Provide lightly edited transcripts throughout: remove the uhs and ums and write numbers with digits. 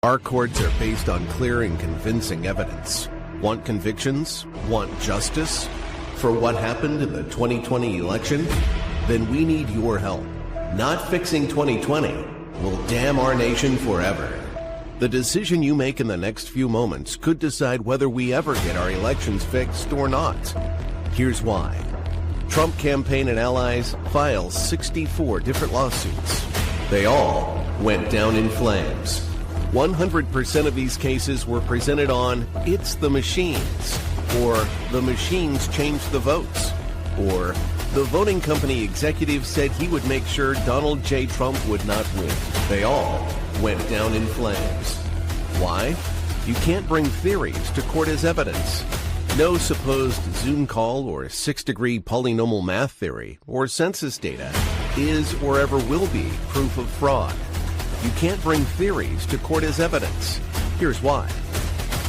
Our courts are based on clear and convincing evidence. Want convictions? Want justice? For what happened in the 2020 election? Then we need your help. Not fixing 2020 will damn our nation forever. The decision you make in the next few moments could decide whether we ever get our elections fixed or not. Here's why. Trump campaign and allies file 64 different lawsuits. They all went down in flames. 100% of these cases were presented on "It's the machines," or "The machines changed the votes," or "The voting company executive said he would make sure Donald J. Trump would not win." They all went down in flames. Why? You can't bring theories to court as evidence. No supposed Zoom call or six-degree polynomial math theory or census data is or ever will be proof of fraud. You can't bring theories to court as evidence. Here's why.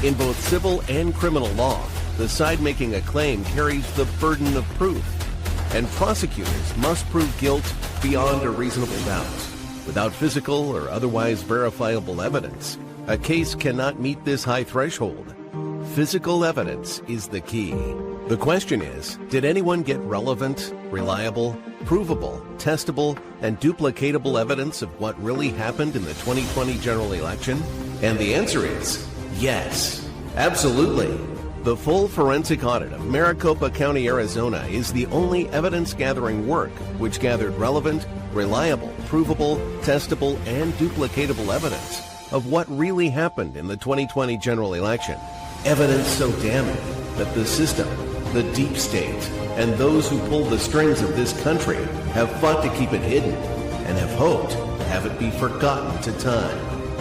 In both civil and criminal law, the side making a claim carries the burden of proof, and prosecutors must prove guilt beyond a reasonable doubt. Without physical or otherwise verifiable evidence, a case cannot meet this high threshold. Physical evidence is the key. The question is, did anyone get relevant, reliable, provable, testable, and duplicatable evidence of what really happened in the 2020 general election? And the answer is yes, absolutely. The full forensic audit of Maricopa County, Arizona is the only evidence-gathering work which gathered relevant, reliable, provable, testable, and duplicatable evidence of what really happened in the 2020 general election. Evidence so damning that the system, the deep state, and those who pull the strings of this country have fought to keep it hidden and have hoped to have it be forgotten to time.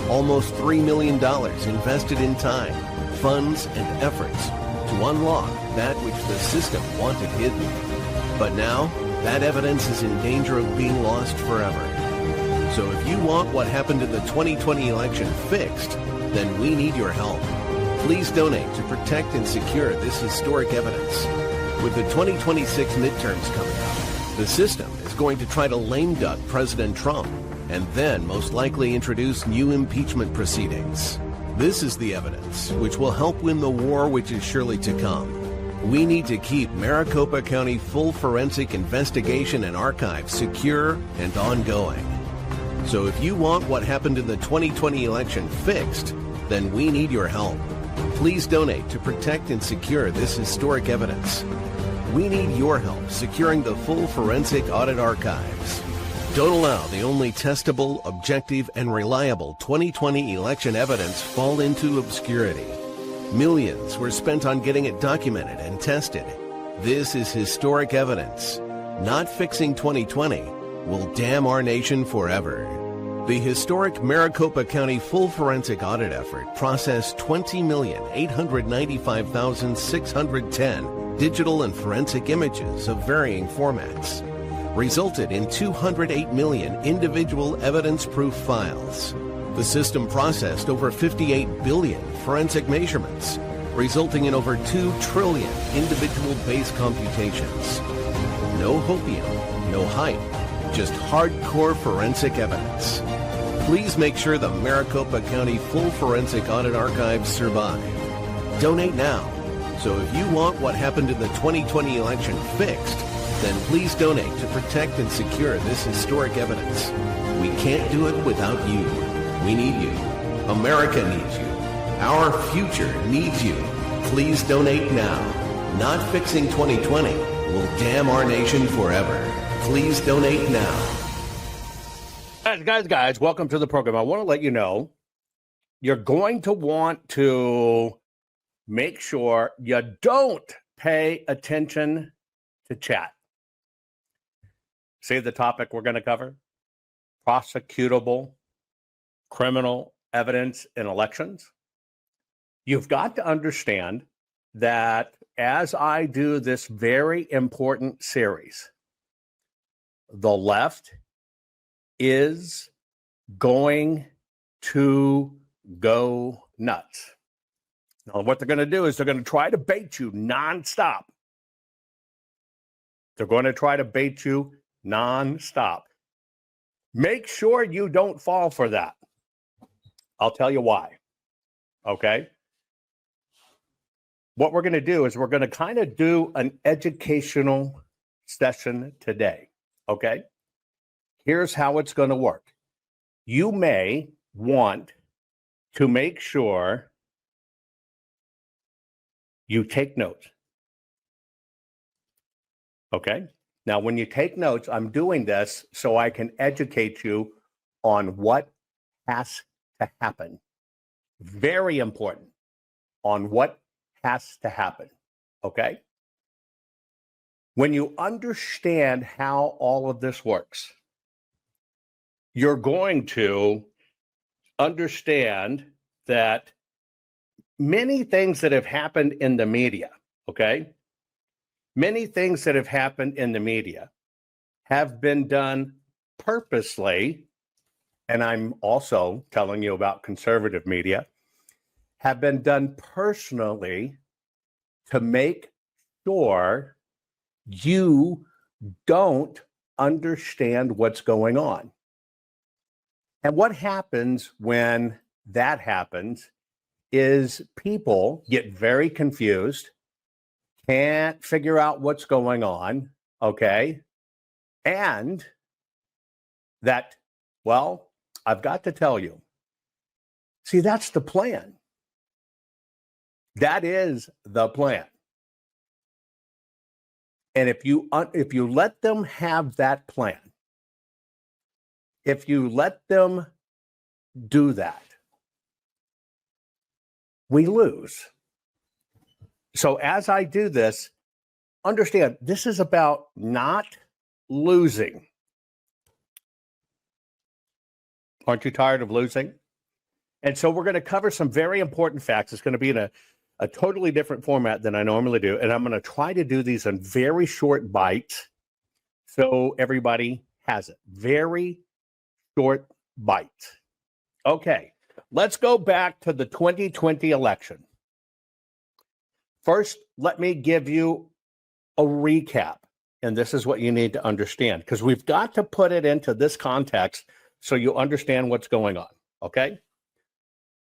Almost $3 million invested in time, funds, and efforts to unlock that which the system wanted hidden. But now, that evidence is in danger of being lost forever. So if you want what happened in the 2020 election fixed, then we need your help. Please donate to protect and secure this historic evidence. With the 2026 midterms coming up, the system is going to try to lame duck President Trump and then most likely introduce new impeachment proceedings. This is the evidence which will help win the war which is surely to come. We need to keep Maricopa County full forensic investigation and archive secure and ongoing. So if you want what happened in the 2020 election fixed, then we need your help. Please donate to protect and secure this historic evidence. We need your help securing the full forensic audit archives. Don't allow the only testable, objective, and reliable 2020 election evidence fall into obscurity. Millions were spent on getting it documented and tested. This is historic evidence. Not fixing 2020 will damn our nation forever. The historic Maricopa County full forensic audit effort processed 20,895,610 digital and forensic images of varying formats, resulted in 208 million individual evidence-proof files. The system processed over 58 billion forensic measurements, resulting in over 2 trillion individual base computations. No hopium, no hype, just hardcore forensic evidence. Please make sure the Maricopa County full forensic audit archives survive. Donate now. So if you want what happened in the 2020 election fixed, then please donate to protect and secure this historic evidence. We can't do it without you. We need you. America needs you. Our future needs you. Please donate now. Not fixing 2020 will damn our nation forever. Please donate now. Guys, welcome to the program. I want to let you know you're going to want to make sure you don't pay attention to chat. See the topic we're going to cover? Prosecutable criminal evidence in elections. You've got to understand that as I do this very important series, the left is going to go nuts. Now, what they're going to do is they're going to try to bait you nonstop. They're going to try to bait you nonstop. Make sure you don't fall for that. I'll tell you why. Okay. What we're going to do is we're going to kind of do an educational session today. Okay. Here's how it's going to work. You may want to make sure you take notes. Okay. Now, when you take notes, I'm doing this so I can educate you on what has to happen. Very important on what has to happen. Okay. When you understand how all of this works, you're going to understand that many things that have happened in the media, okay? Many things that have happened in the media have been done purposely, and I'm also telling you about conservative media, have been done personally to make sure you don't understand what's going on. And what happens when that happens is people get very confused, can't figure out what's going on, okay? And that, well, I've got to tell you, see, that's the plan. That is the plan. And if you let them have that plan, if you let them do that, we lose. So as I do this, understand this is about not losing. Aren't you tired of losing? And so we're going to cover some very important facts. It's going to be in a totally different format than I normally do. And I'm going to try to do these in very short bites so everybody has it. Very short bites. Okay, let's go back to the 2020 election. First, let me give you a recap. And this is what you need to understand, because we've got to put it into this context so you understand what's going on. Okay?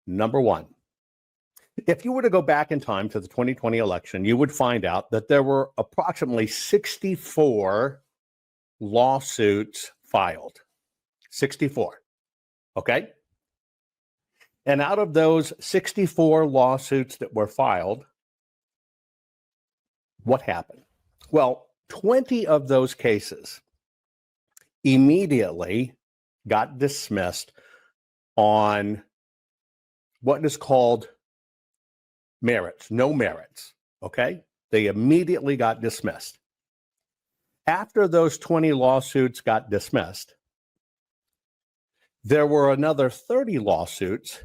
Number one, if you were to go back in time to the 2020 election, you would find out that there were approximately 64 lawsuits filed. 64. Okay? And out of those 64 lawsuits that were filed, what happened? Well, 20 of those cases immediately got dismissed on what is called merits, no merits, okay? They immediately got dismissed. After those 20 lawsuits got dismissed, there were another 30 lawsuits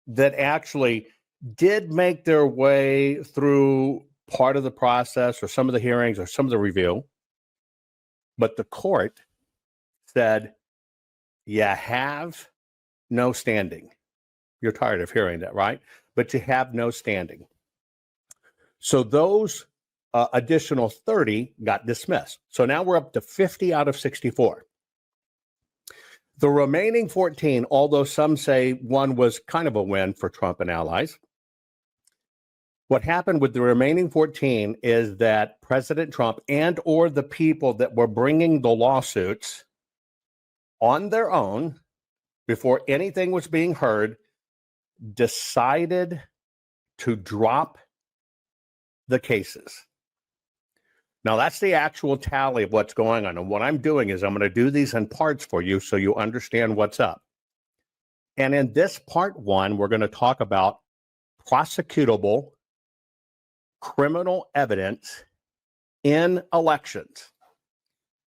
that actually did make their way through part of the process or some of the hearings or some of the review, but the court said, you have no standing. You're tired of hearing that, right? But you have no standing. So those additional 30 got dismissed. So now we're up to 50 out of 64. The remaining 14, although some say one was kind of a win for Trump and allies, what happened with the remaining 14 is that President Trump and or the people that were bringing the lawsuits on their own before anything was being heard decided to drop the cases. Now, that's the actual tally of what's going on. And what I'm doing is I'm going to do these in parts for you so you understand what's up. And in this part one, we're going to talk about prosecutable criminal evidence in elections.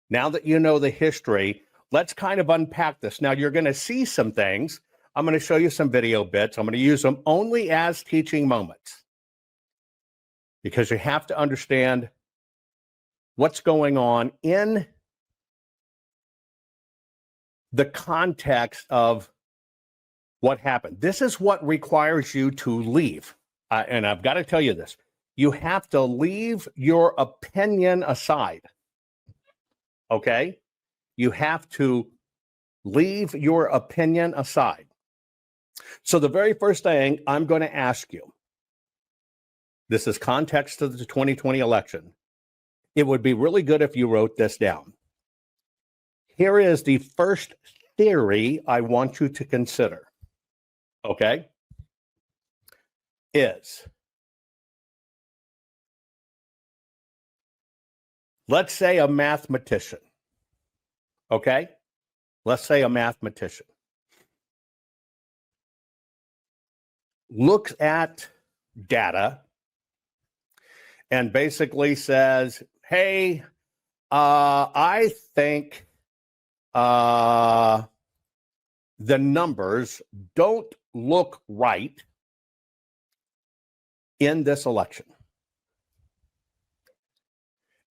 Now that you know the history, let's kind of unpack this. Now, you're going to see some things. I'm going to show you some video bits. I'm going to use them only as teaching moments because you have to understand what's going on in the context of what happened. This is what requires you to leave. And I've got to tell you this. You have to leave your opinion aside. Okay? You have to leave your opinion aside. So the very first thing I'm going to ask you, this is context to the 2020 election. It would be really good if you wrote this down. Here is the first theory I want you to consider. Okay? Let's say a mathematician. Okay? Let's say a mathematician looks at data and basically says, hey, I think the numbers don't look right in this election.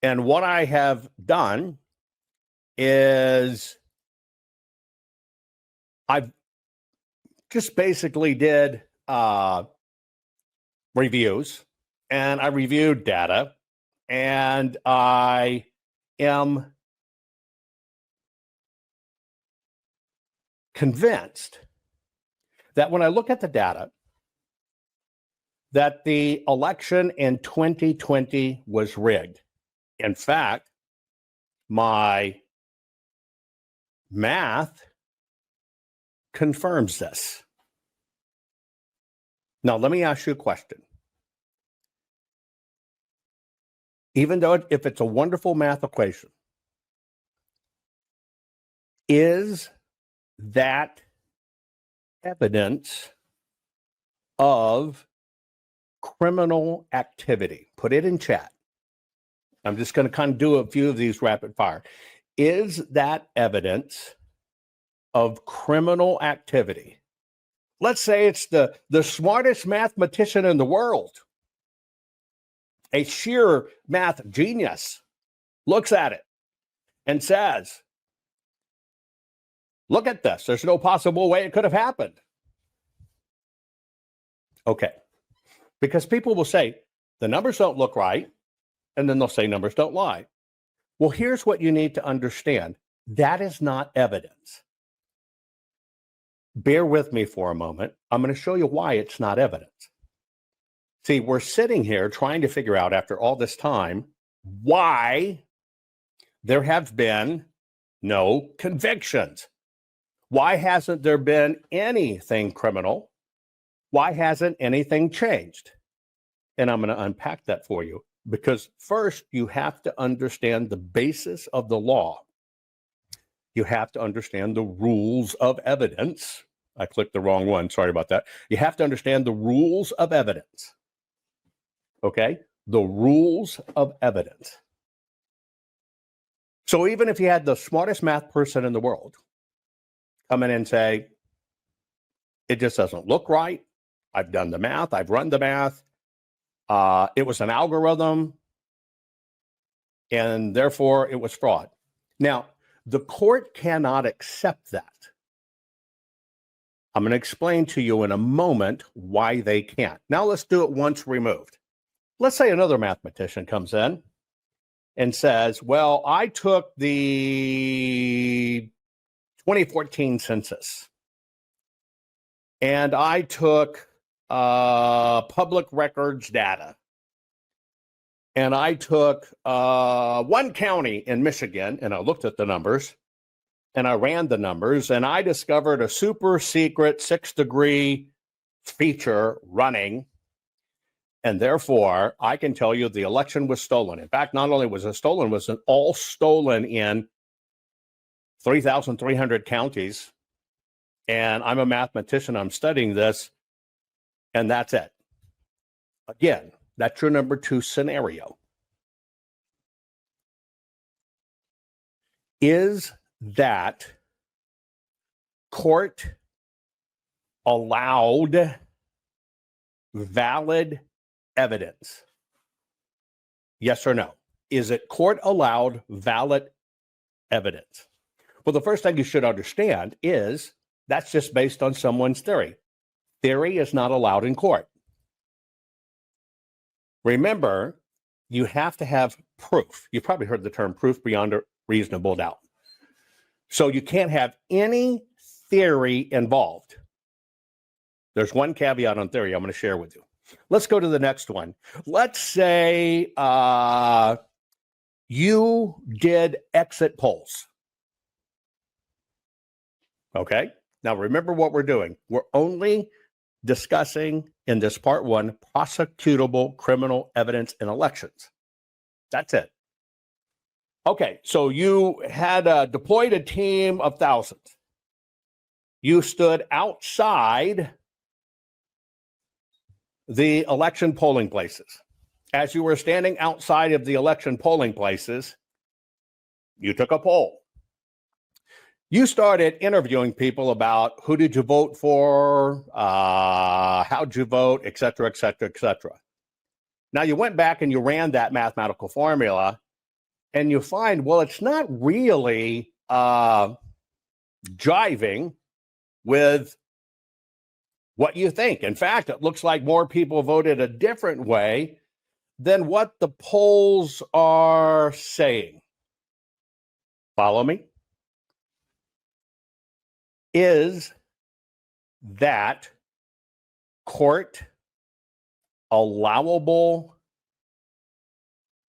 And what I have done is I've just basically did reviews, and I reviewed data, and I am convinced that when I look at the data, that the election in 2020 was rigged. In fact, my math confirms this. Now, let me ask you a question. Even though if it's a wonderful math equation, is that evidence of criminal activity? Put it in chat. I'm just going to kind of do a few of these rapid fire. Is that evidence of criminal activity? Let's say it's the smartest mathematician in the world, a sheer math genius, looks at it and says, look at this. There's no possible way it could have happened. Okay. Because people will say, the numbers don't look right. And then they'll say numbers don't lie. Well, here's what you need to understand. That is not evidence. Bear with me for a moment. I'm going to show you why it's not evidence. See, we're sitting here trying to figure out after all this time why there have been no convictions. Why hasn't there been anything criminal? Why hasn't anything changed? And I'm going to unpack that for you. Because first, you have to understand the basis of the law. You have to understand the rules of evidence. I clicked the wrong one. Sorry about that. You have to understand the rules of evidence. Okay? The rules of evidence. So even if you had the smartest math person in the world come in and say, it just doesn't look right. I've done the math. I've run the math. It was an algorithm, and therefore it was fraud. Now, the court cannot accept that. I'm going to explain to you in a moment why they can't. Now let's do it once removed. Let's say another mathematician comes in and says, well, I took the 2014 census, and I took public records data. And I took one county in Michigan, and I looked at the numbers, and I ran the numbers, and I discovered a super secret 6-degree feature running. And therefore, I can tell you the election was stolen. In fact, not only was it stolen, it was all stolen in 3,300 counties. And I'm a mathematician. I'm studying this. And that's it. Again, that's your number 2 scenario. Is that court allowed valid evidence? Yes or no? Is it court allowed valid evidence? Well, the first thing you should understand is that's just based on someone's theory. Theory is not allowed in court. Remember, you have to have proof. You've probably heard the term proof beyond a reasonable doubt. So you can't have any theory involved. There's one caveat on theory I'm going to share with you. Let's go to the next one. Let's say you did exit polls. Okay. Now, remember what we're doing. We're only discussing in this part one prosecutable criminal evidence in elections. That's it. Okay. So you had deployed a team of thousands. You stood outside the election polling places. As you were standing outside of the election polling places, you took a poll. You started interviewing people about who did you vote for, how'd you vote, et cetera, et cetera, et cetera. Now, you went back and you ran that mathematical formula, and you find, well, it's not really jiving with what you think. In fact, it looks like more people voted a different way than what the polls are saying. Follow me? Is that court allowable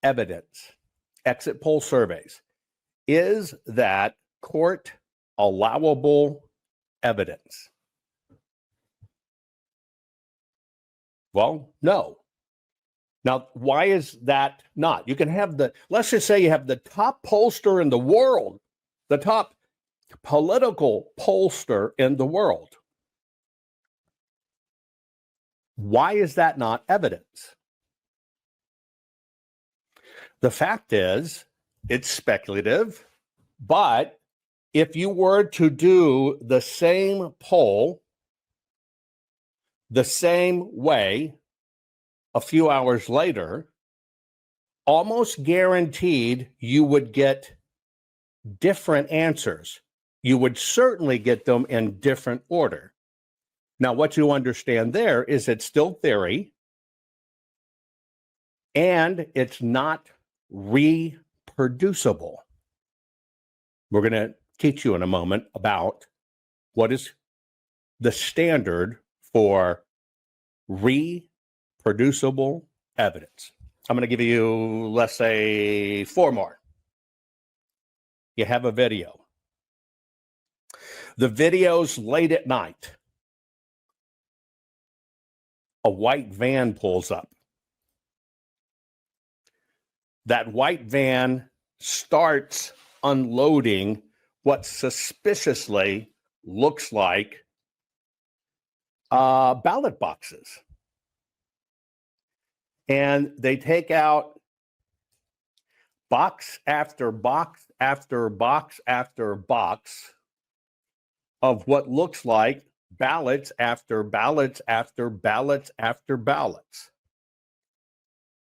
evidence? Exit poll surveys. Is that court allowable evidence? Well, no. Now, why is that not? You can have let's just say you have the top pollster in the world, the top political pollster in the world. Why is that not evidence? The fact is, it's speculative, but if you were to do the same poll the same way a few hours later, almost guaranteed you would get different answers. You would certainly get them in different order. Now, what you understand there is it's still theory, and it's not reproducible. We're going to teach you in a moment about what is the standard for reproducible evidence. I'm going to give you, let's say, 4 more. You have a video. The video's late at night. A white van pulls up. That white van starts unloading what suspiciously looks like ballot boxes. And they take out box after box after box after box of what looks like ballots after ballots after ballots after ballots.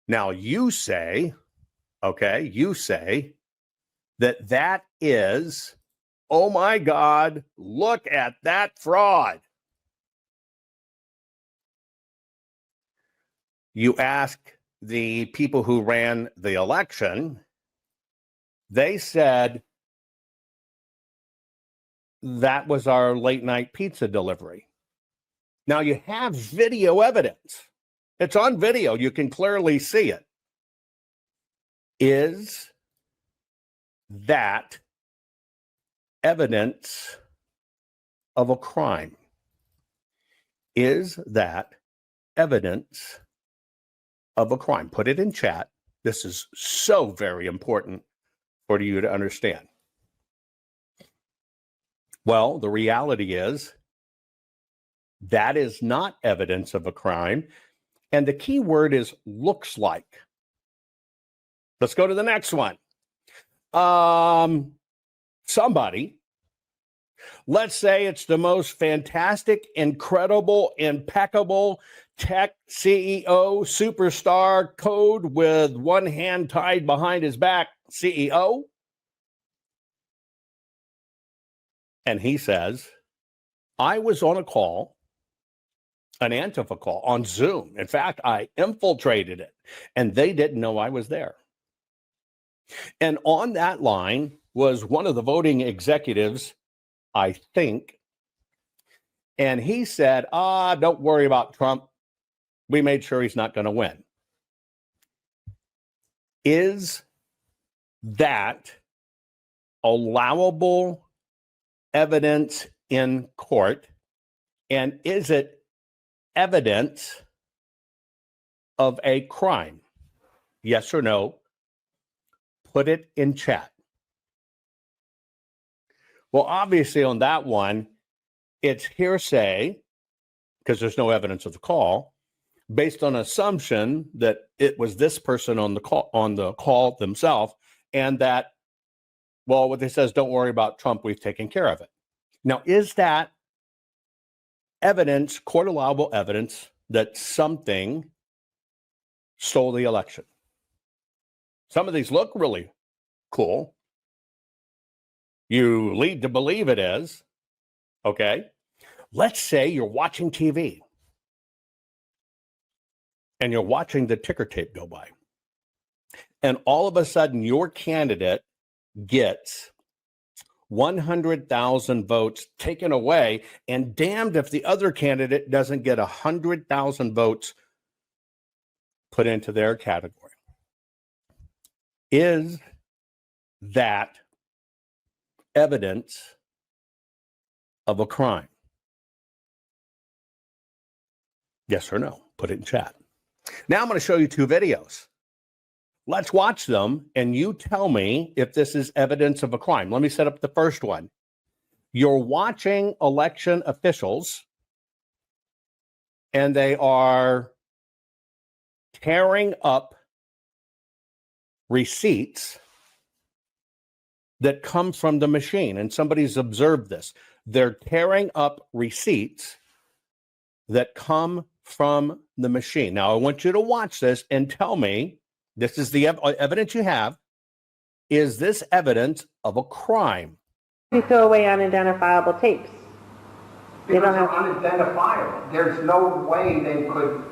Now you say, that is, oh my God, look at that fraud. You ask the people who ran the election, they said that was our late night pizza delivery. Now you have video evidence. It's on video. You can clearly see it. Is that evidence of a crime? Is that evidence of a crime? Put it in chat. This is so very important for you to understand. Well, the reality is that is not evidence of a crime. And the key word is looks like. Let's go to the next one. Somebody, let's say it's the most fantastic, incredible, impeccable tech CEO, superstar, code with one hand tied behind his back CEO. And he says, I was on a call, an Antifa call on Zoom. In fact, I infiltrated it and they didn't know I was there. And on that line was one of the voting executives, I think, And he said, don't worry about Trump. We made sure he's not going to win. Is that allowable evidence in court? And is it evidence of a crime? Yes or no? Put it in chat. Well, obviously on that one, it's hearsay because there's no evidence of the call, based on assumption that it was this person on the call themselves, and that, well, what they says, don't worry about Trump, we've taken care of it. Now, is that evidence, court allowable evidence, that something stole the election? Some of these look really cool. You lead to believe it is. Okay. Let's say you're watching TV and you're watching the ticker tape go by. And all of a sudden, your candidate gets 100,000 votes taken away, and damned if the other candidate doesn't get 100,000 votes put into their category. Is that evidence of a crime? Yes or no? Put it in chat. Now I'm going to show you two videos. Let's watch them, and you tell me if this is evidence of a crime. Let me set up the first one. You're watching election officials, and they are tearing up receipts that come from the machine, and somebody's observed this. They're tearing up receipts that come from the machine. Now, I want you to watch this and tell me, this is the evidence you have. Is this evidence of a crime? You throw away unidentifiable tapes. Because they're unidentifiable. There's no way they could,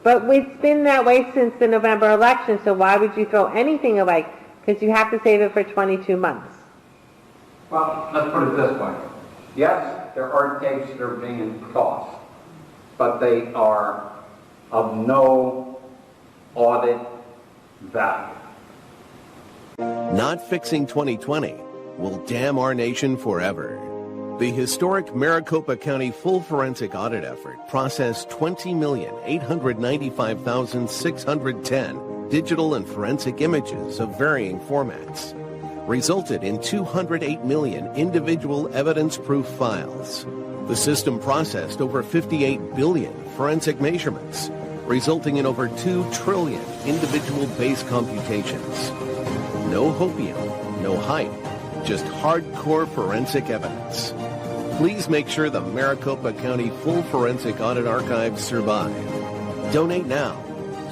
But it's been that way since the November election, so why would you throw anything away? Because you have to save it for 22 months. Well, let's put it this way. Yes, there are tapes that are being tossed, but they are of no audit value. Not fixing 2020 will damn our nation forever. The historic Maricopa County full forensic audit effort processed 20,895,610 digital and forensic images of varying formats, resulted in 208 million individual evidence-proof files. The system processed over 58 billion forensic measurements, resulting in over 2 trillion individual base computations. No hopium, no hype, just hardcore forensic evidence. Please make sure the Maricopa County Full Forensic Audit Archives survive. Donate now.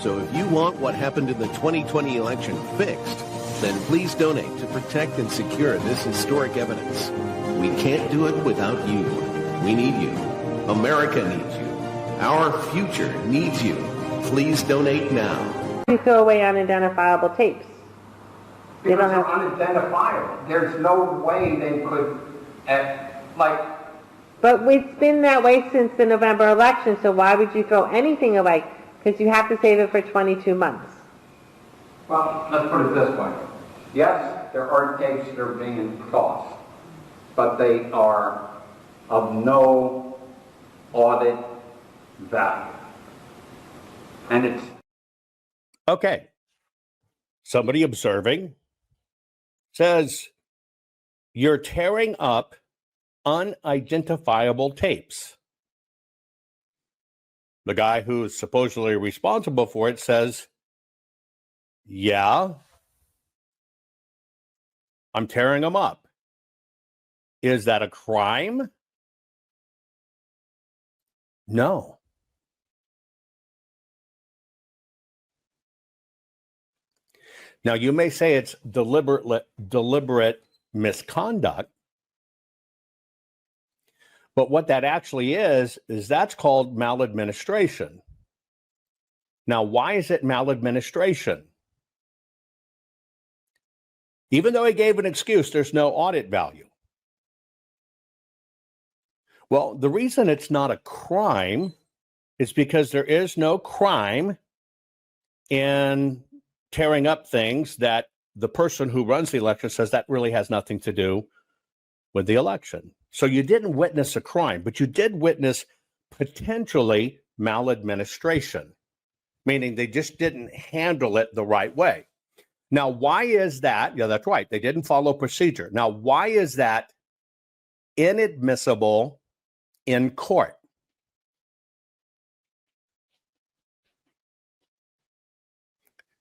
So if you want what happened in the 2020 election fixed, then please donate to protect and secure this historic evidence. We can't do it without you. We need you. America needs you. Our future needs you. Please donate now. You throw away unidentifiable tapes. Because they're unidentifiable. There's no way they could, But it's been that way since the November election, so why would you throw anything away? Because you have to save it for 22 months. Well, let's put it this way. Yes, there are tapes that are being tossed, but they are of no audit value. And it's... Okay. Somebody observing says, you're tearing up unidentifiable tapes. The guy who's supposedly responsible for it says, yeah, I'm tearing them up. Is that a crime? No. Now, you may say it's deliberate misconduct, but what that actually is that's called maladministration. Now, why is it maladministration? Even though he gave an excuse, there's no audit value. Well, the reason it's not a crime is because there is no crime in tearing up things that the person who runs the election says that really has nothing to do with the election. So you didn't witness a crime, but you did witness potentially maladministration, meaning they just didn't handle it the right way. Now, why is that? Yeah, that's right. They didn't follow procedure. Now, why is that inadmissible in court?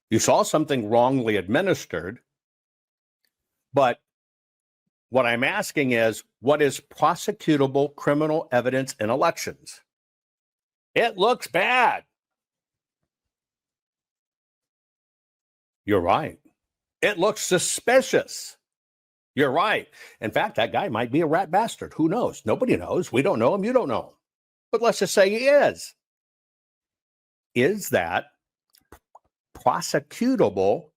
You saw something wrongly administered, but what I'm asking is, what is prosecutable criminal evidence in elections? It looks bad. You're right. It looks suspicious. You're right. In fact, that guy might be a rat bastard. Who knows? Nobody knows. We don't know him. You don't know him. But let's just say he is. Is that prosecutable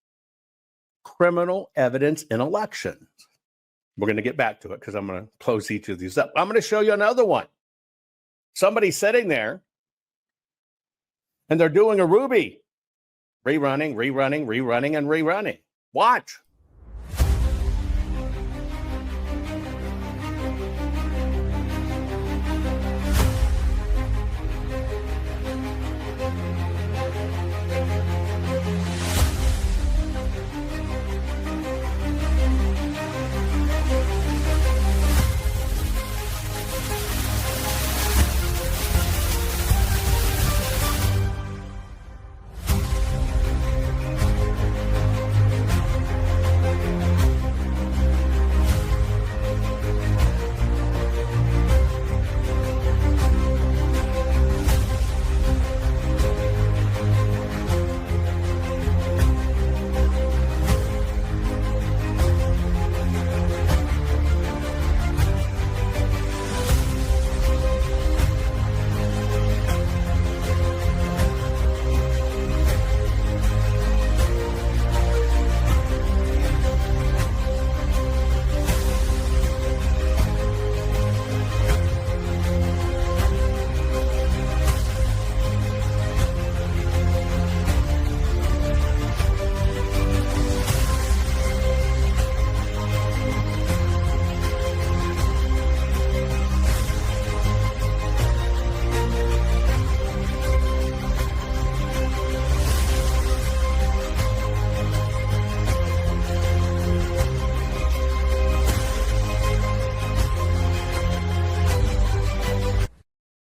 criminal evidence in elections? We're going to get back to it because I'm going to close each of these up. I'm going to show you another one. Somebody's sitting there and they're doing a Ruby. Rerunning, and rerunning. Watch.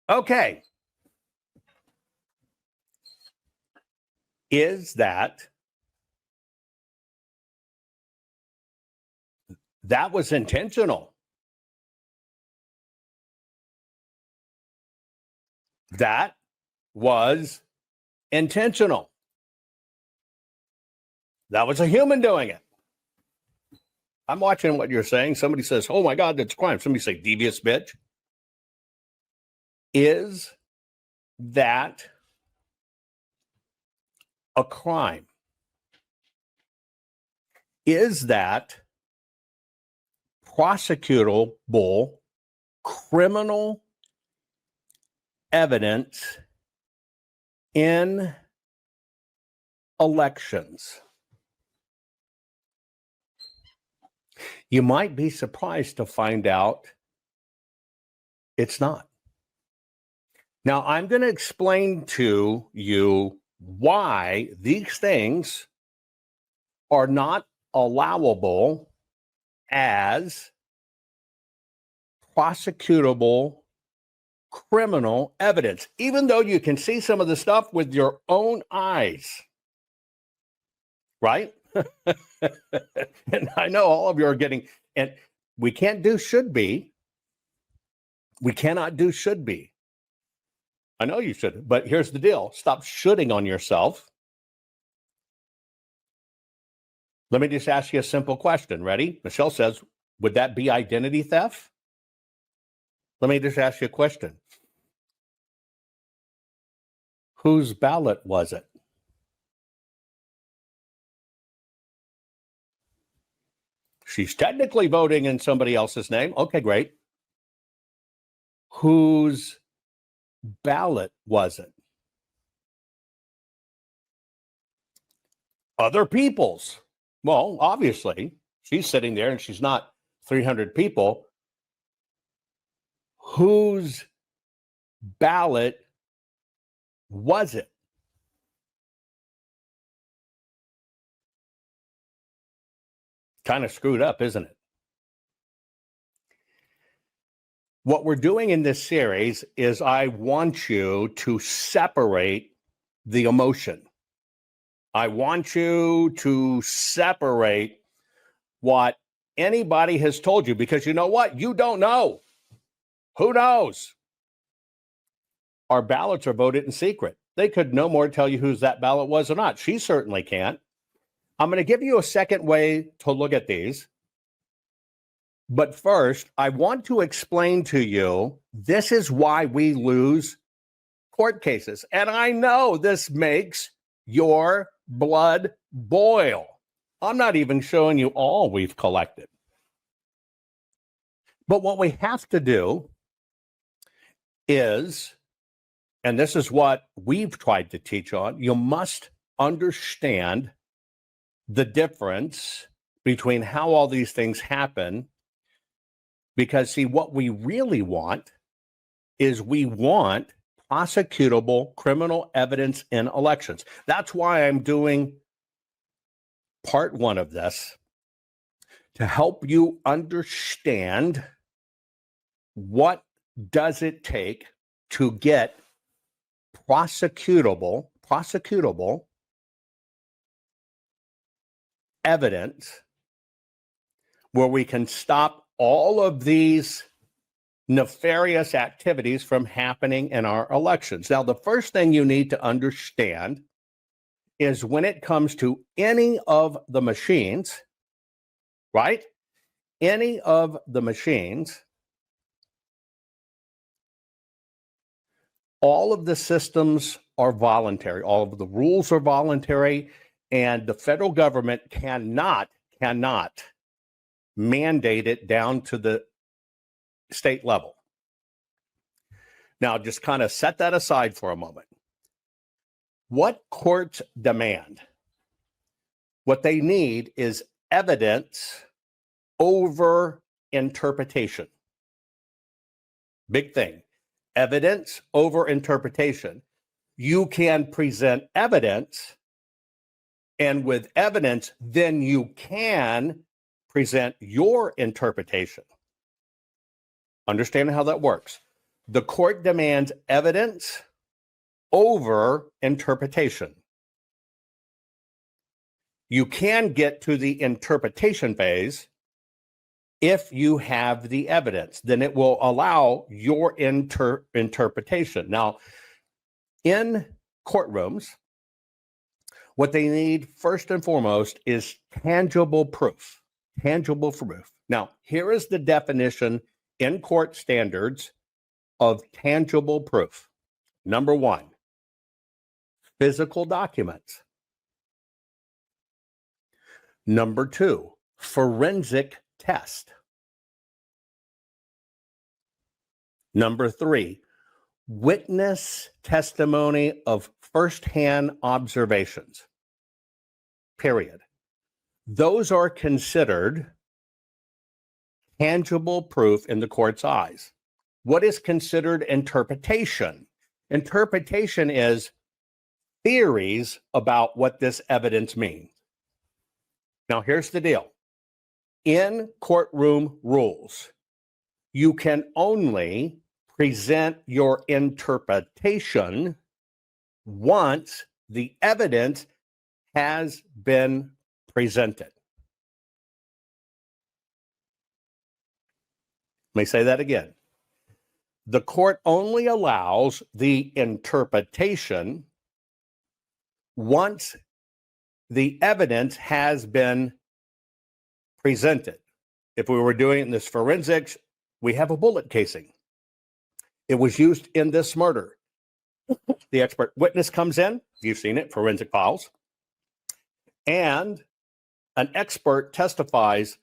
Okay. Is that was intentional? That was intentional. That was a human doing it. I'm watching what you're saying. Somebody says, oh my God, that's a crime. Somebody say, devious bitch. Is that a crime? Is that prosecutable criminal evidence in elections? You might be surprised to find out it's not. Now, I'm going to explain to you why these things are not allowable as prosecutable criminal evidence, even though you can see some of the stuff with your own eyes, right? And I know all of you are getting, and we can't do should be. We cannot do should be. I know you should, but here's the deal. Stop shoulding on yourself. Let me just ask you a simple question. Ready? Michelle says, would that be identity theft? Let me just ask you a question. Whose ballot was it? She's technically voting in somebody else's name. Okay, great. Whose ballot was it? Other people's. Well, obviously, she's sitting there and she's not 300 people. Whose ballot was it? Kind of screwed up, isn't it? What we're doing in this series is I want you to separate the emotion. I want you to separate what anybody has told you, because you know what? You don't know. Who knows? Our ballots are voted in secret. They could no more tell you whose that ballot was or not. She certainly can't. I'm going to give you a second way to look at these. But first, I want to explain to you, this is why we lose court cases. And I know this makes your blood boil. I'm not even showing you all we've collected. But what we have to do is, and this is what we've tried to teach on, you must understand the difference between how all these things happen. Because, see, what we really want is we want prosecutable criminal evidence in elections. That's why I'm doing part one of this, to help you understand what does it take to get prosecutable evidence where we can stop all of these nefarious activities from happening in our elections. Now, the first thing you need to understand is when it comes to any of the machines, right? Any of the machines, all of the systems are voluntary. All of the rules are voluntary, and the federal government cannot mandate it down to the state level. Now, just kind of set that aside for a moment. What courts demand, what they need is evidence over interpretation. Big thing. Evidence over interpretation. You can present evidence, and with evidence, then you can present your interpretation. Understand how that works. The court demands evidence over interpretation. You can get to the interpretation phase if you have the evidence. Then it will allow your interpretation. Now, in courtrooms, what they need first and foremost is tangible proof. Tangible proof. Now, here is the definition in court standards of tangible proof. Number one, physical documents. Number two, forensic test. Number three, witness testimony of firsthand observations. Period. Those are considered tangible proof in the court's eyes. What is considered interpretation? Interpretation is theories about what this evidence means. Now, here's the deal. In courtroom rules, you can only present your interpretation once the evidence has been presented. Let me say that again. The court only allows the interpretation once the evidence has been presented. If we were doing it in this forensics, we have a bullet casing. It was used in this murder. The expert witness comes in, you've seen it, forensic files, and an expert testifies,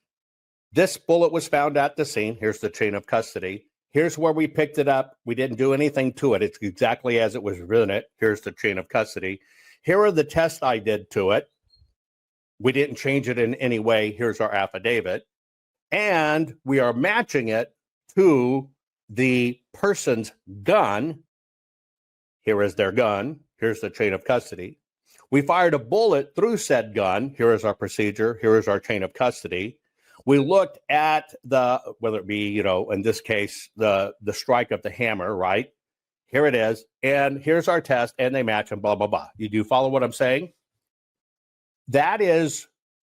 this bullet was found at the scene. Here's the chain of custody. Here's where we picked it up. We didn't do anything to it. It's exactly as it was written. Here's the chain of custody. Here are the tests I did to it. We didn't change it in any way. Here's our affidavit. And we are matching it to the person's gun. Here is their gun. Here's the chain of custody. We fired a bullet through said gun. Here is our procedure. Here is our chain of custody. We looked at whether it be, in this case, the strike of the hammer, right? Here it is. And here's our test, and they match and blah, blah, blah. You do follow what I'm saying? That is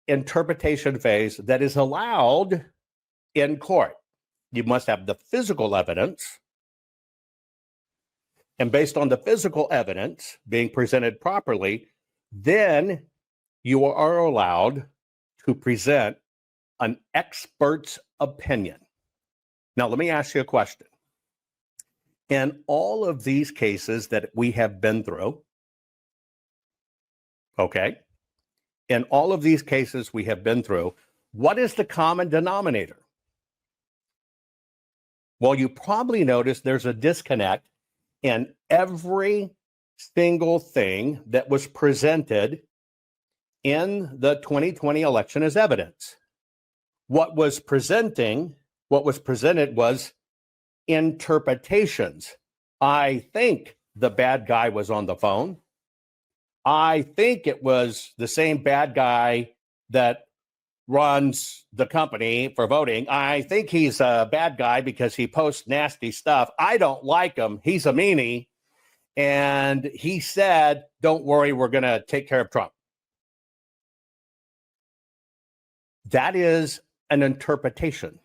interpretation phase that is allowed in court. You must have the physical evidence. And based on the physical evidence being presented properly, then you are allowed to present an expert's opinion. Now, let me ask you a question. In all of these cases that we have been through, okay, in all of these cases we have been through, what is the common denominator? Well, you probably noticed there's a disconnect in every single thing that was presented in the 2020 election as evidence. What was presented was interpretations. I think the bad guy was on the phone. I think it was the same bad guy that runs the company for voting. I think he's a bad guy because he posts nasty stuff. I don't like him. He's a meanie. And he said, don't worry, we're going to take care of Trump. That is an interpretation.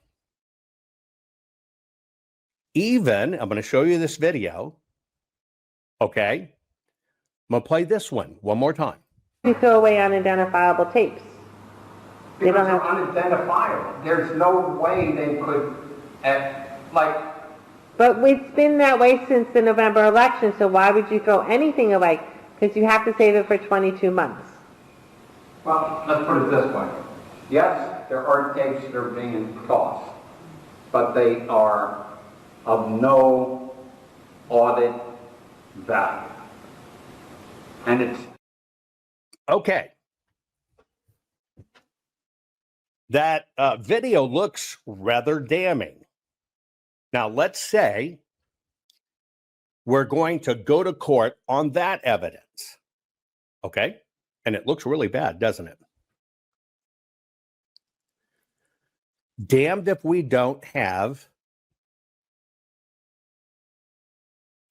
Even, I'm going to show you this video. Okay. I'm going to play this one more time. You throw away unidentifiable tapes. Because they're unidentifiable. There's no way they could, But it's been that way since the November election, so why would you throw anything away? Because you have to save it for 22 months. Well, let's put it this way. Yes, there are tapes that are being tossed, but they are of no audit value. And it's... Okay. That video looks rather damning. Now, let's say we're going to go to court on that evidence. Okay? And it looks really bad, doesn't it? Damned if we don't have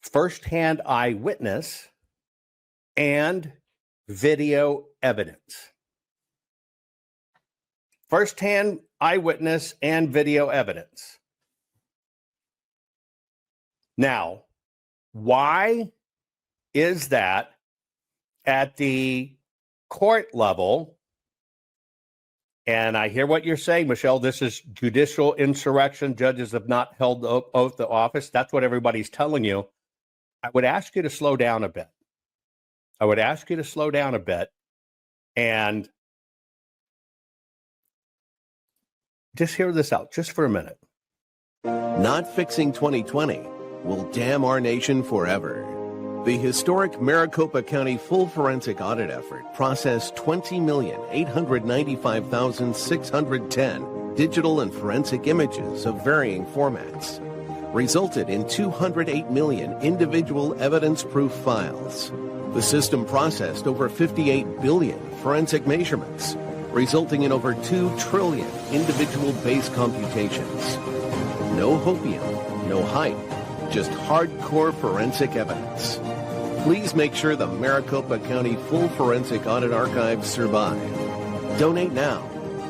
firsthand eyewitness and video evidence. Firsthand eyewitness and video evidence. Now, why is that at the court level? And I hear what you're saying, Michelle. This is judicial insurrection. Judges have not held the oath of office. That's what everybody's telling you. I would ask you to slow down a bit. And just hear this out just for a minute. Not fixing 2020 will damn our nation forever. The historic Maricopa County full forensic audit effort processed 20,895,610 digital and forensic images of varying formats, resulted in 208 million individual evidence-proof files. The system processed over 58 billion forensic measurements, resulting in over 2 trillion individual base computations. No hopium, no hype, just hardcore forensic evidence. Please make sure the Maricopa County Full Forensic Audit Archives survive. Donate now.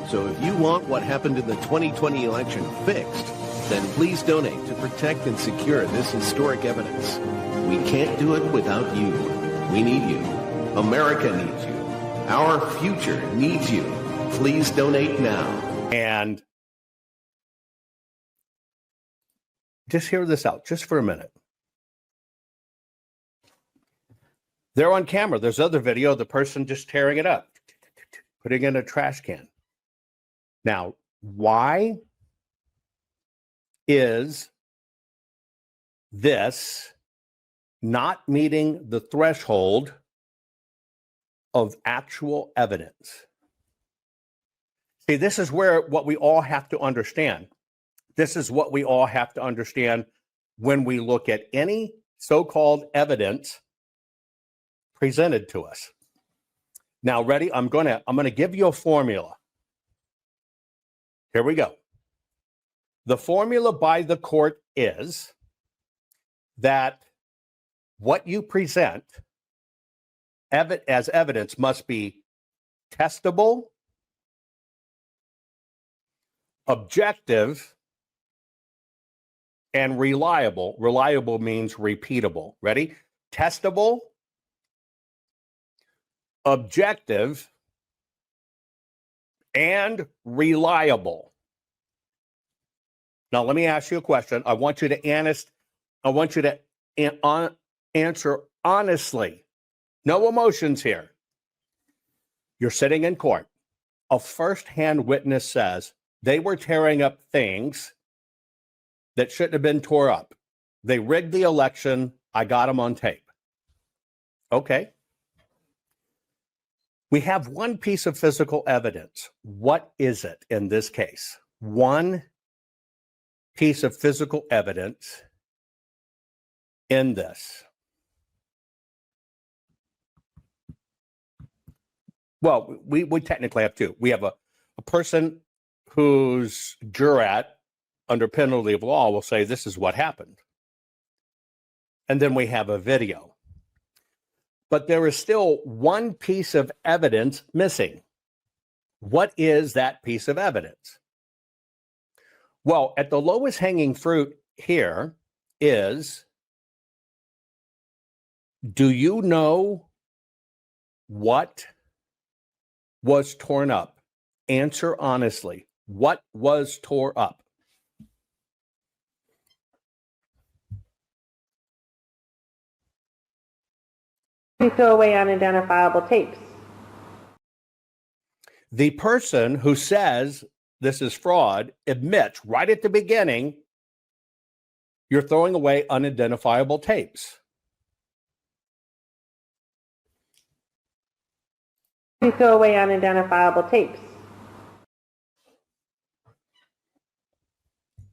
So if you want what happened in the 2020 election fixed, then please donate to protect and secure this historic evidence. We can't do it without you. We need you. America needs you. Our future needs you. Please donate now. And just hear this out just for a minute. They're on camera. There's other video of the person just tearing it up, putting it in a trash can. Now, why is this not meeting the threshold of actual evidence. See, this is where what we all have to understand. This is what we all have to understand when we look at any so-called evidence presented to us. Now, ready? I'm gonna give you a formula. Here we go. The formula by the court is that what you present as evidence must be testable, objective, and reliable. Reliable means repeatable. Ready? Testable, objective, and reliable. Now, let me ask you a question. I want you to answer honestly. No emotions here. You're sitting in court. A first-hand witness says they were tearing up things that shouldn't have been tore up. They rigged the election. I got them on tape. Okay. We have one piece of physical evidence. What is it in this case? One piece of physical evidence in this. Well, we technically have two. We have a person whose jurat, under penalty of law, will say this is what happened. And then we have a video. But there is still one piece of evidence missing. What is that piece of evidence? Well, at the lowest hanging fruit here is, do you know what was torn up? Answer honestly. What was tore up? You throw away unidentifiable tapes. The person who says this is fraud admits right at the beginning, you're throwing away unidentifiable tapes. You throw away unidentifiable tapes.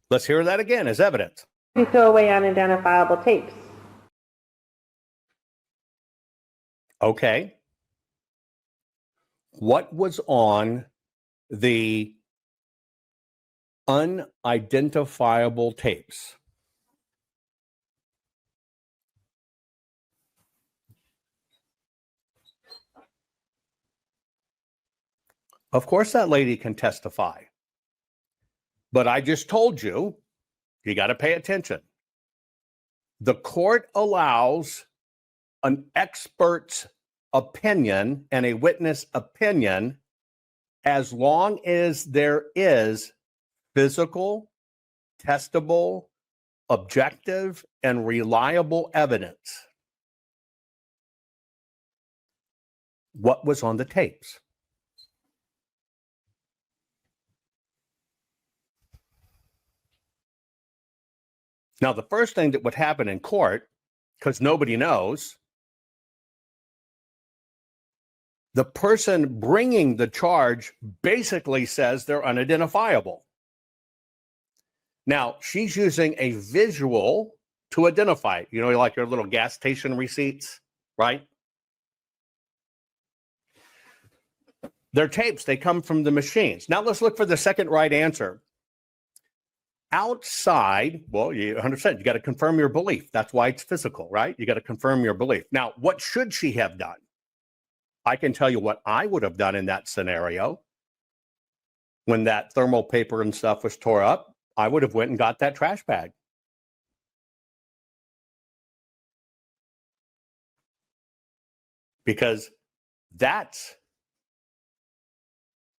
Let's hear that again as evidence. You throw away unidentifiable tapes. Okay. What was on the unidentifiable tapes? Of course, that lady can testify. But I just told you, you got to pay attention. The court allows an expert's opinion and a witness opinion as long as there is physical, testable, objective, and reliable evidence. What was on the tapes? Now, the first thing that would happen in court, because nobody knows, the person bringing the charge basically says they're unidentifiable. Now, she's using a visual to identify it. You know, like your little gas station receipts, right? They're tapes. They come from the machines. Now, let's look for the second right answer. Outside, well, you 100%, you got to confirm your belief. That's why it's physical, right? You got to confirm your belief. Now, what should she have done? I can tell you what I would have done in that scenario. When that thermal paper and stuff was tore up, I would have went and got that trash bag. Because that's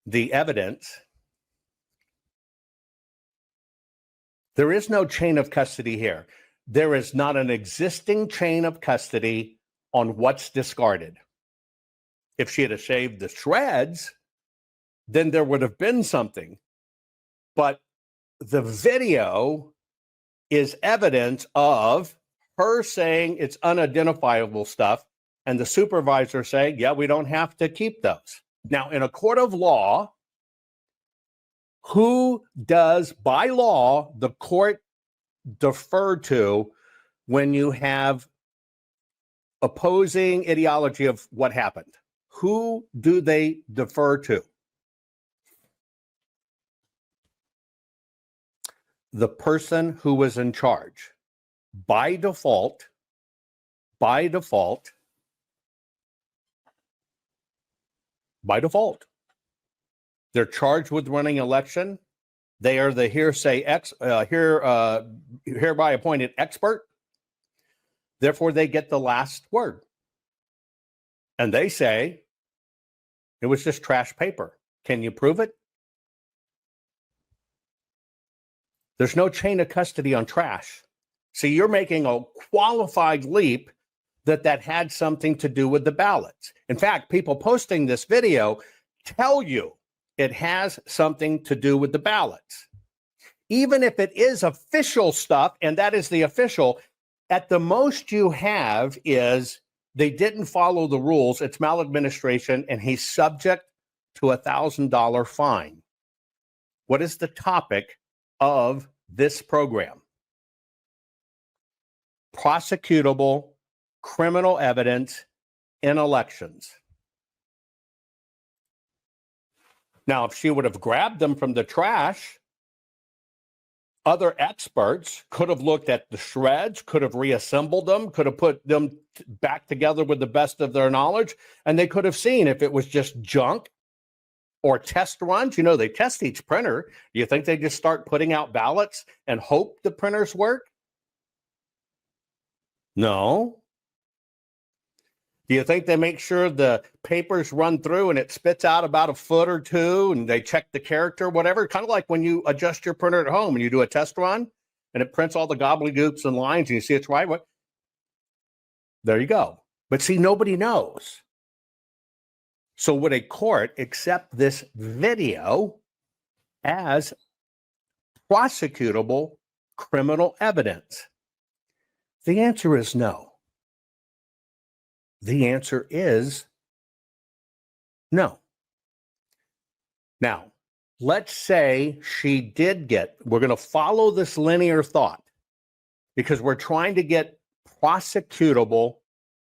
the evidence. There is no chain of custody here. There is not an existing chain of custody on what's discarded. If she had shaved the shreds, then there would have been something. But the video is evidence of her saying it's unidentifiable stuff and the supervisor saying, yeah, we don't have to keep those. Now, in a court of law, who does, by law, the court defer to when you have opposing ideology of what happened? Who do they defer to? The person who was in charge. By default, they're charged with running election. They are the hereby appointed expert. Therefore, they get the last word. And they say, it was just trash paper. Can you prove it? There's no chain of custody on trash. See, you're making a qualified leap that had something to do with the ballots. In fact, people posting this video tell you it has something to do with the ballots. Even if it is official stuff, and that is the official, at the most you have is they didn't follow the rules, it's maladministration, and he's subject to a $1,000 fine. What is the topic of this program? Prosecutable criminal evidence in elections. Now, if she would have grabbed them from the trash, other experts could have looked at the shreds, could have reassembled them, could have put them back together with the best of their knowledge, and they could have seen if it was just junk or test runs. You know, they test each printer. Do you think they just start putting out ballots and hope the printers work? No. Do you think they make sure the papers run through and it spits out about a foot or two and they check the character, whatever? Kind of like when you adjust your printer at home and you do a test run and it prints all the gobbledygooks and lines and you see it's right. There you go. But see, nobody knows. So would a court accept this video as prosecutable criminal evidence? The answer is no. The answer is no. Now, let's say she did we're going to follow this linear thought because we're trying to get prosecutable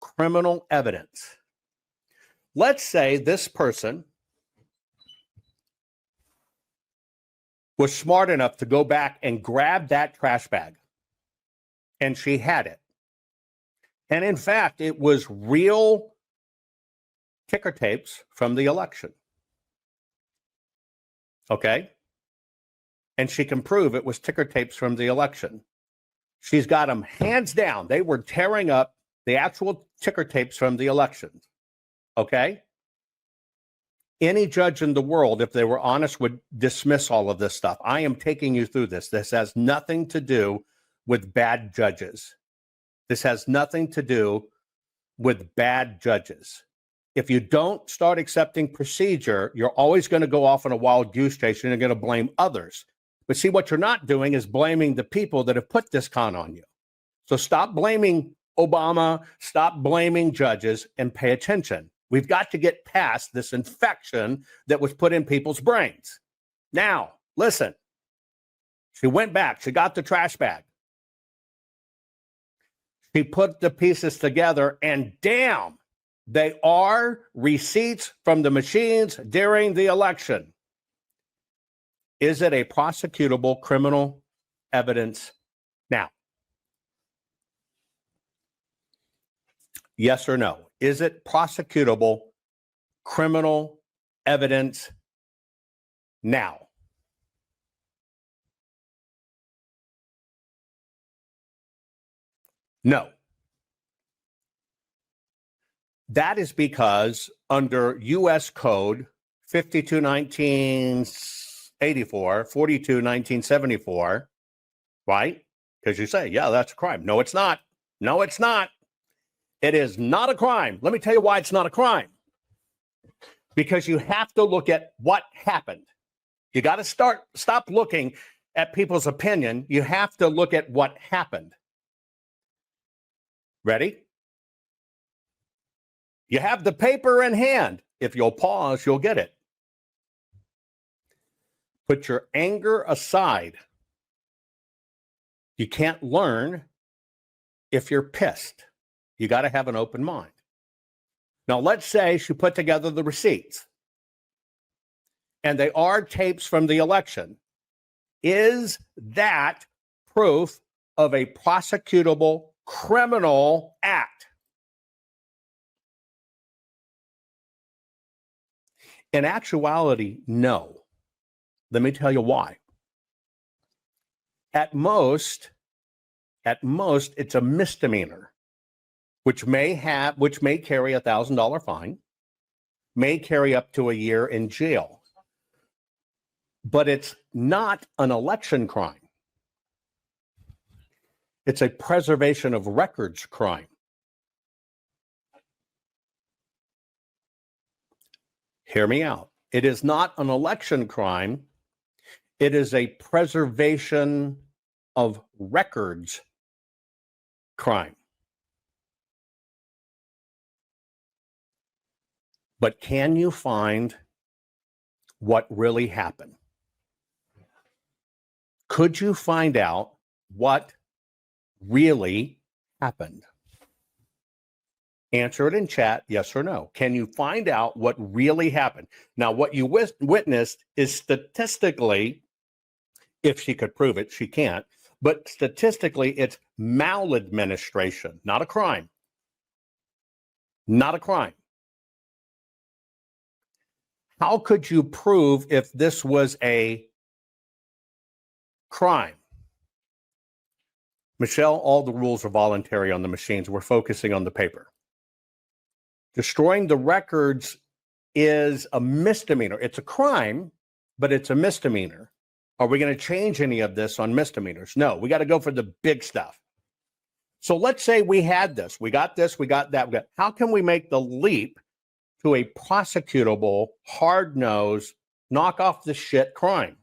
criminal evidence. Let's say this person was smart enough to go back and grab that trash bag, and she had it. And in fact, it was real ticker tapes from the election. Okay? And she can prove it was ticker tapes from the election. She's got them hands down. They were tearing up the actual ticker tapes from the elections. Okay? Any judge in the world, if they were honest, would dismiss all of this stuff. I am taking you through this. This has nothing to do with bad judges. This has nothing to do with bad judges. If you don't start accepting procedure, you're always going to go off on a wild goose chase and you're going to blame others. But see, what you're not doing is blaming the people that have put this con on you. So stop blaming Obama, stop blaming judges, and pay attention. We've got to get past this infection that was put in people's brains. Now, listen. She went back. She got the trash bag. She put the pieces together, and damn, they are receipts from the machines during the election. Is it a prosecutable criminal evidence now? Yes or no? Is it prosecutable criminal evidence now? No. That is because under U.S. Code 52-1984, 42-1974, right? Because you say, yeah, that's a crime. No, it's not. No, it's not. It is not a crime. Let me tell you why it's not a crime. Because you have to look at what happened. You got to stop looking at people's opinion. You have to look at what happened. Ready? You have the paper in hand. If you'll pause, you'll get it. Put your anger aside. You can't learn if you're pissed. You got to have an open mind. Now, let's say she put together the receipts, and they are tapes from the election. Is that proof of a prosecutable criminal act? In actuality, no. Let me tell you why. At most, it's a misdemeanor, which may carry a $1,000 fine, may carry up to a year in jail. But it's not an election crime. It's a preservation of records crime. Hear me out. It is not an election crime. It is a preservation of records crime. But can you find what really happened? Could you find out what really happened? Answer it in chat, yes or no. Can you find out what really happened? Now, what you witnessed is statistically, if she could prove it, she can't, but statistically, it's maladministration, not a crime. Not a crime. How could you prove if this was a crime? Michelle, all the rules are voluntary on the machines. We're focusing on the paper. Destroying the records is a misdemeanor. It's a crime, but it's a misdemeanor. Are we going to change any of this on misdemeanors? No, we got to go for the big stuff. So let's say we had this, we got that. How can we make the leap to a prosecutable, hard-nosed, knock off the shit crime?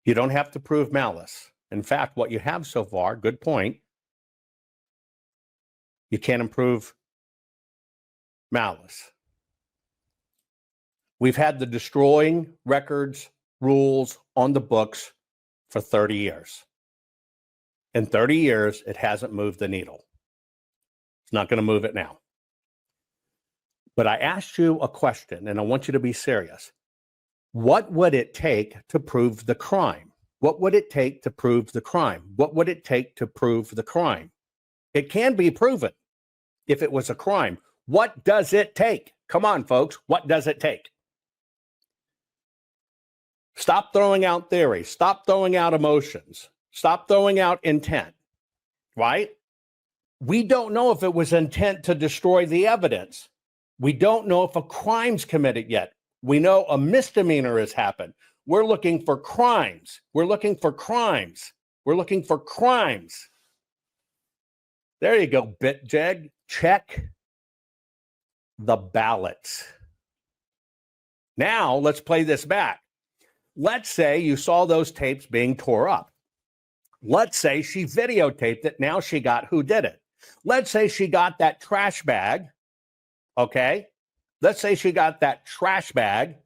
You don't have to prove malice. In fact, what you have so far, good point, you can't improve malice. We've had the destroying records rules on the books for 30 years. In 30 years, it hasn't moved the needle. It's not going to move it now. But I asked you a question, and I want you to be serious. What would it take to prove the crime? What would it take to prove the crime? What would it take to prove the crime? It can be proven if it was a crime. What does it take? Come on, folks. What does it take? Stop throwing out theories. Stop throwing out emotions. Stop throwing out intent, right? We don't know if it was intent to destroy the evidence. We don't know if a crime's committed yet. We know a misdemeanor has happened. We're looking for crimes. We're looking for crimes. We're looking for crimes. There you go, BitJeg. Check the ballots. Now, let's play this back. Let's say you saw those tapes being tore up. Let's say she videotaped it. Now she got who did it. Let's say she got that trash bag, okay? Let's say she got that trash bag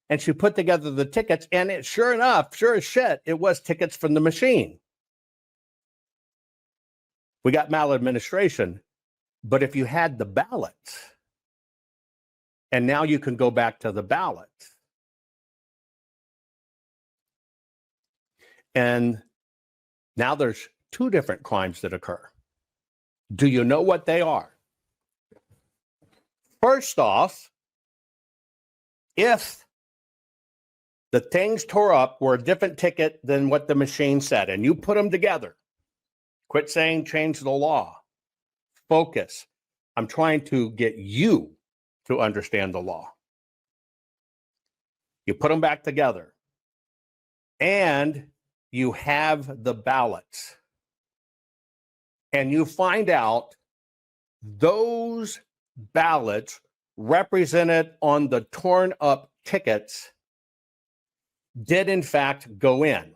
and she put together the tickets, and it sure enough, sure as shit, it was tickets from the machine. We got maladministration. But if you had the ballots, and now you can go back to the ballots, and now there's two different crimes that occur. Do you know what they are? First off, if the things tore up were a different ticket than what the machine said, and you put them together, quit saying change the law. Focus. I'm trying to get you to understand the law. You put them back together, and you have the ballots. and you find out those ballots represented on the torn up tickets did in fact go in.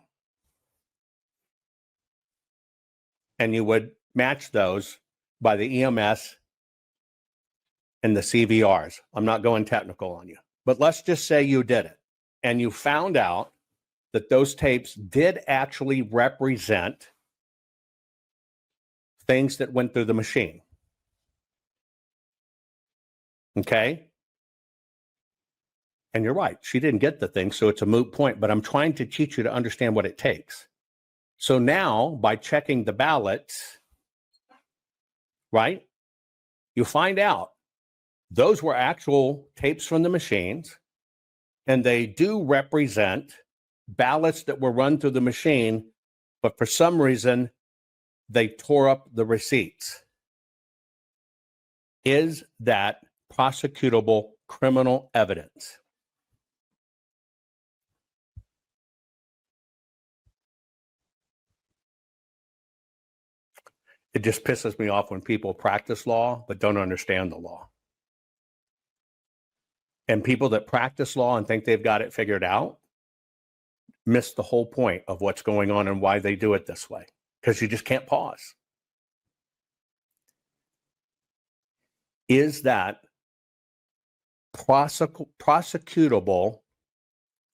And you would match those by the EMS and the CVRs. I'm not going technical on you, but let's just say you did it and you found out that those tapes did actually represent things that went through the machine. Okay? And you're right, she didn't get the thing, so it's a moot point, but I'm trying to teach you to understand what it takes. So now, by checking the ballots, right, you find out those were actual tapes from the machines, and they do represent ballots that were run through the machine, but for some reason, they tore up the receipts. Is that prosecutable criminal evidence? It just pisses me off when people practice law but don't understand the law. And people that practice law and think they've got it figured out miss the whole point of what's going on and why they do it this way, because you just can't pause. Is that prosecutable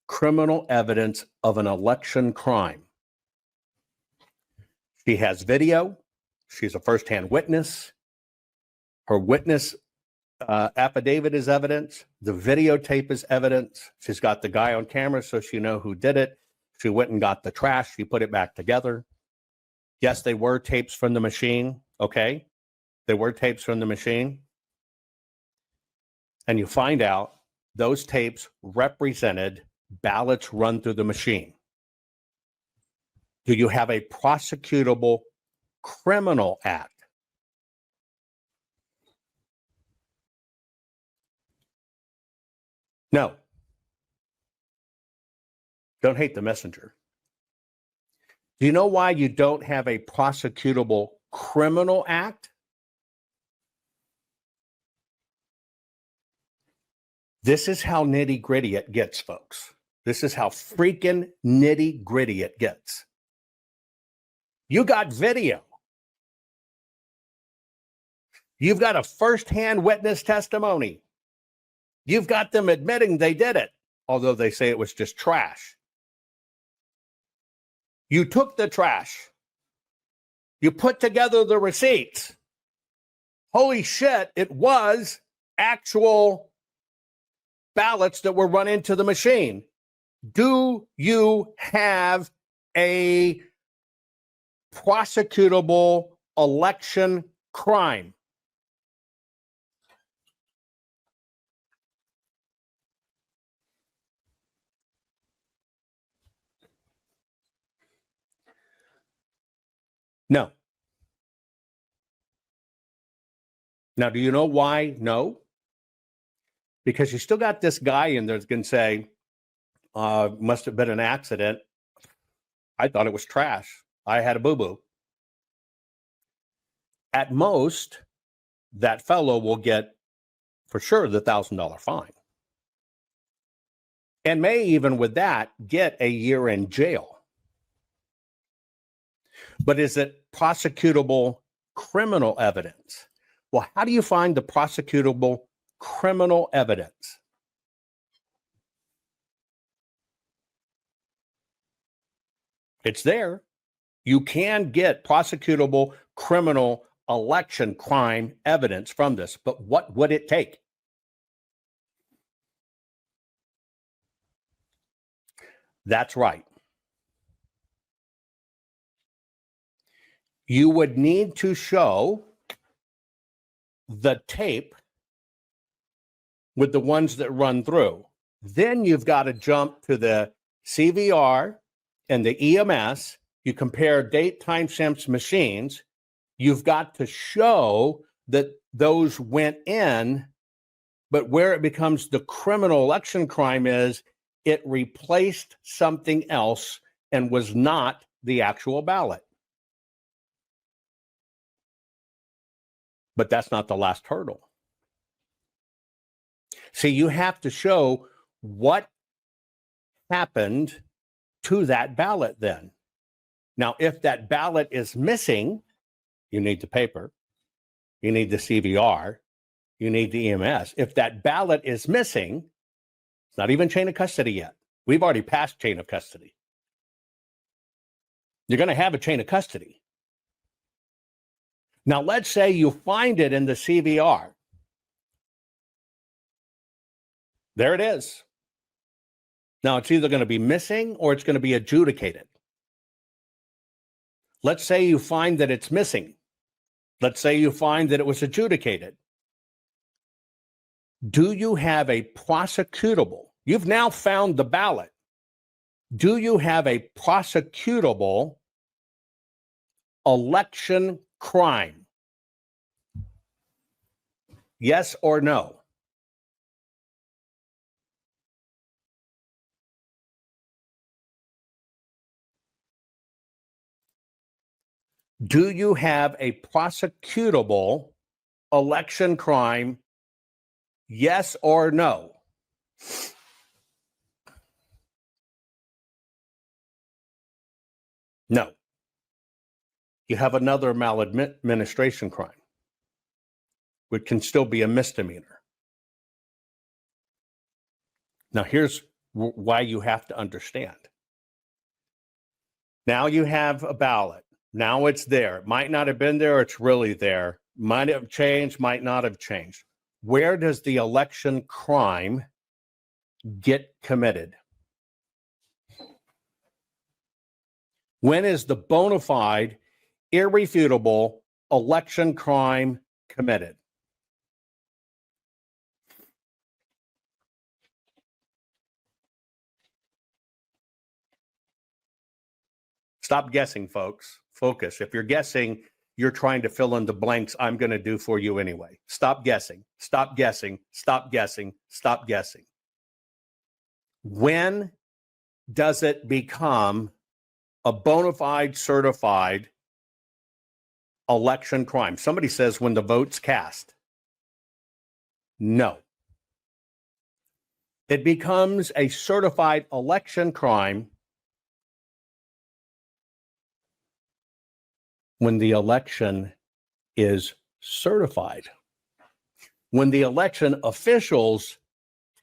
criminal evidence of an election crime? She has video. She's a firsthand witness. Her witness affidavit is evidence. The videotape is evidence. She's got the guy on camera so she knows who did it. She went and got the trash. She put it back together. Yes, they were tapes from the machine. Okay. They were tapes from the machine. And you find out those tapes represented ballots run through the machine. Do you have a prosecutable criminal act? No. Don't hate the messenger. Do you know why you don't have a prosecutable criminal act? This is how nitty-gritty it gets, folks. This is how freaking nitty-gritty it gets. You got video. You've got a firsthand witness testimony. You've got them admitting they did it, although they say it was just trash. You took the trash. You put together the receipts. Holy shit, it was actual ballots that were run into the machine. Do you have a prosecutable election crime? No. Now, do you know why no? Because you still got this guy in there that's going to say, must have been an accident. I thought it was trash. I had a boo-boo. At most, that fellow will get, for sure, the $1,000 fine. And may even with that get a year in jail. But is it prosecutable criminal evidence? Well, how do you find the prosecutable criminal evidence? It's there. You can get prosecutable criminal election crime evidence from this, but what would it take? That's right. You would need to show the tape with the ones that run through. Then you've got to jump to the CVR and the EMS. You compare date timestamps machines. You've got to show that those went in, but where it becomes the criminal election crime is it replaced something else and was not the actual ballot. But that's not the last hurdle. See, you have to show what happened to that ballot then. Now, if that ballot is missing, you need the paper, you need the CVR, you need the EMS. If that ballot is missing, it's not even chain of custody yet. We've already passed chain of custody. You're going to have a chain of custody. Now, let's say you find it in the CVR. There it is. Now, it's either going to be missing or it's going to be adjudicated. Let's say you find that it's missing. Let's say you find that it was adjudicated. Do you have a prosecutable? You've now found the ballot. Do you have a prosecutable election crime? Yes or no? Do you have a prosecutable election crime? Yes or no? No. You have another maladministration crime, which can still be a misdemeanor. Now, here's why you have to understand. Now you have a ballot. Now it's there. It might not have been there, or it's really there. Might have changed, might not have changed. Where does the election crime get committed? When is the bona fide, irrefutable election crime committed? Stop guessing, folks. Focus. If you're guessing, you're trying to fill in the blanks I'm going to do for you anyway. Stop guessing. Stop guessing. Stop guessing. Stop guessing. When does it become a bona fide, certified election crime? Somebody says when the vote's cast. No. It becomes a certified election crime when the election is certified. When the election officials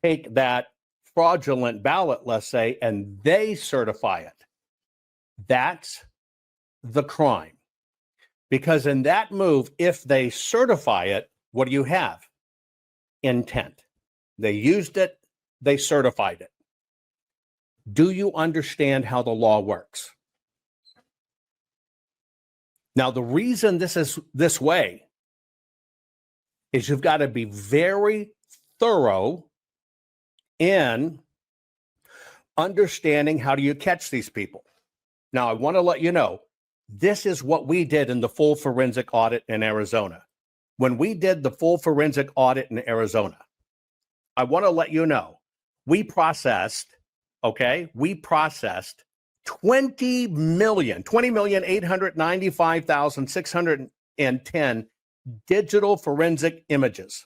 take that fraudulent ballot, let's say, and they certify it. That's the crime. Because in that move, if they certify it, what do you have? Intent. They used it, they certified it. Do you understand how the law works? Now, the reason this is this way is you've got to be very thorough in understanding how do you catch these people. Now, I want to let you know, this is what we did in the full forensic audit in Arizona. When we did the full forensic audit in Arizona, I want to let you know, we processed 20,895,610 digital forensic images.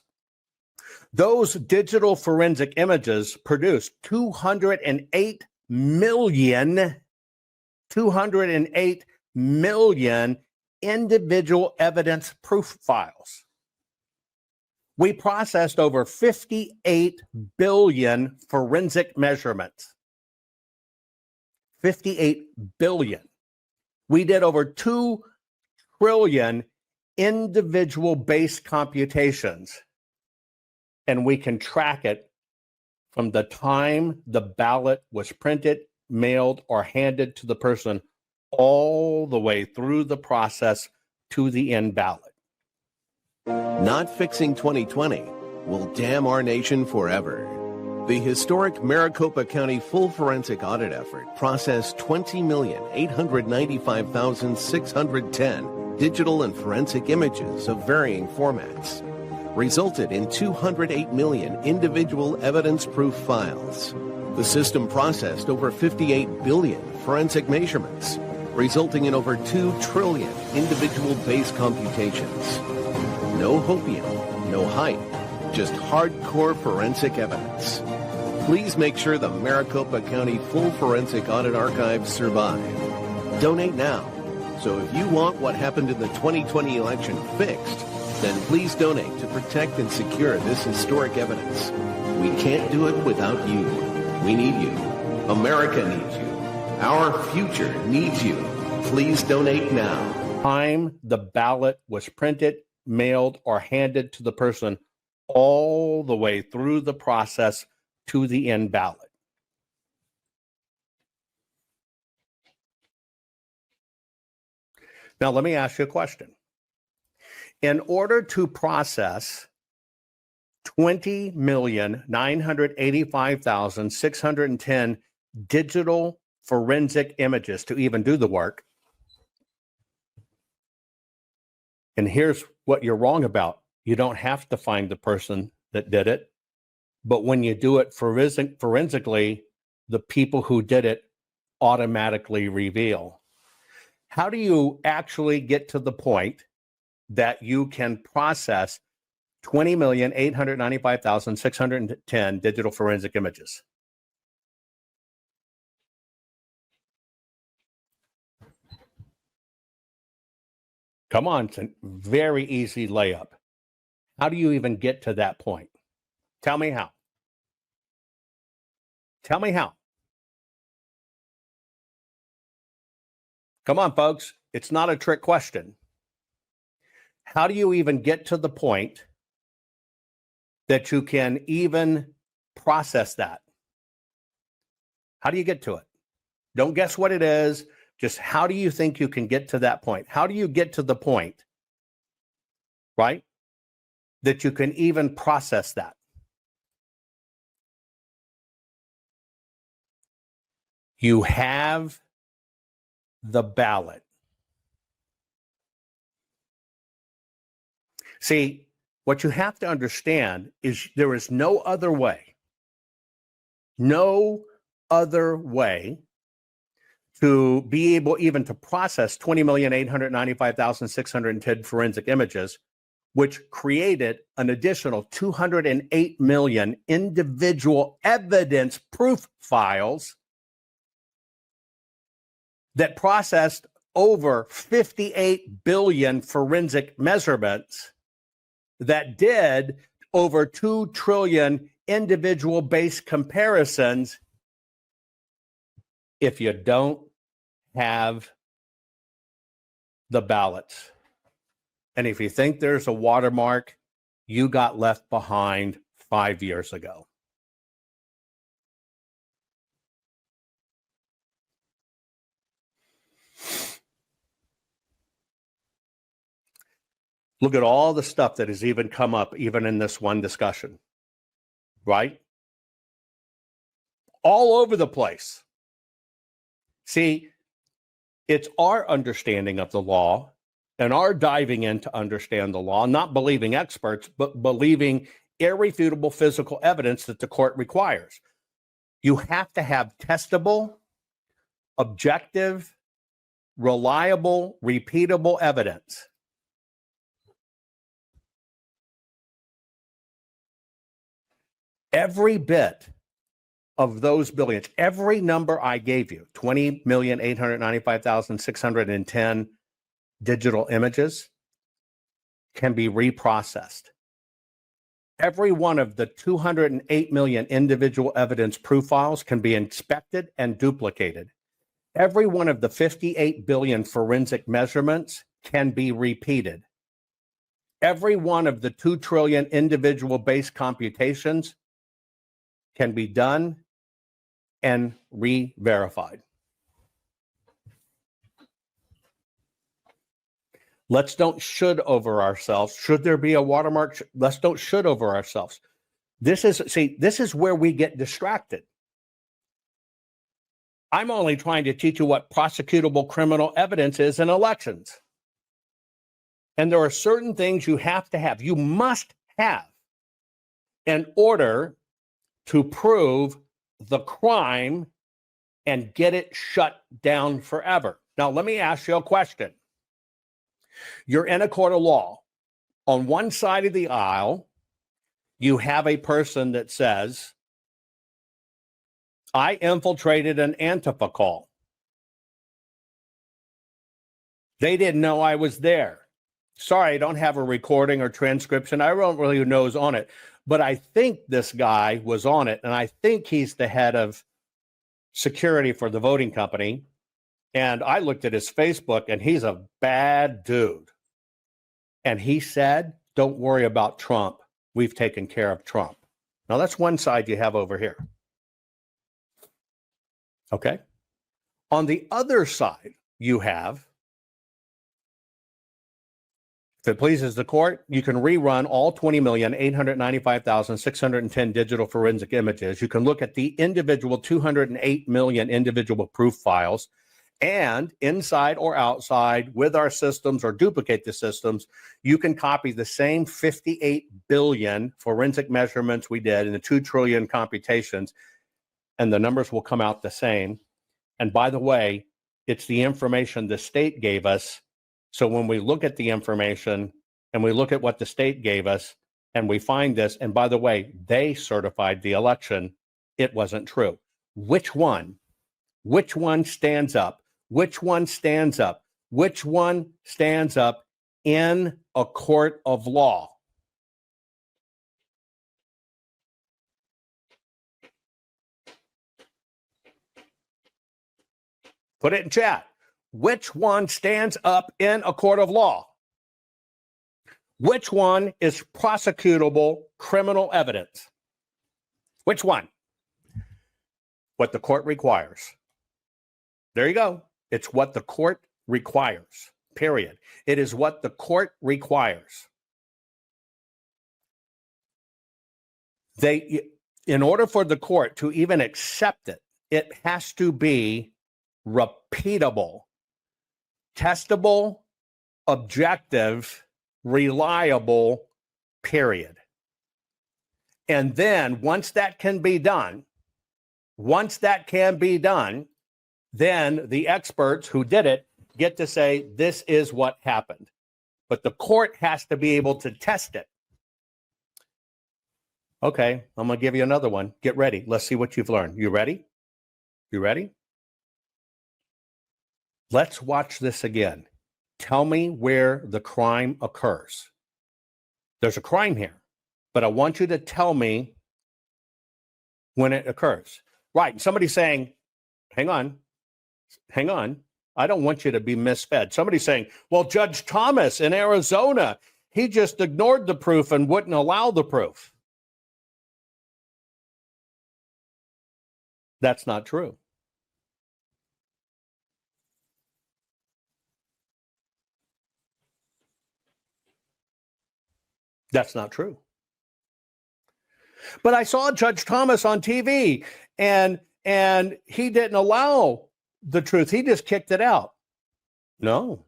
Those digital forensic images produced 208 million individual evidence proof files. We processed over 58 billion forensic measurements. 58 billion. We did over 2 trillion individual base computations, and we can track it from the time the ballot was printed, mailed, or handed to the person all the way through the process to the end ballot. Not fixing 2020 will damn our nation forever. The historic Maricopa County full forensic audit effort processed 20,895,610 digital and forensic images of varying formats, resulted in 208 million individual evidence proof files. The system processed over 58 billion forensic measurements, resulting in over 2 trillion individual base computations. No hopium, no hype, just hardcore forensic evidence. Please make sure the Maricopa County Full Forensic Audit Archives survive. Donate now. So if you want what happened in the 2020 election fixed, then please donate to protect and secure this historic evidence. We can't do it without you. We need you. America needs you. Our future needs you. Please donate now. Time the ballot was printed, mailed, or handed to the person all the way through the process to the end ballot. Now, let me ask you a question. In order to process 20,985,610 digital forensic images to even do the work, and here's what you're wrong about. You don't have to find the person that did it, but when you do it forensically, the people who did it automatically reveal. How do you actually get to the point that you can process 20,895,610 digital forensic images? Come on, it's a very easy layup. How do you even get to that point? Tell me how. Tell me how. Come on, folks. It's not a trick question. How do you even get to the point that you can even process that? How do you get to it? Don't guess what it is. Just how do you think you can get to that point? How do you get to the point, right, that you can even process that? You have the ballot. See, what you have to understand is there is no other way to be able even to process 20,895,610 forensic images, which created an additional 208 million individual evidence proof files that processed over 58 billion forensic measurements that did over 2 trillion individual base comparisons. If you don't have the ballots, and if you think there's a watermark, you got left behind 5 years ago. Look at all the stuff that has even come up, even in this one discussion, right? All over the place. See, it's our understanding of the law and our diving in to understand the law, not believing experts, but believing irrefutable physical evidence that the court requires. You have to have testable, objective, reliable, repeatable evidence. Every bit of those billions, every number I gave you, 20,895,610 digital images, can be reprocessed. Every one of the 208 million individual evidence proof files can be inspected and duplicated. Every one of the 58 billion forensic measurements can be repeated. Every one of the 2 trillion individual base computations can be done and re-verified. Let's don't should over ourselves. Should there be a watermark? Let's don't should over ourselves. This is where we get distracted. I'm only trying to teach you what prosecutable criminal evidence is in elections. And there are certain things you have to have, you must have, in order to prove the crime and get it shut down forever. Now, let me ask you a question. You're in a court of law. On one side of the aisle, you have a person that says, I infiltrated an Antifa call. They didn't know I was there. Sorry, I don't have a recording or transcription. I don't really know who's on it, but I think this guy was on it, and I think he's the head of security for the voting company. And I looked at his Facebook, and he's a bad dude. And he said, don't worry about Trump. We've taken care of Trump. Now, that's one side you have over here. Okay? On the other side, you have, if it pleases the court, you can rerun all 20,895,610 digital forensic images. You can look at the individual 208 million individual proof files, and inside or outside with our systems or duplicate the systems, you can copy the same 58 billion forensic measurements we did in the 2 trillion computations, and the numbers will come out the same. And by the way, it's the information the state gave us. So when we look at the information and we look at what the state gave us and we find this, and by the way, they certified the election, it wasn't true. Which one? Which one stands up? Which one stands up? Which one stands up in a court of law? Put it in chat. Which one stands up in a court of law? Which one is prosecutable criminal evidence? Which one? What the court requires. There you go. It's what the court requires, period. It is what the court requires. In order for the court to even accept it, it has to be repeatable, testable, objective, reliable, period. And then once that can be done, then the experts who did it get to say, this is what happened. But the court has to be able to test it. Okay, I'm going to give you another one. Get ready. Let's see what you've learned. You ready? You ready? Let's watch this again. Tell me where the crime occurs. There's a crime here, but I want you to tell me when it occurs. Right, somebody's saying, hang on. I don't want you to be misfed. Somebody's saying, well, Judge Thomas in Arizona, he just ignored the proof and wouldn't allow the proof. That's not true. That's not true. But I saw Judge Thomas on TV, and he didn't allow the truth. He just kicked it out. No.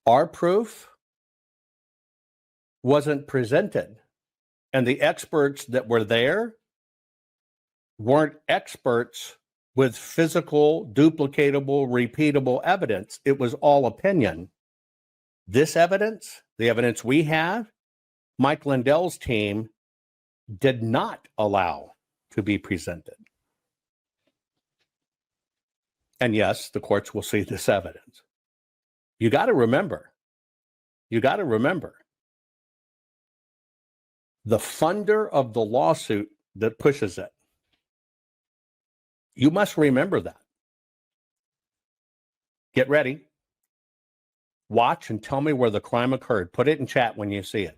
Our proof wasn't presented, and the experts that were there weren't experts with physical, duplicatable, repeatable evidence. It was all opinion. This evidence, the evidence we have, Mike Lindell's team did not allow to be presented. And yes, the courts will see this evidence. You got to remember, the funder of the lawsuit that pushes it. You must remember that. Get ready. Watch and tell me where the crime occurred. Put it in chat when you see it.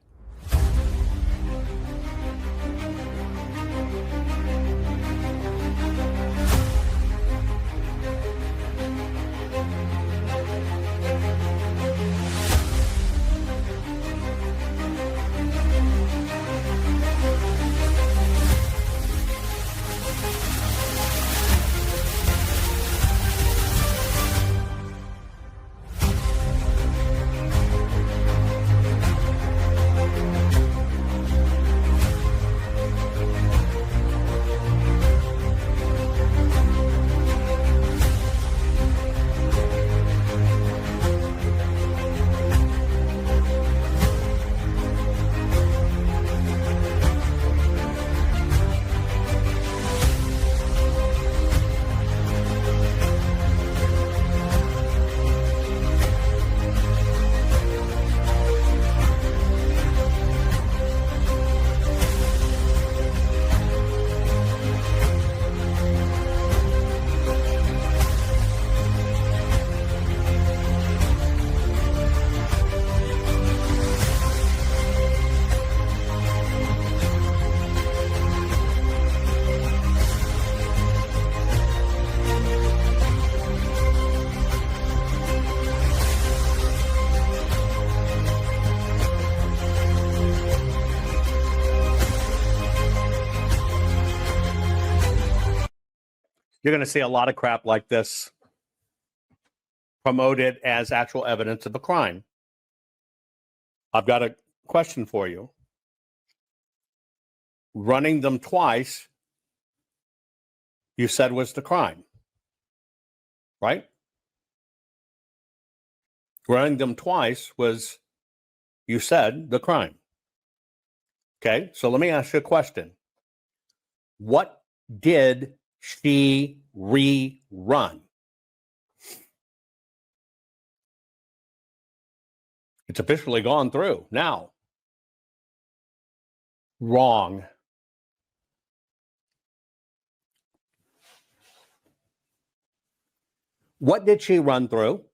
you're going to see a lot of crap like this promoted as actual evidence of a crime. I've got a question for you. Running them twice, you said was the crime, right? Running them twice was, you said, the crime. Okay, so let me ask you a question. What did she rerun? It's officially gone through now. Wrong. What did she run through?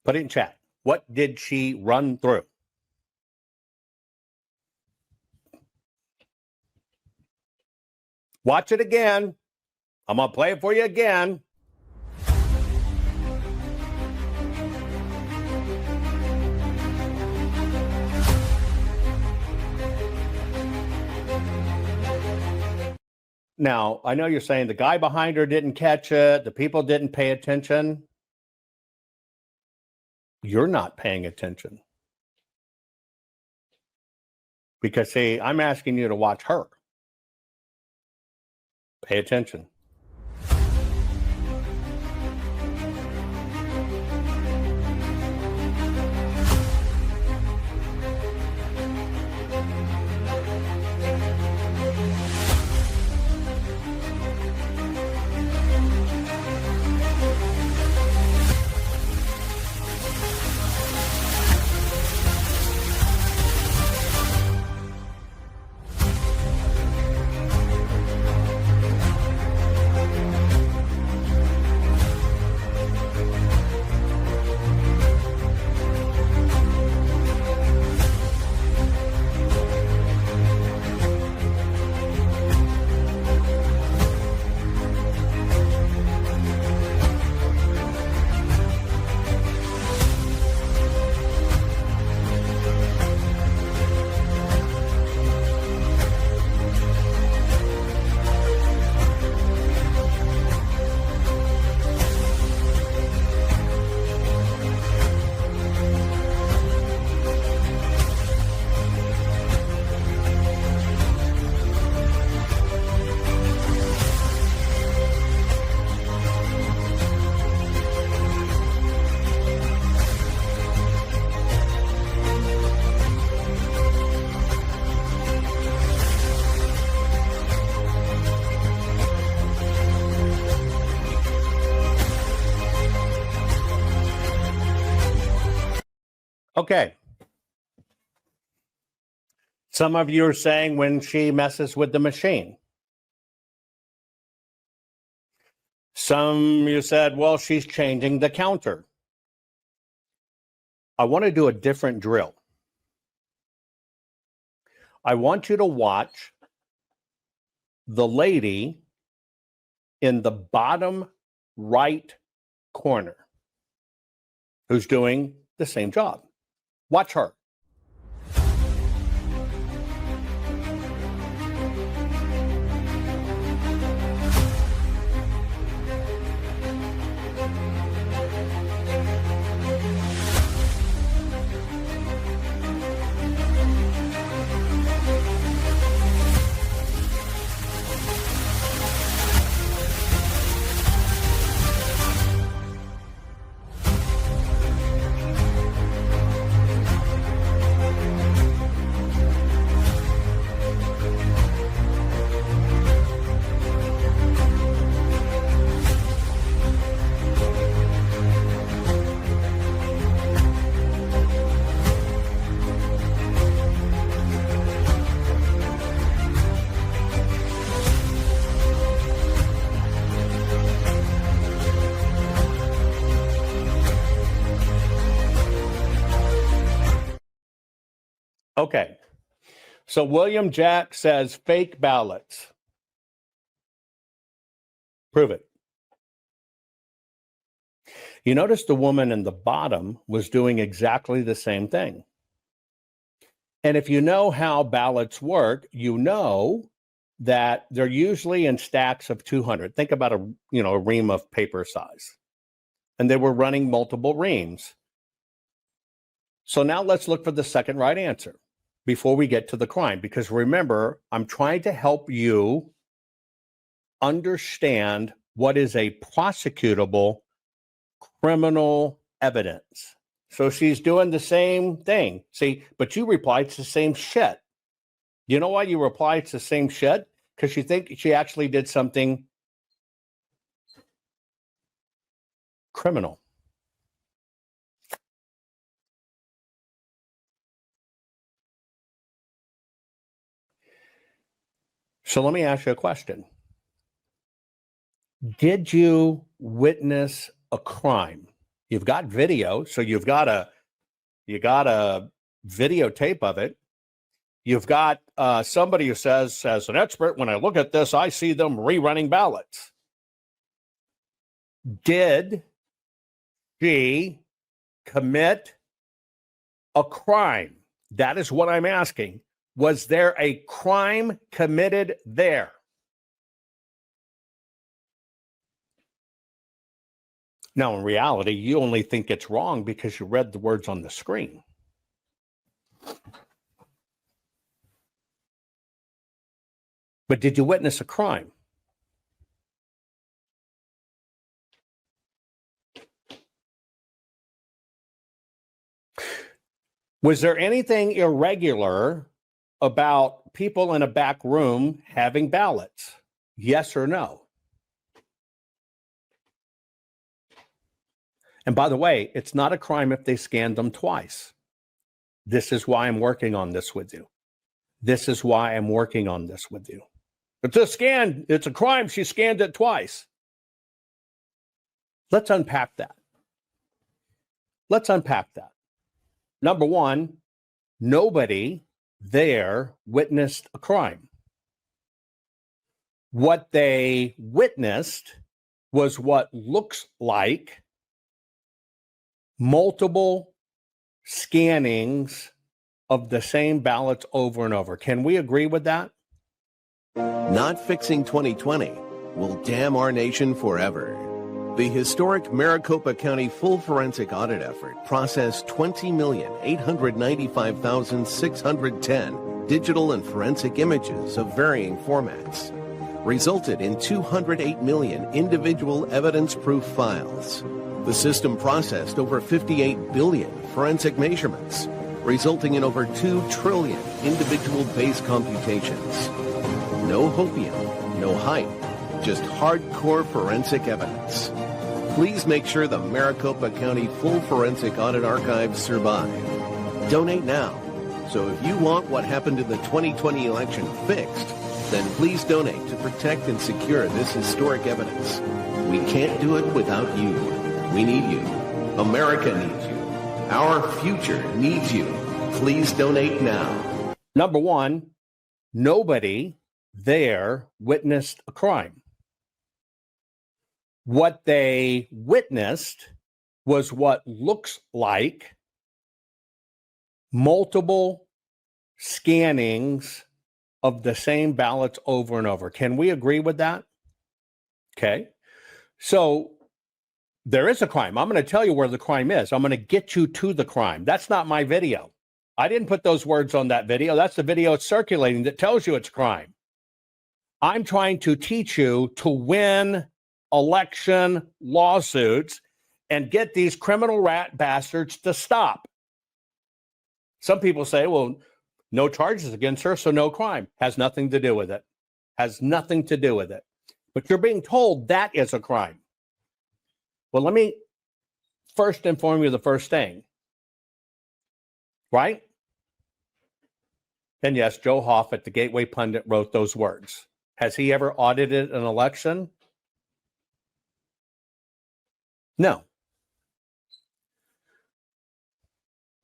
Put it in chat. What did she run through? Watch it again. I'm going to play it for you again. Now, I know you're saying the guy behind her didn't catch it, the people didn't pay attention. You're not paying attention. Because, see, I'm asking you to watch her. Pay attention. Okay. Some of you are saying when she messes with the machine. Some you said, well, she's changing the counter. I want to do a different drill. I want you to watch the lady in the bottom right corner who's doing the same job. Watch her. Okay, so William Jack says fake ballots. Prove it. You notice the woman in the bottom was doing exactly the same thing. And if you know how ballots work, you know that they're usually in stacks of 200. Think about a ream of paper size. And they were running multiple reams. So now let's look for the second right answer before we get to the crime. Because remember, I'm trying to help you understand what is a prosecutable criminal evidence. So she's doing the same thing. See, but you reply it's the same shit. You know why you reply it's the same shit? Because you think she actually did something criminal. So let me ask you a question. Did you witness a crime? You've got video, so you got a videotape of it. You've got somebody who says, as an expert, when I look at this, I see them rerunning ballots. Did she commit a crime? That is what I'm asking. Was there a crime committed there? Now, in reality, you only think it's wrong because you read the words on the screen. But did you witness a crime? Was there anything irregular about people in a back room having ballots? Yes or no? And by the way, it's not a crime if they scanned them twice. This is why I'm working on this with you. This is why I'm working on this with you. It's a scan. It's a crime. She scanned it twice. Let's unpack that. Let's unpack that. Number one, nobody there witnessed a crime. What they witnessed was what looks like multiple scannings of the same ballots over and over. Can we agree with that? Not fixing 2020 will damn our nation forever. The historic Maricopa County full forensic audit effort processed 20,895,610 digital and forensic images of varying formats, resulted in 208 million individual evidence-proof files. The system processed over 58 billion forensic measurements, resulting in over 2 trillion individual base computations. No hopium, no hype, just hardcore forensic evidence. Please make sure the Maricopa County Full Forensic Audit Archives survive. Donate now. So if you want what happened in the 2020 election fixed, then please donate to protect and secure this historic evidence. We can't do it without you. We need you. America needs you. Our future needs you. Please donate now. Number one, nobody there witnessed a crime. What they witnessed was what looks like multiple scannings of the same ballots over and over. Can we agree with that? Okay. So there is a crime. I'm going to tell you where the crime is. I'm going to get you to the crime. That's not my video. I didn't put those words on that video. That's the video it's circulating that tells you it's crime. I'm trying to teach you to win election lawsuits and get these criminal rat bastards to stop. Some people say, well, no charges against her, so no crime. Has nothing to do with it. Has nothing to do with it. But you're being told that is a crime. Well, let me first inform you of the first thing. Right? And yes, Joe Hoff at the Gateway Pundit wrote those words. Has he ever audited an election? No.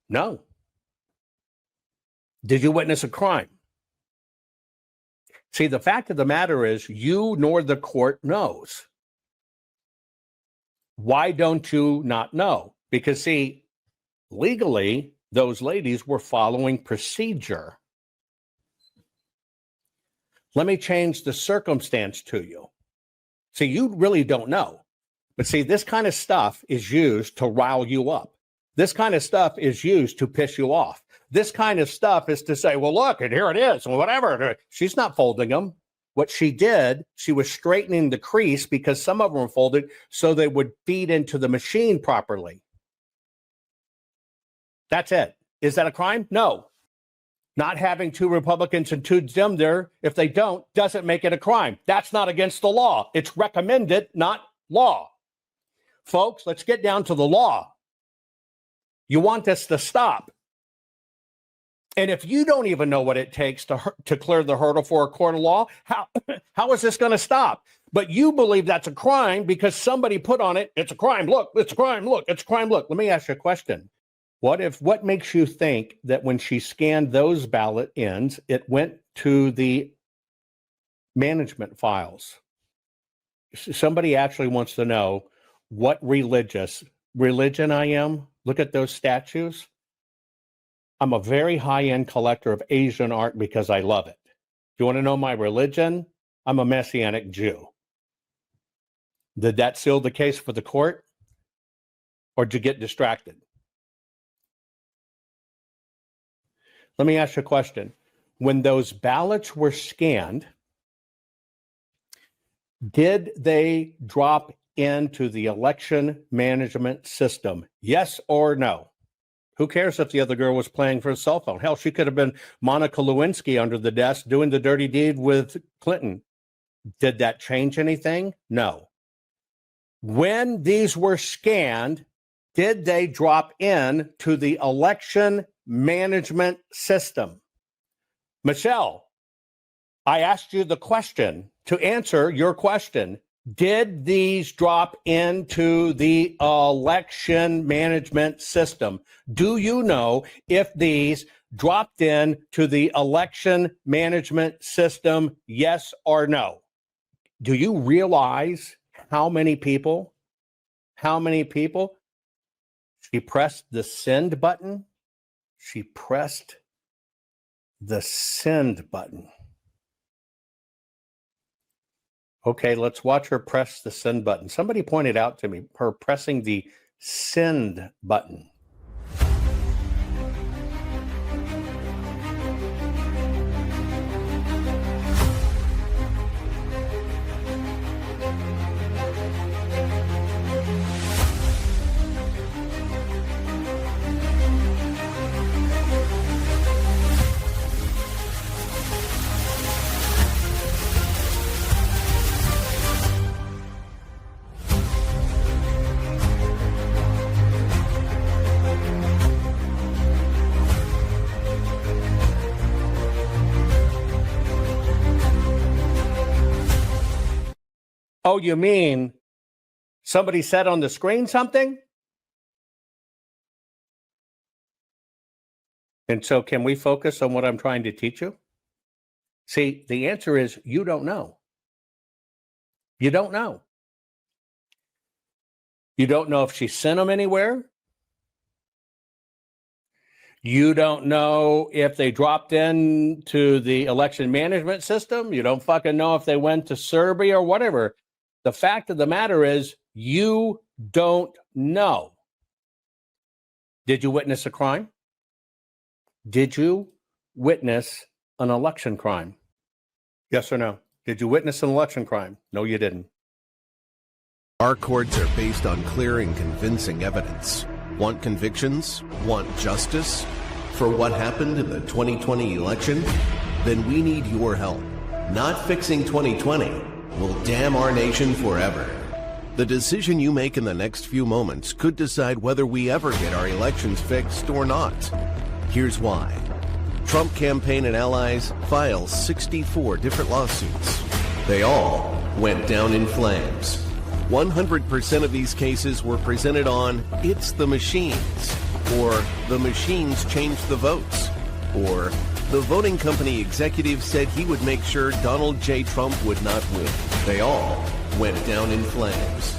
No. Did you witness a crime? See, the fact of the matter is you nor the court knows. Why don't you not know? Because, see, legally, those ladies were following procedure. Let me change the circumstance to you. See, you really don't know. But see, this kind of stuff is used to rile you up. This kind of stuff is used to piss you off. This kind of stuff is to say, well, look, and here it is, whatever. She's not folding them. What she did, she was straightening the crease because some of them were folded so they would feed into the machine properly. That's it. Is that a crime? No. Not having 2 Republicans and 2 Dems there, if they don't, doesn't make it a crime. That's not against the law. It's recommended, not law. Folks, let's get down to the law. You want this to stop. And if you don't even know what it takes to clear the hurdle for a court of law, how is this going to stop? But you believe that's a crime because somebody put on it, it's a crime, look, it's a crime, look, it's a crime, look. Let me ask you a question. What makes you think that when she scanned those ballot ends, it went to the management files? Somebody actually wants to know what religion I am. Look at those statues. I'm a very high-end collector of Asian art because I love it. Do you want to know my religion? I'm a Messianic Jew. Did that seal the case for the court? Or did you get distracted? Let me ask you a question. When those ballots were scanned, did they drop into the election management system? Yes or no? Who cares if the other girl was playing for a cell phone? Hell, she could have been Monica Lewinsky under the desk doing the dirty deed with Clinton. Did that change anything? No. When these were scanned, did they drop in to the election management system? Michelle, I asked you the question to answer your question. Did these drop into the election management system? Do you know if these dropped in to the election management system, yes or no? Do you realize how many people? She pressed the send button. She pressed the send button. Okay, let's watch her press the send button. Somebody pointed out to me her pressing the send button. Oh, you mean somebody said on the screen something? And so can we focus on what I'm trying to teach you? See, the answer is you don't know. You don't know. You don't know if she sent them anywhere. You don't know if they dropped into the election management system. You don't fucking know if they went to Serbia or whatever. The fact of the matter is you don't know. Did you witness a crime? Did you witness an election crime? Yes or no? Did you witness an election crime? No, you didn't. Our courts are based on clear and convincing evidence. Want convictions? Want justice? For what happened in the 2020 election? Then we need your help. Not fixing 2020 will damn our nation forever. The decision you make in the next few moments could decide whether we ever get our elections fixed or not. Here's why. Trump campaign and allies filed 64 different lawsuits. They all went down in flames. 100% of these cases were presented on "it's the machines," or "the machines changed the votes," or "the voting company executive said he would make sure Donald J. Trump would not win." They all went down in flames.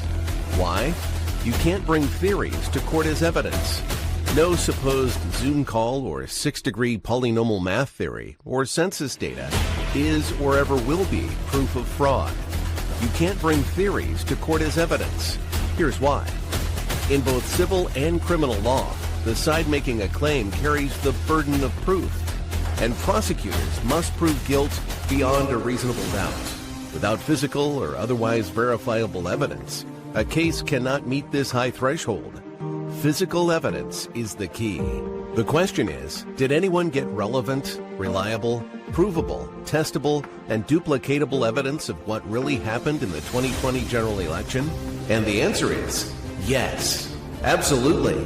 Why? You can't bring theories to court as evidence. No supposed Zoom call or 6-degree polynomial math theory or census data is or ever will be proof of fraud. You can't bring theories to court as evidence. Here's why. In both civil and criminal law, the side making a claim carries the burden of proof, and prosecutors must prove guilt beyond a reasonable doubt. Without physical or otherwise verifiable evidence, a case cannot meet this high threshold. Physical evidence is the key. The question is, did anyone get relevant, reliable, provable, testable, and duplicatable evidence of what really happened in the 2020 general election? And the answer is yes, absolutely.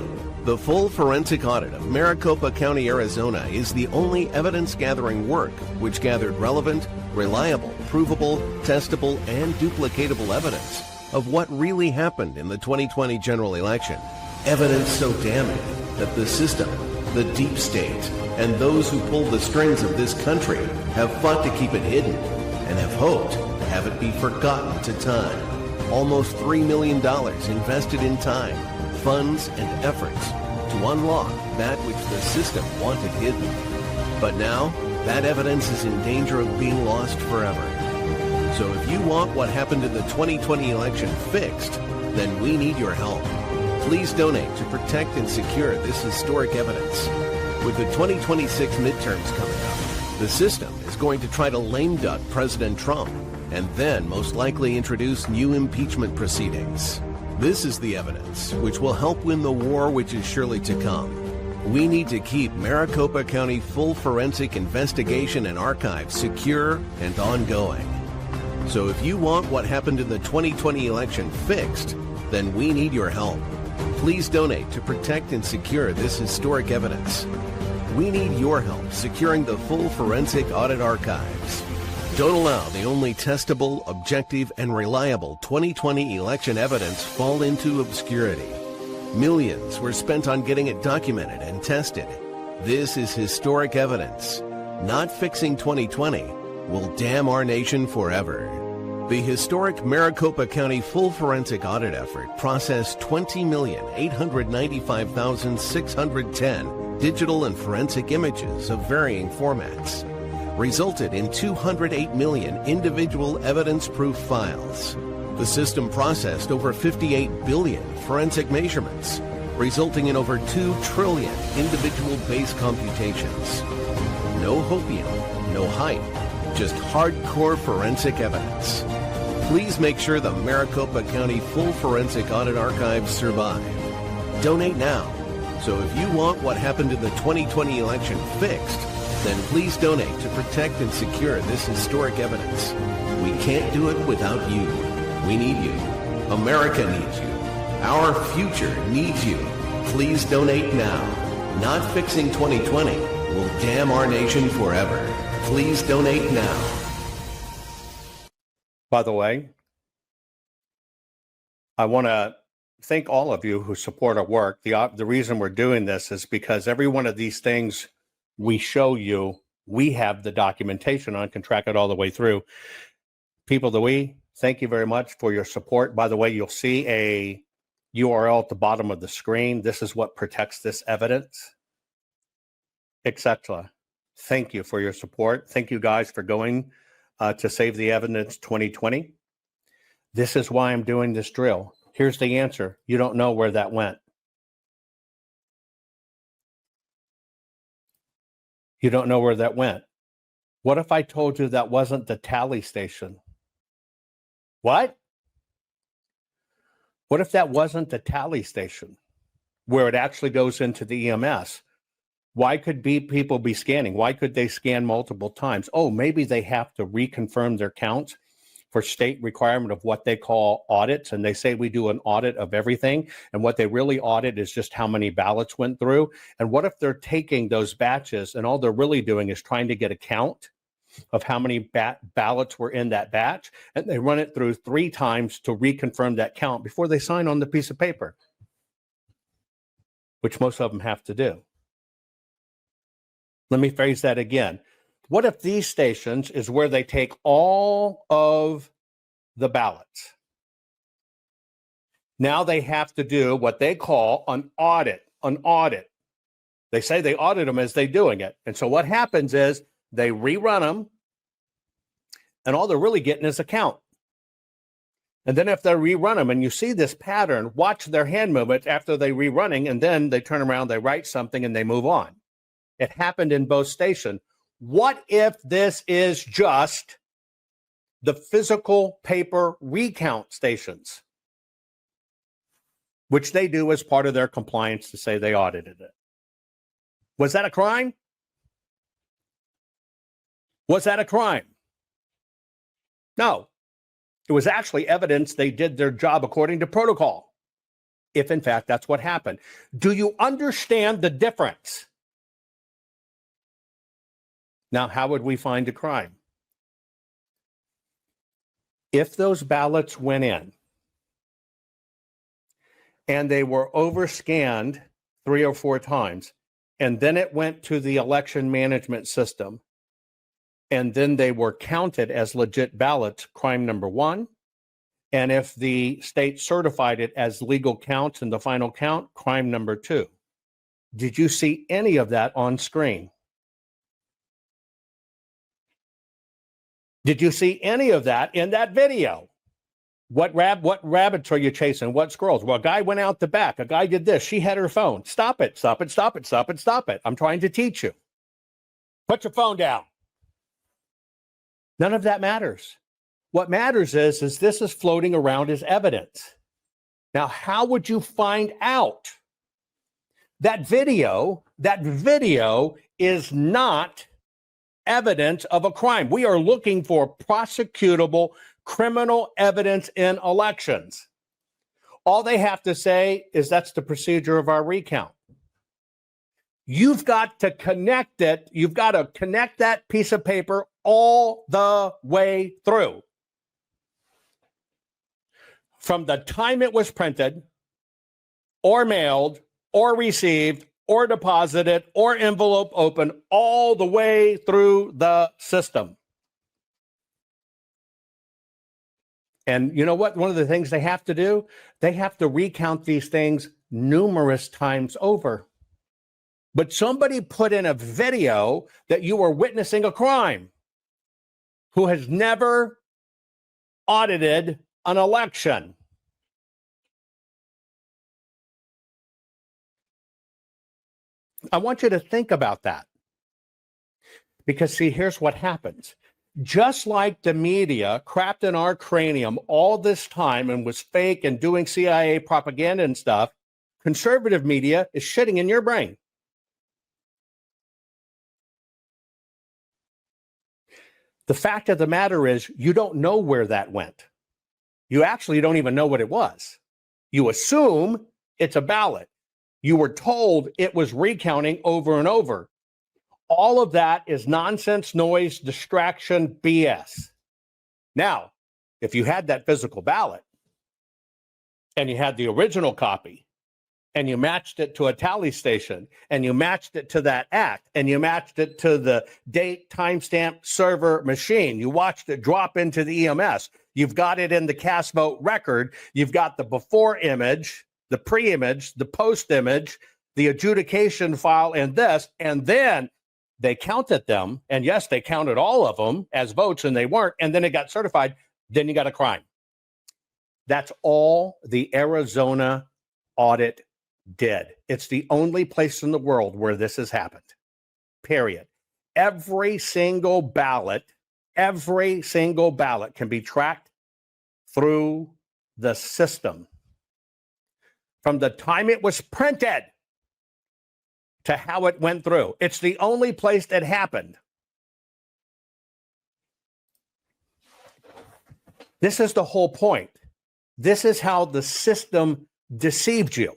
The full forensic audit of Maricopa County, Arizona is the only evidence-gathering work which gathered relevant, reliable, provable, testable, and duplicatable evidence of what really happened in the 2020 general election. Evidence so damning that the system, the deep state, and those who pull the strings of this country have fought to keep it hidden and have hoped to have it be forgotten to time. Almost $3 million invested in time, funds, and efforts to unlock that which the system wanted hidden. But now, that evidence is in danger of being lost forever. So if you want what happened in the 2020 election fixed, then we need your help. Please donate to protect and secure this historic evidence. With the 2026 midterms coming up, the system is going to try to lame duck President Trump and then most likely introduce new impeachment proceedings. This is the evidence which will help win the war which is surely to come. We need to keep Maricopa County full forensic investigation and archive secure and ongoing. So if you want what happened in the 2020 election fixed, then we need your help. Please donate to protect and secure this historic evidence. We need your help securing the full forensic audit archives. Don't allow the only testable, objective, and reliable 2020 election evidence fall into obscurity. Millions were spent on getting it documented and tested. This is historic evidence. Not fixing 2020 will damn our nation forever. The historic Maricopa County full forensic audit effort processed 20,895,610 digital and forensic images of varying formats, resulted in 208 million individual evidence-proof files. The system processed over 58 billion forensic measurements, resulting in over 2 trillion individual base computations. No hopium, no hype, just hardcore forensic evidence. Please make sure the Maricopa County full forensic audit archives survive. Donate now. So if you want what happened in the 2020 election fixed, then please donate to protect and secure this historic evidence. We can't do it without you. We need you. America needs you. Our future needs you. Please donate now. Not fixing 2020 will damn our nation forever. Please donate now. By the way, I want to thank all of you who support our work. The reason we're doing this is because every one of these things we show you, we have the documentation on, can track it all the way through. People that we thank you very much for your support. By the way, you'll see a URL at the bottom of the screen. This is what protects this evidence, etc. Thank you for your support. Thank you guys for going to Save the Evidence 2020. This is why I'm doing this drill. Here's the answer. You don't know where that went. You don't know where that went. What if I told you that wasn't the tally station? What? What if that wasn't the tally station where it actually goes into the EMS? Why could people be scanning? Why could they scan multiple times? Oh, maybe they have to reconfirm their counts for state requirement of what they call audits. And they say we do an audit of everything. And what they really audit is just how many ballots went through. And what if they're taking those batches and all they're really doing is trying to get a count of how many ballots were in that batch, and they run it through 3 times to reconfirm that count before they sign on the piece of paper, which most of them have to do. Let me phrase that again. What if these stations is where they take all of the ballots? Now they have to do what they call an audit. They say they audit them as they're doing it. And so what happens is they rerun them and all they're really getting is a count. And then if they rerun them and you see this pattern, watch their hand movement after they rerunning, and then they turn around, they write something, and they move on. It happened in both stations. What if this is just the physical paper recount stations, which they do as part of their compliance to say they audited it? Was that a crime? Was that a crime? No. It was actually evidence they did their job according to protocol, if in fact that's what happened. Do you understand the difference? Now, how would we find a crime? If those ballots went in and they were overscanned 3 or 4 times, and then it went to the election management system, and then they were counted as legit ballots, crime number 1. And if the state certified it as legal counts in the final count, crime number 2. Did you see any of that on screen? Did you see any of that in that video? What rabbits are you chasing? What squirrels? Well, a guy went out the back. A guy did this. She had her phone. Stop it, stop it, stop it, stop it, stop it. I'm trying to teach you. Put your phone down. None of that matters. What matters is this is floating around as evidence. Now, how would you find out? That video is not evidence of a crime. We are looking for prosecutable criminal evidence in elections. All they have to say is that's the procedure of our recount. You've got to connect it. You've got to connect that piece of paper all the way through. From the time it was printed, or mailed, or received, or deposited, or envelope open, all the way through the system. And you know what? One of the things they have to do, they have to recount these things numerous times over. But somebody put in a video that you were witnessing a crime, who has never audited an election. I want you to think about that. Because, see, here's what happens. Just like the media crapped in our cranium all this time and was fake and doing CIA propaganda and stuff, conservative media is shitting in your brain. The fact of the matter is, you don't know where that went. You actually don't even know what it was. You assume it's a ballot. You were told it was recounting over and over. All of that is nonsense, noise, distraction, BS. Now, if you had that physical ballot and you had the original copy and you matched it to a tally station and you matched it to that act and you matched it to the date timestamp server machine, you watched it drop into the EMS, you've got it in the cast vote record, you've got the before image, the pre-image, the post-image, the adjudication file, and this, and then they counted them, and yes, they counted all of them as votes, and they weren't, and then it got certified, then you got a crime. That's all the Arizona audit did. It's the only place in the world where this has happened, period. Every single ballot can be tracked through the system. From the time it was printed to how it went through. It's the only place that happened. This is the whole point. This is how the system deceived you.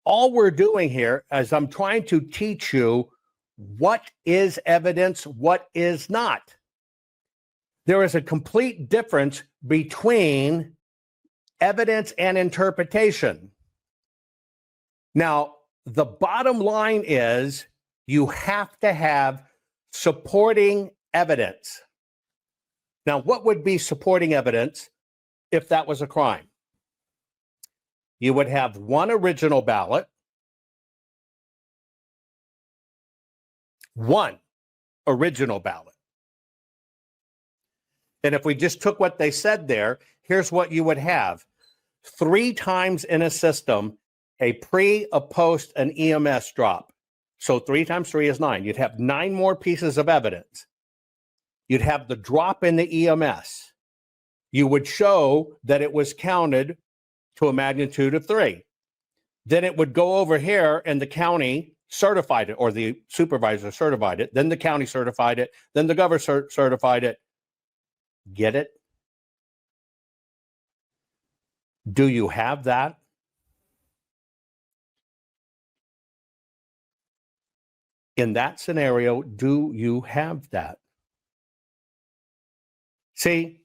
All we're doing here is I'm trying to teach you what is evidence, what is not. There is a complete difference between evidence and interpretation. Now, the bottom line is you have to have supporting evidence. Now, what would be supporting evidence if that was a crime? You would have one original ballot, And if we just took what they said there, here's what you would have. 3 times in a system, a pre, a post, an EMS drop. So 3 times 3 is 9. You'd have 9 more pieces of evidence. You'd have the drop in the EMS. You would show that it was counted to a magnitude of 3. Then it would go over here and the county certified it, or the supervisor certified it. Then the county certified it. Then the governor certified it. Get it? Do you have that? In that scenario, do you have that? See,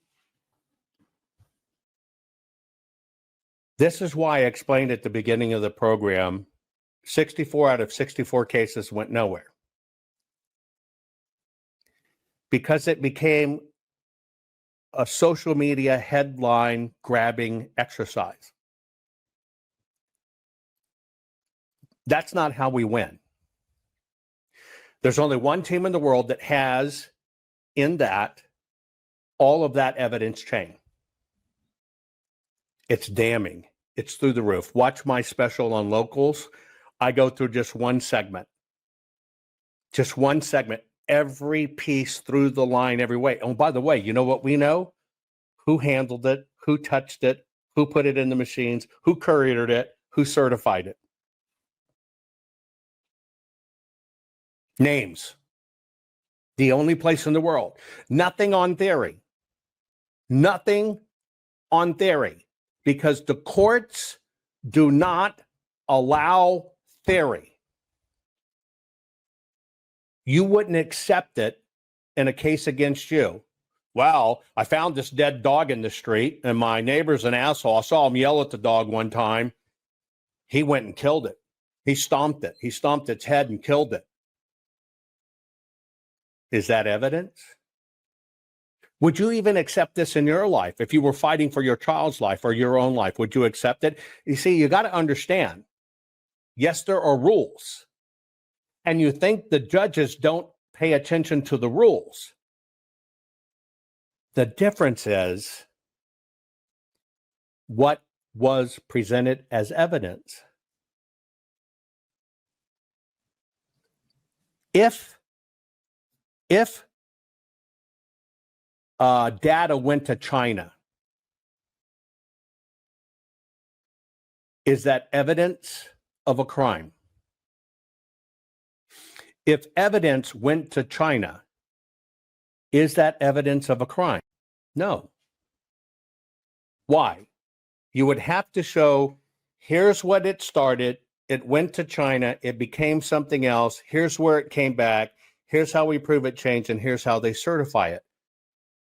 this is why I explained at the beginning of the program, 64 out of 64 cases went nowhere. Because it became a social media headline grabbing exercise. That's not how we win. There's only one team in the world that has in that all of that evidence chain. It's damning. It's through the roof. Watch my special on locals. I go through just one segment. Just one segment. Every piece through the line, every way. Oh, by the way, you know what we know? Who handled it? Who touched it? Who put it in the machines? Who couriered it? Who certified it? Names. The only place in the world. Nothing on theory. Nothing on theory. Because the courts do not allow theory. You wouldn't accept it in a case against you. Well, I found this dead dog in the street and my neighbor's an asshole. I saw him yell at the dog one time. He went and killed it. He stomped it. He stomped its head and killed it. Is that evidence? Would you even accept this in your life? If you were fighting for your child's life or your own life, would you accept it? You see, you got to understand, yes, there are rules. And you think the judges don't pay attention to the rules. The difference is what was presented as evidence. If data went to China, is that evidence of a crime? If evidence went to China, is that evidence of a crime? No. Why? You would have to show, here's what it started, it went to China, it became something else, here's where it came back, here's how we prove it changed, and here's how they certify it.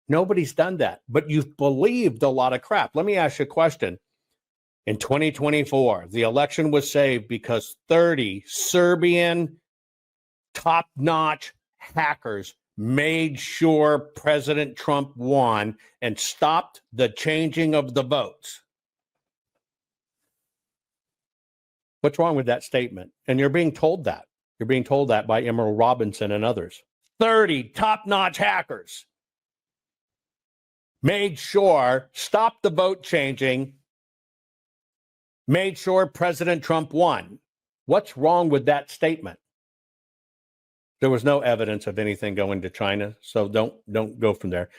Nobody's done that, but you've believed a lot of crap. Let me ask you a question. In 2024, the election was saved because 30 Serbian top-notch hackers made sure President Trump won and stopped the changing of the votes. What's wrong with that statement? And you're being told that. You're being told that by Emerald Robinson and others. 30 top-notch hackers made sure, stopped the vote changing, made sure President Trump won. What's wrong with that statement? There was no evidence of anything going to China, so don't go from there.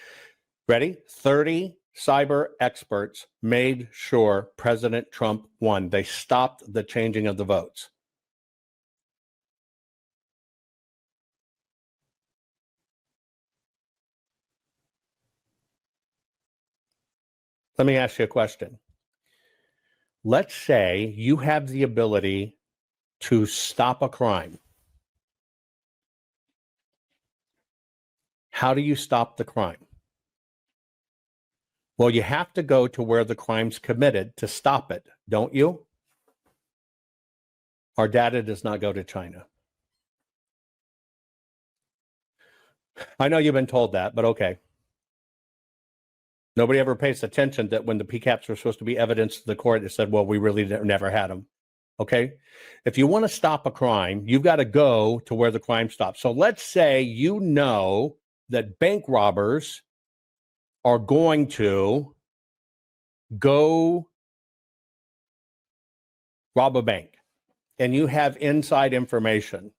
Ready? 30 cyber experts made sure President Trump won. They stopped the changing of the votes. Let me ask you a question. Let's say you have the ability to stop a crime. How do you stop the crime? Well, you have to go to where the crime's committed to stop it, don't you? Our data does not go to China. I know you've been told that, but okay. Nobody ever pays attention that when the PCAPs were supposed to be evidence to the court, it said, well, we really never had them. Okay? If you want to stop a crime, you've got to go to where the crime stops. So let's say you know that bank robbers are going to go rob a bank and you have inside information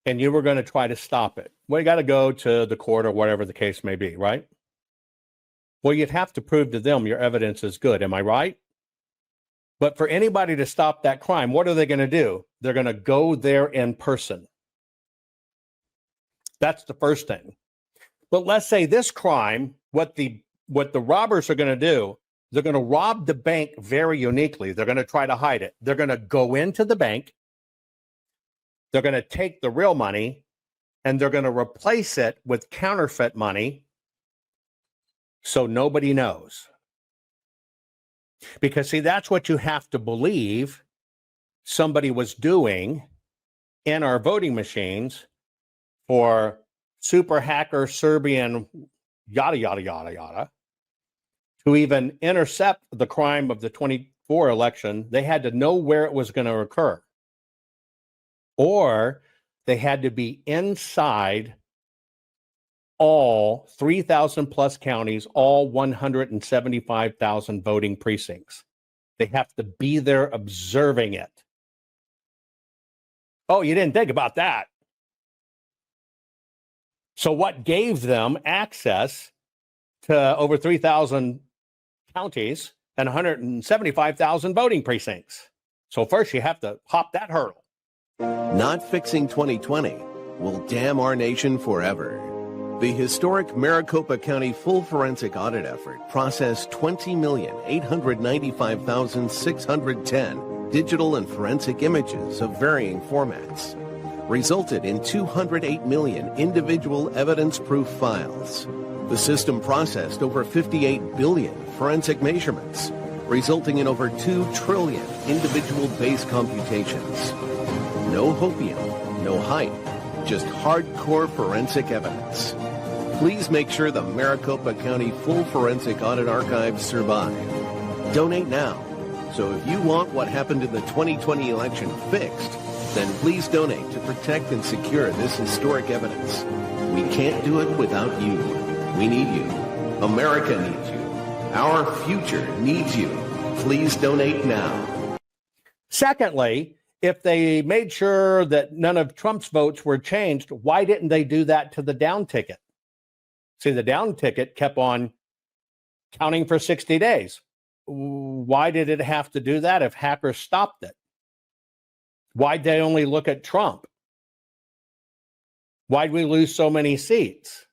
and you were going to try to stop it, well, you got to go to the court or whatever the case may be, right? Well, you'd have to prove to them your evidence is good. Am I right? But for anybody to stop that crime, what are they going to do? They're going to go there in person. That's the first thing. But let's say this crime, what the robbers are going to do, they're going to rob the bank very uniquely. They're going to try to hide it. They're going to go into the bank. They're going to take the real money and they're going to replace it with counterfeit money so nobody knows. Because, see, that's what you have to believe somebody was doing in our voting machines for super hacker Serbian yada, yada, yada, yada. To even intercept the crime of the 24 election, they had to know where it was going to occur. Or they had to be inside all 3,000 plus counties, all 175,000 voting precincts. They have to be there observing it. Oh, you didn't think about that. So what gave them access to over 3,000 counties and 175,000 voting precincts? So first you have to hop that hurdle. Not fixing 2020 will damn our nation forever. The historic Maricopa County full forensic audit effort processed 20,895,610 digital and forensic images of varying formats, resulted in 208 million individual evidence-proof files. The system processed over 58 billion forensic measurements, resulting in over 2 trillion individual base computations. No hopium, no hype, just hardcore forensic evidence. Please make sure the Maricopa County Full Forensic Audit Archives survive. Donate now. So if you want what happened in the 2020 election fixed, then please donate to protect and secure this historic evidence. We can't do it without you. We need you. America needs you. Our future needs you. Please donate now. Secondly, if they made sure that none of Trump's votes were changed, why didn't they do that to the down ticket? See, the down ticket kept on counting for 60 days. Why did it have to do that if hackers stopped it? Why'd they only look at Trump? Why'd we lose so many seats?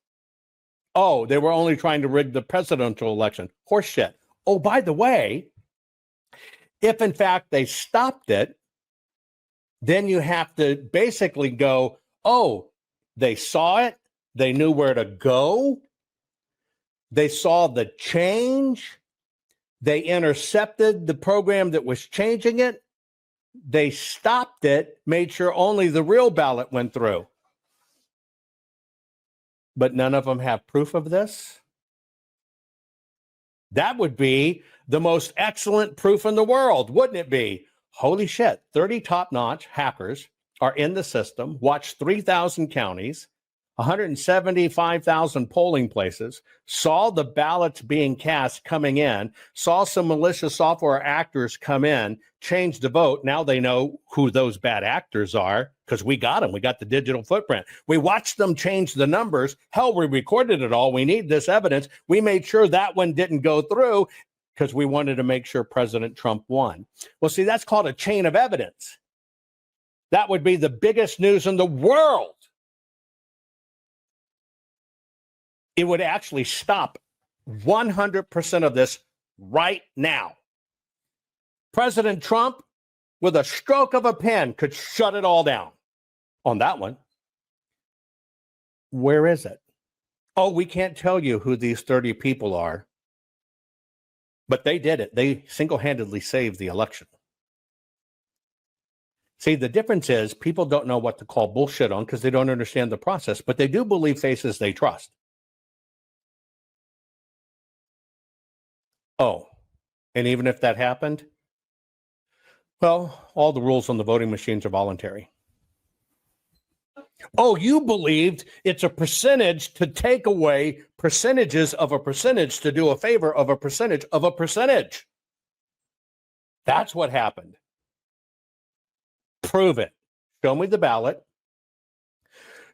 Oh, they were only trying to rig the presidential election. Horseshit. Oh, by the way, if in fact they stopped it, then you have to basically go, oh, they saw it. They knew where to go. They saw the change. They intercepted the program that was changing it. They stopped it, made sure only the real ballot went through. But none of them have proof of this. That would be the most excellent proof in the world, wouldn't it be? Holy shit, 30 top-notch hackers are in the system, watched 3,000 counties, 175,000 polling places, saw the ballots being cast coming in, saw some malicious software actors come in, change the vote. Now they know who those bad actors are because we got them. We got the digital footprint. We watched them change the numbers. Hell, we recorded it all. We need this evidence. We made sure that one didn't go through because we wanted to make sure President Trump won. Well, see, that's called a chain of evidence. That would be the biggest news in the world. It would actually stop 100% of this right now. President Trump, with a stroke of a pen, could shut it all down on that one. Where is it? Oh, we can't tell you who these 30 people are. But they did it. They single-handedly saved the election. See, the difference is people don't know what to call bullshit on because they don't understand the process, but they do believe faces they trust. Oh, and even if that happened, well, all the rules on the voting machines are voluntary. Oh, you believed it's a percentage to take away percentages of a percentage to do a favor of a percentage of a percentage. That's what happened. Prove it. Show me the ballot.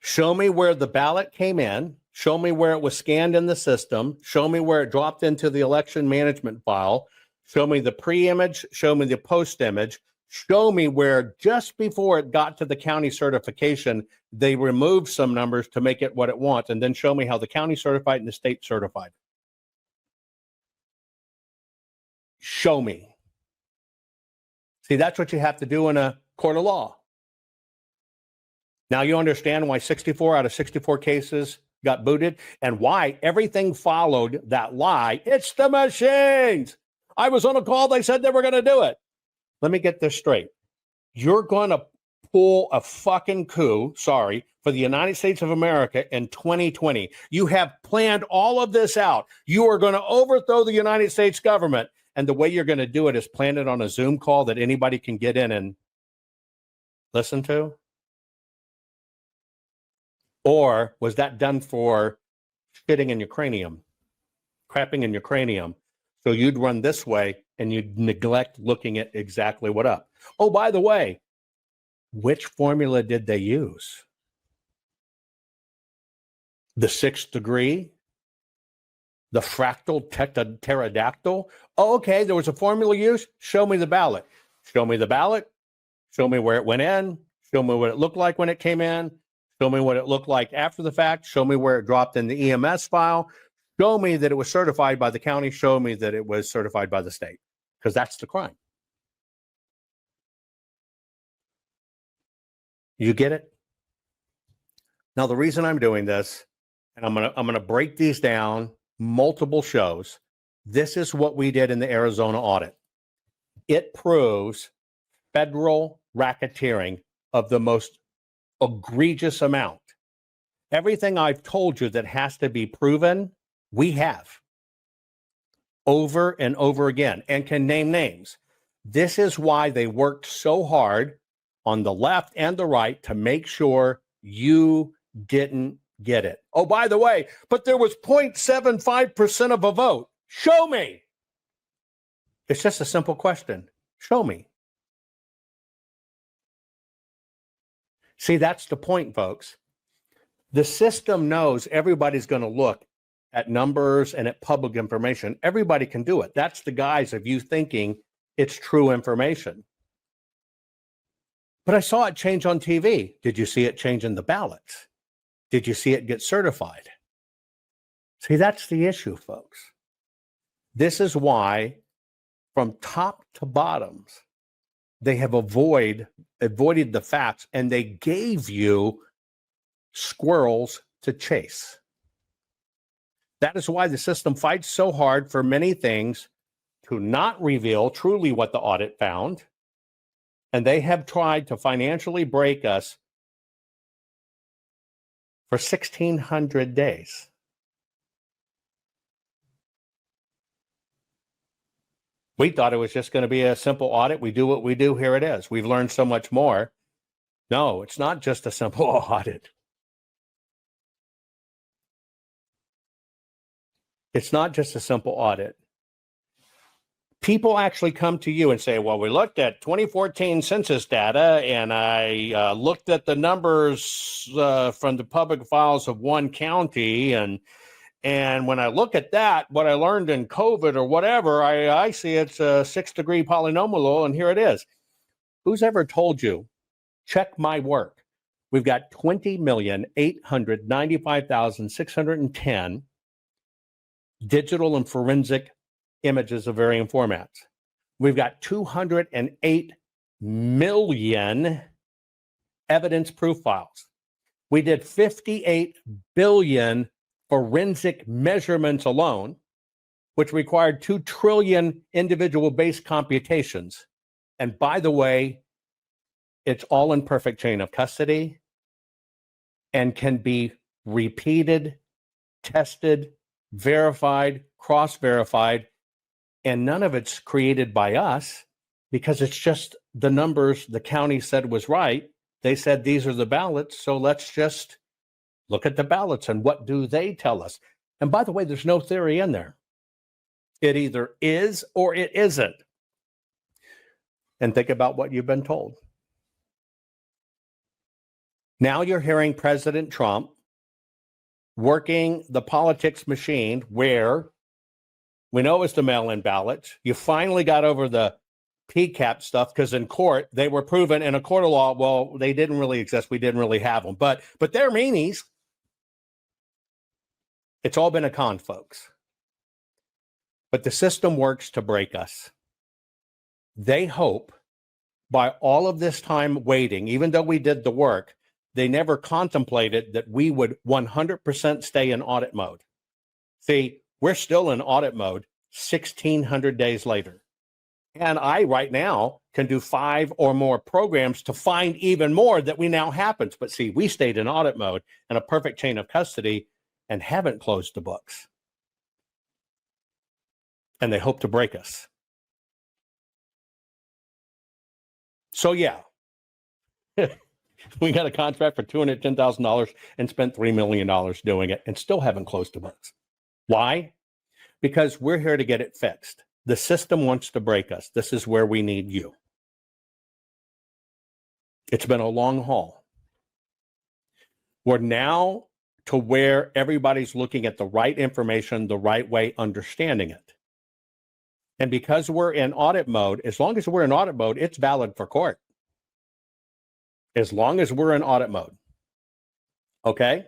Show me where the ballot came in. Show me where it was scanned in the system. Show me where it dropped into the election management file. Show me the pre-image. Show me the post-image. Show me where just before it got to the county certification, they removed some numbers to make it what it wants. And then show me how the county certified and the state certified. Show me. See, that's what you have to do in a court of law. Now you understand why 64 out of 64 cases got booted and why everything followed that lie. It's the machines. I was on a call. They said they were going to do it. Let me get this straight. You're going to pull a fucking coup, sorry, for the United States of America in 2020. You have planned all of this out. You are going to overthrow the United States government. And the way you're going to do it is plan it on a Zoom call that anybody can get in and listen to? Or was that done for shitting in your cranium, crapping in your cranium? So you'd run this way and you'd neglect looking at exactly what up. Oh, by the way, which formula did they use? The 6th degree? The fractal pterodactyl? Oh, okay, there was a formula used. Show me the ballot. Show me the ballot. Show me where it went in. Show me what it looked like when it came in. Show me what it looked like after the fact. Show me where it dropped in the EMS file. Show me that it was certified by the county. Show me that it was certified by the state, because that's the crime. You get it? Now, the reason I'm doing this, and I'm gonna break these down, multiple shows. This is what we did in the Arizona audit. It proves federal racketeering of the most egregious amount. Everything I've told you that has to be proven, we have over and over again, and can name names. This is why they worked so hard on the left and the right to make sure you didn't get it. Oh, by the way, but there was 0.75% of a vote. Show me. It's just a simple question. Show me. See, that's the point, folks. The system knows everybody's going to look at numbers and at public information. Everybody can do it. That's the guise of you thinking it's true information. But I saw it change on TV. Did you see it change in the ballots? Did you see it get certified? See, that's the issue, folks. This is why, from top to bottoms, they have avoided the facts, and they gave you squirrels to chase. That is why the system fights so hard for many things to not reveal truly what the audit found. And they have tried to financially break us for 1,600 days. We thought it was just going to be a simple audit. We do what we do. Here it is. We've learned so much more. No, it's not just a simple audit. It's not just a simple audit. People actually come to you and say, well, we looked at 2014 census data, and I looked at the numbers from the public files of one county, and when I look at that, what I learned in COVID or whatever, I see it's a 6-degree polynomial, and here it is. Who's ever told you, check my work? We've got 20,895,610 digital and forensic images of varying formats. We've got 208 million evidence proof files. We did 58 billion forensic measurements alone, which required 2 trillion individual base computations. And by the way, it's all in perfect chain of custody and can be repeated, tested, verified, cross-verified, and none of it's created by us because it's just the numbers the county said was right They said these are the ballots, so let's just look at the ballots and what do they tell us? And by the way, there's no theory in there. It either is or it isn't. And think about what you've been told. Now you're hearing President Trump working the politics machine where we know it's the mail-in ballots. You finally got over the PCAP stuff because in court, they were proven in a court of law, well, they didn't really exist. We didn't really have them. But they're meanies. It's all been a con, folks. But the system works to break us. They hope by all of this time waiting, even though we did the work, they never contemplated that we would 100% stay in audit mode. See, we're still in audit mode 1,600 days later. And I, right now, can do 5 or more programs to find even more that we now happens. But see, we stayed in audit mode and a perfect chain of custody and haven't closed the books. And they hope to break us. So yeah, we got a contract for $210,000 and spent $3 million doing it and still haven't closed the books. Why? Because we're here to get it fixed. The system wants to break us. This is where we need you. It's been a long haul. We're now to where everybody's looking at the right information, the right way, understanding it. And because we're in audit mode, as long as we're in audit mode, it's valid for court. As long as we're in audit mode. Okay?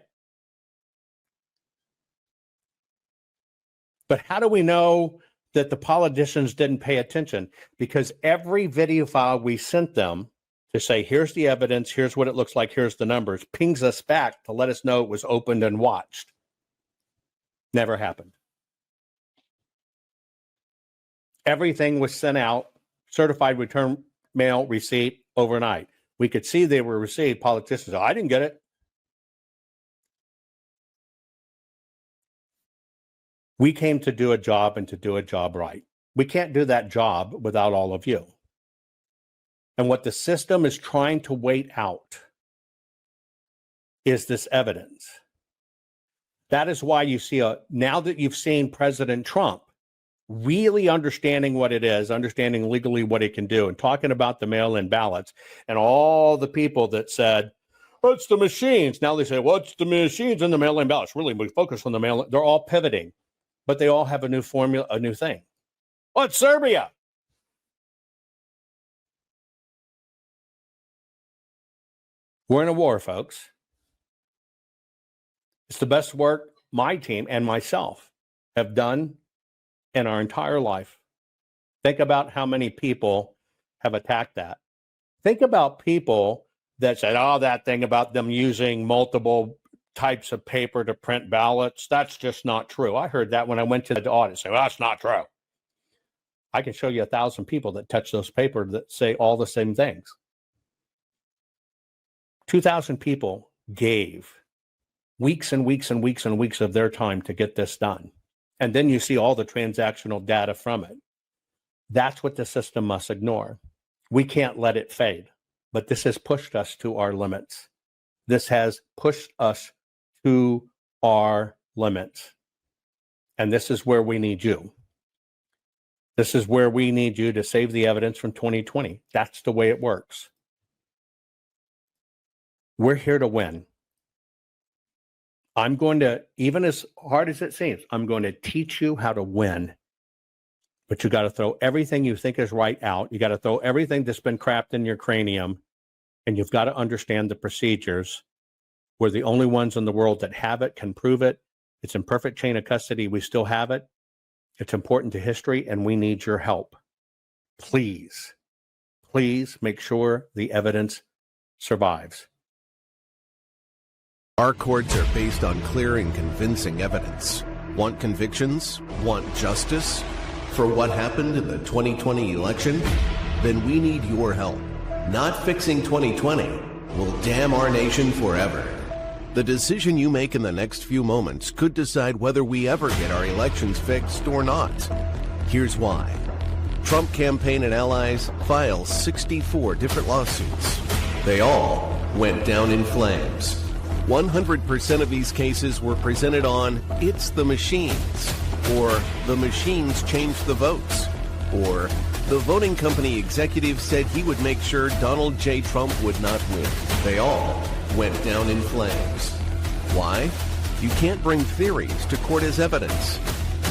But how do we know that the politicians didn't pay attention? Because every video file we sent them to say, here's the evidence, here's what it looks like, here's the numbers, pings us back to let us know it was opened and watched. Never happened. Everything was sent out, certified return mail receipt overnight. We could see they were received. Politicians, I didn't get it. We came to do a job and to do a job right. We can't do that job without all of you. And what the system is trying to wait out is this evidence. That is why you see, now that you've seen President Trump really understanding what it is, understanding legally what it can do, and talking about the mail-in ballots, and all the people that said, well, it's the machines. Now they say, well, it's the machines and the mail-in ballots. Really, we focus on the mail-in. They're all pivoting, but they all have a new formula, a new thing. Oh, it's Serbia. We're in a war, folks. It's the best work my team and myself have done in our entire life. Think about how many people have attacked that. Think about people that said, oh, that thing about them using multiple types of paper to print ballots, that's just not true. I heard that when I went to the audit, say, well, that's not true. I can show you 1,000 people that touch those papers that say all the same things. 2,000 people gave weeks and weeks and weeks and weeks of their time to get this done. And then you see all the transactional data from it. That's what the system must ignore. We can't let it fade. But this has pushed us to our limits. This has pushed us to our limits. And this is where we need you. This is where we need you to save the evidence from 2020. That's the way it works. We're here to win. I'm going to, even as hard as it seems, I'm going to teach you how to win. But you got to throw everything you think is right out. You got to throw everything that's been crapped in your cranium. And you've got to understand the procedures. We're the only ones in the world that have it, can prove it. It's in perfect chain of custody. We still have it. It's important to history, and we need your help. Please, please make sure the evidence survives. Our courts are based on clear and convincing evidence. Want convictions? Want justice? For what happened in the 2020 election? Then we need your help. Not fixing 2020 will damn our nation forever. The decision you make in the next few moments could decide whether we ever get our elections fixed or not. Here's why. Trump campaign and allies file 64 different lawsuits. They all went down in flames. 100% of these cases were presented on "It's the Machines," or "The Machines changed the votes," or "The voting company executive said he would make sure Donald J. Trump would not win." They all went down in flames. Why? You can't bring theories to court as evidence.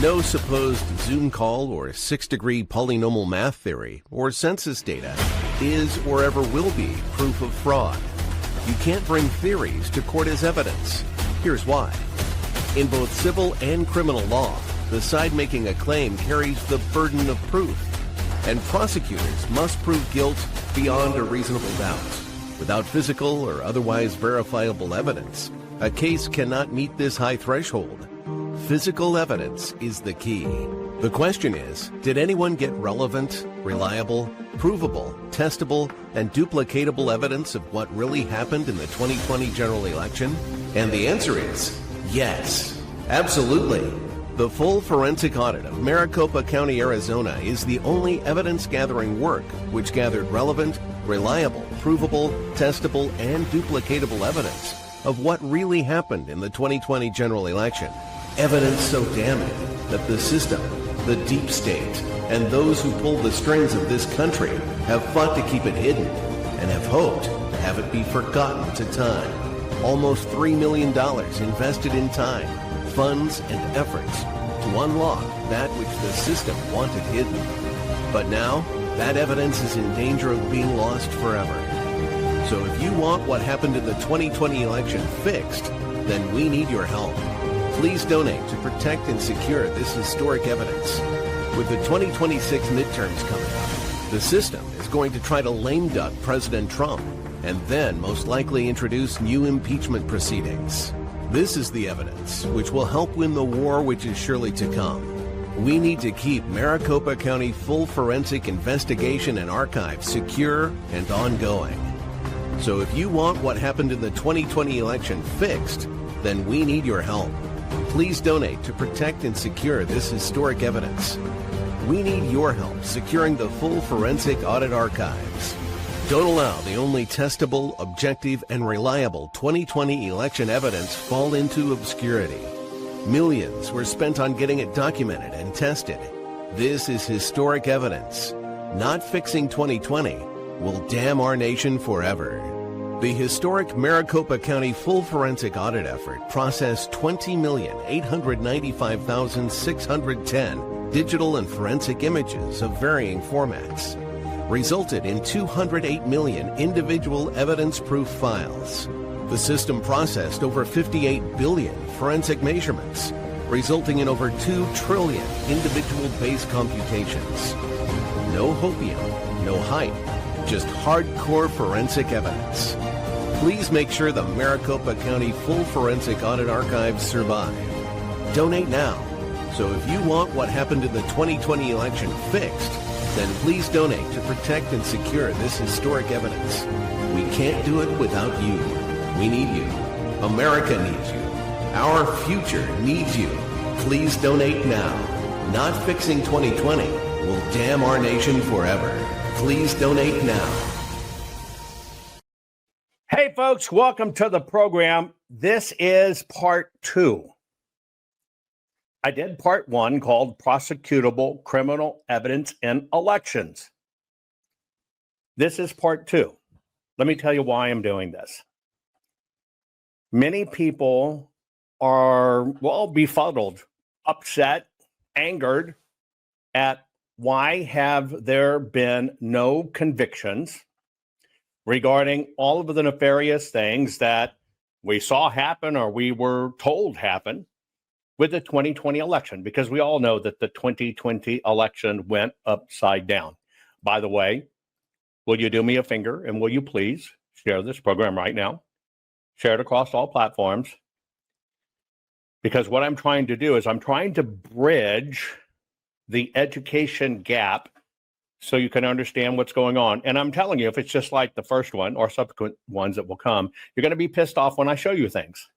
No supposed Zoom call or six-degree polynomial math theory or census data is or ever will be proof of fraud. You can't bring theories to court as evidence. Here's why. In both civil and criminal law, the side making a claim carries the burden of proof, and prosecutors must prove guilt beyond a reasonable doubt. Without physical or otherwise verifiable evidence, a case cannot meet this high threshold. Physical evidence is the key. The question is, did anyone get relevant, reliable, provable, testable, and duplicatable evidence of what really happened in the 2020 general election? And the answer is yes, absolutely. The full forensic audit of Maricopa County, Arizona is the only evidence-gathering work which gathered relevant, reliable, provable, testable, and duplicatable evidence of what really happened in the 2020 general election. Evidence so damning that the system, the deep state, and those who pull the strings of this country have fought to keep it hidden and have hoped to have it be forgotten to time. Almost $3 million invested in time, funds, and efforts to unlock that which the system wanted hidden. But now, that evidence is in danger of being lost forever. So if you want what happened in the 2020 election fixed, then we need your help. Please donate to protect and secure this historic evidence. With the 2026 midterms coming up, the system is going to try to lame duck President Trump and then most likely introduce new impeachment proceedings. This is the evidence which will help win the war which is surely to come. We need to keep Maricopa County full forensic investigation and archive secure and ongoing. So if you want what happened in the 2020 election fixed, then we need your help. Please donate to protect and secure this historic evidence. We need your help securing the full forensic audit archives. Don't allow the only testable, objective, and reliable 2020 election evidence fall into obscurity. Millions were spent on getting it documented and tested. This is historic evidence. Not fixing 2020 will damn our nation forever. The historic Maricopa County full forensic audit effort processed 20,895,610 digital and forensic images of varying formats, resulted in 208 million individual evidence-proof files. The system processed over 58 billion forensic measurements, resulting in over 2 trillion individual base computations. No hopium, no hype, just hardcore forensic evidence. Please make sure the Maricopa County full forensic audit archives survive. Donate now. So if you want what happened in the 2020 election fixed, then please donate to protect and secure this historic evidence. We can't do it without you. We need you. America needs you. Our future needs you. Please donate now. Not fixing 2020 will damn our nation forever. Please donate now. Hey, folks, welcome to the program. This is part 2. I did part 1 called Prosecutable Criminal Evidence in Elections. This is part 2. Let me tell you why I'm doing this. Many people are, befuddled, upset, angered at why have there been no convictions regarding all of the nefarious things that we saw happen or we were told happen with the 2020 election, because we all know that the 2020 election went upside down. By the way, will you do me a favor and will you please share this program right now? Share it across all platforms. Because what I'm trying to do is I'm trying to bridge the education gap so you can understand what's going on. And I'm telling you, if it's just like the first one or subsequent ones that will come, you're going to be pissed off when I show you things.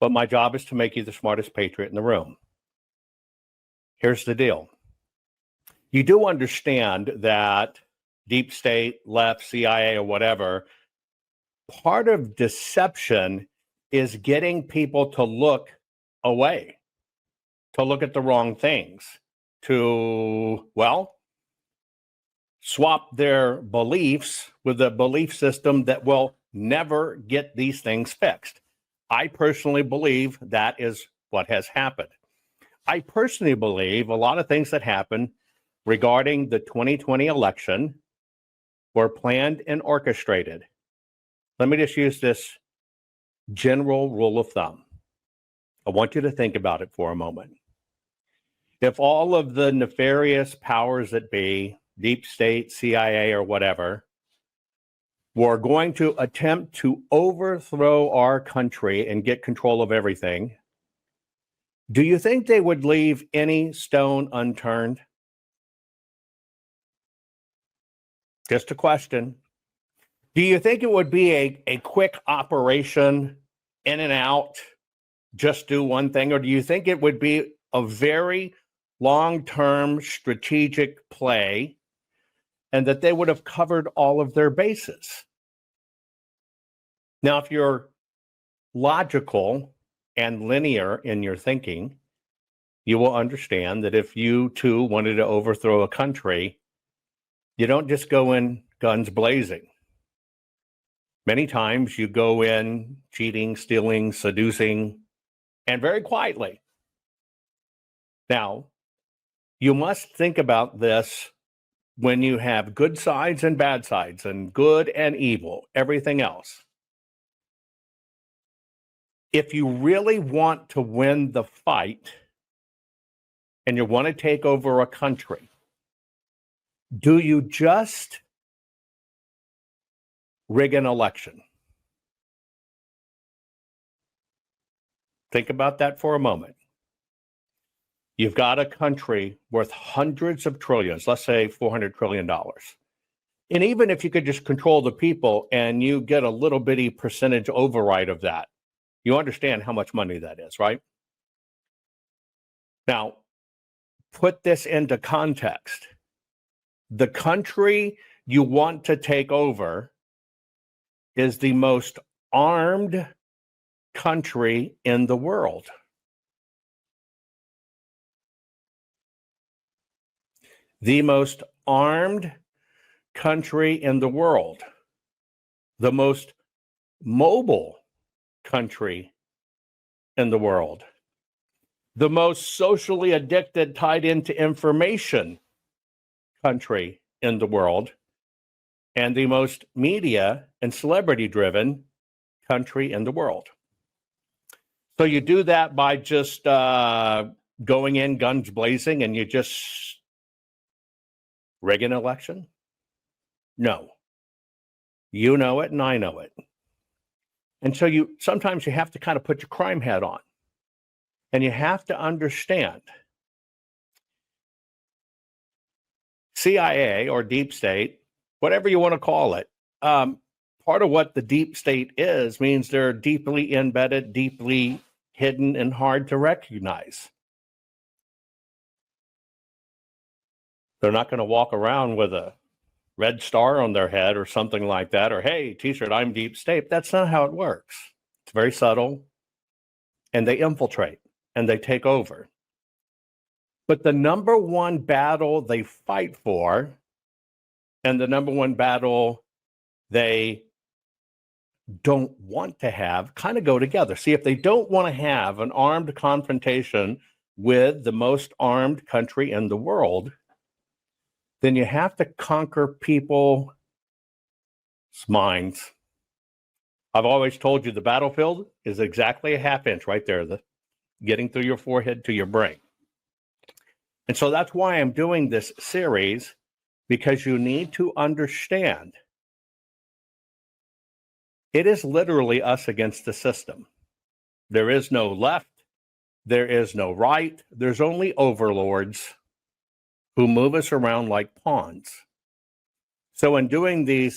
But my job is to make you the smartest patriot in the room. Here's the deal. You do understand that deep state, left, CIA, or whatever, part of deception is getting people to look away, to look at the wrong things, to, well, swap their beliefs with a belief system that will never get these things fixed. I personally believe that is what has happened. I personally believe a lot of things that happened regarding the 2020 election were planned and orchestrated. Let me just use this general rule of thumb. I want you to think about it for a moment. If all of the nefarious powers that be, deep state, CIA, or whatever, were going to attempt to overthrow our country and get control of everything, do you think they would leave any stone unturned? Just a question. Do you think it would be a quick operation, in and out, just do one thing? Or do you think it would be a very long-term strategic play and that they would have covered all of their bases? Now, if you're logical and linear in your thinking, you will understand that if you too wanted to overthrow a country, you don't just go in guns blazing. Many times you go in cheating, stealing, seducing, and very quietly. Now, you must think about this when you have good sides and bad sides, and good and evil, everything else. If you really want to win the fight and you want to take over a country, do you just rig an election? Think about that for a moment. You've got a country worth hundreds of trillions, let's say $400 trillion. And even if you could just control the people and you get a little bitty percentage override of that, you understand how much money that is, right? Now, put this into context. The country you want to take over is the most armed country in the world. The most armed country in the world. The most mobile country in the world. The most socially addicted, tied into information country in the world. And the most media and celebrity-driven country in the world. So you do that by just going in guns blazing and you just rig an election? No. You know it and I know it. And so sometimes you have to kind of put your crime hat on. And you have to understand CIA or deep state, whatever you want to call it, part of what the deep state is means they're deeply embedded, deeply hidden, and hard to recognize. They're not going to walk around with a red star on their head or something like that, or, hey, t-shirt, I'm deep state. That's not how it works. It's very subtle, and they infiltrate, and they take over. But the number one battle they fight for, and the number one battle they don't want to have, kind of go together. See, if they don't want to have an armed confrontation with the most armed country in the world, then you have to conquer people's minds. I've always told you the battlefield is exactly a half inch right there, getting through your forehead to your brain. And so that's why I'm doing this series, because you need to understand it is literally us against the system. There is no left. There is no right. There's only overlords who move us around like pawns. So in doing the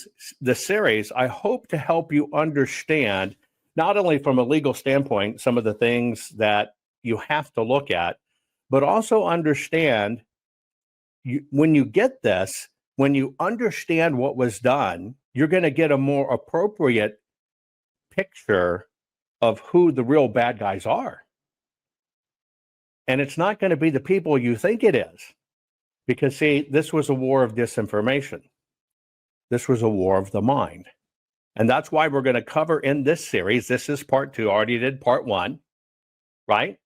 series, I hope to help you understand, not only from a legal standpoint, some of the things that you have to look at, but also understand when you get this, when you understand what was done, you're going to get a more appropriate picture of who the real bad guys are. And it's not going to be the people you think it is. Because, see, this was a war of disinformation. This was a war of the mind. And that's why we're going to cover in this series. This is part 2. I already did part 1, right?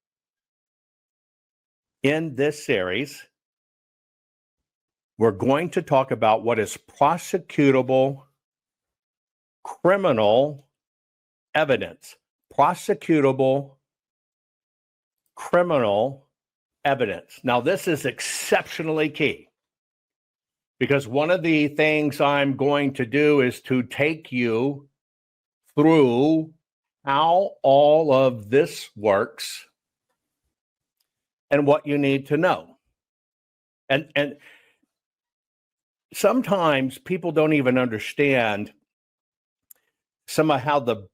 In this series, we're going to talk about what is prosecutable criminal evidence. Prosecutable criminal evidence. Now, this is exceptionally key because one of the things I'm going to do is to take you through how all of this works and what you need to know. And sometimes people don't even understand some of how the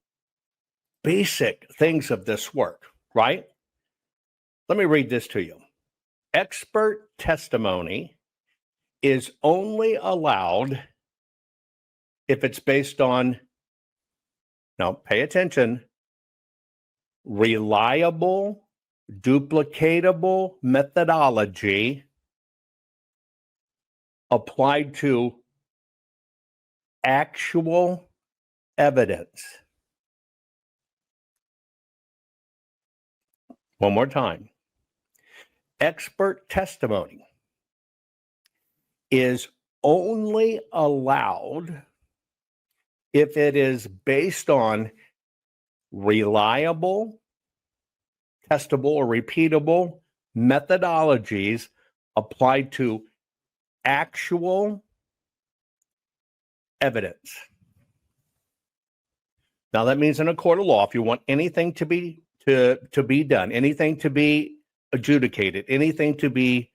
basic things of this work, right? Let me read this to you. Expert testimony is only allowed if it's based on, now pay attention, reliable, duplicatable methodology applied to actual evidence. One more time. Expert testimony is only allowed if it is based on reliable, testable, or repeatable methodologies applied to actual evidence. Now that means in a court of law, if you want anything to be done, anything to be adjudicated, anything to be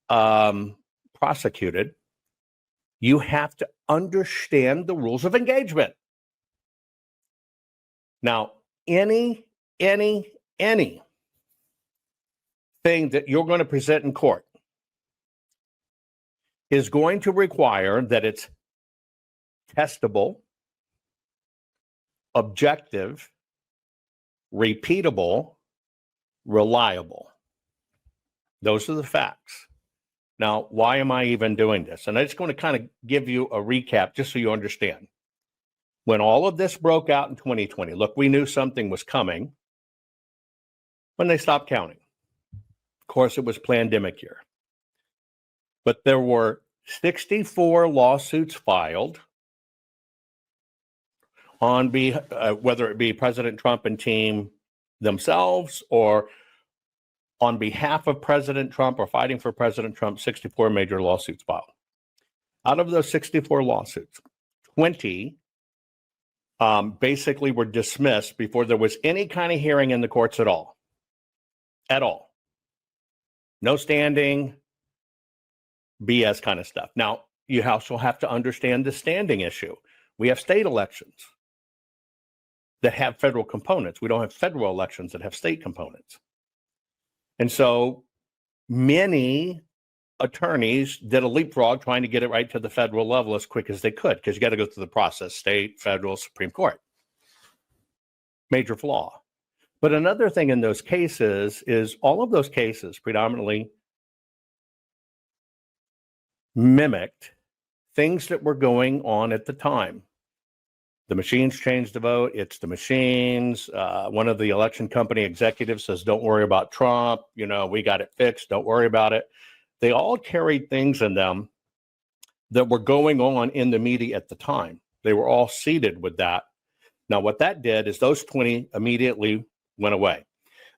prosecuted, you have to understand the rules of engagement. Now, any thing that you're going to present in court is going to require that it's testable, objective, repeatable, reliable. Those are the facts. Now, why am I even doing this? And I'm just going to kind of give you a recap just so you understand. When all of this broke out in 2020, look, we knew something was coming when they stopped counting. Of course, it was pandemic year. But there were 64 lawsuits filed on whether it be President Trump and team themselves or on behalf of President Trump or fighting for President Trump, 64 major lawsuits filed. Out of those 64 lawsuits, 20 basically were dismissed before there was any kind of hearing in the courts at all. At all. No standing, BS kind of stuff. Now, you also have to understand the standing issue. We have state elections that have federal components. We don't have federal elections that have state components. And so many attorneys did a leapfrog trying to get it right to the federal level as quick as they could, because you got to go through the process, state, federal, Supreme Court. Major flaw. But another thing in those cases is all of those cases predominantly mimicked things that were going on at the time. The machines changed the vote. It's the machines. One of the election company executives says, don't worry about Trump. You know, we got it fixed. Don't worry about it. They all carried things in them that were going on in the media at the time. They were all seeded with that. Now, what that did is those 20 immediately went away.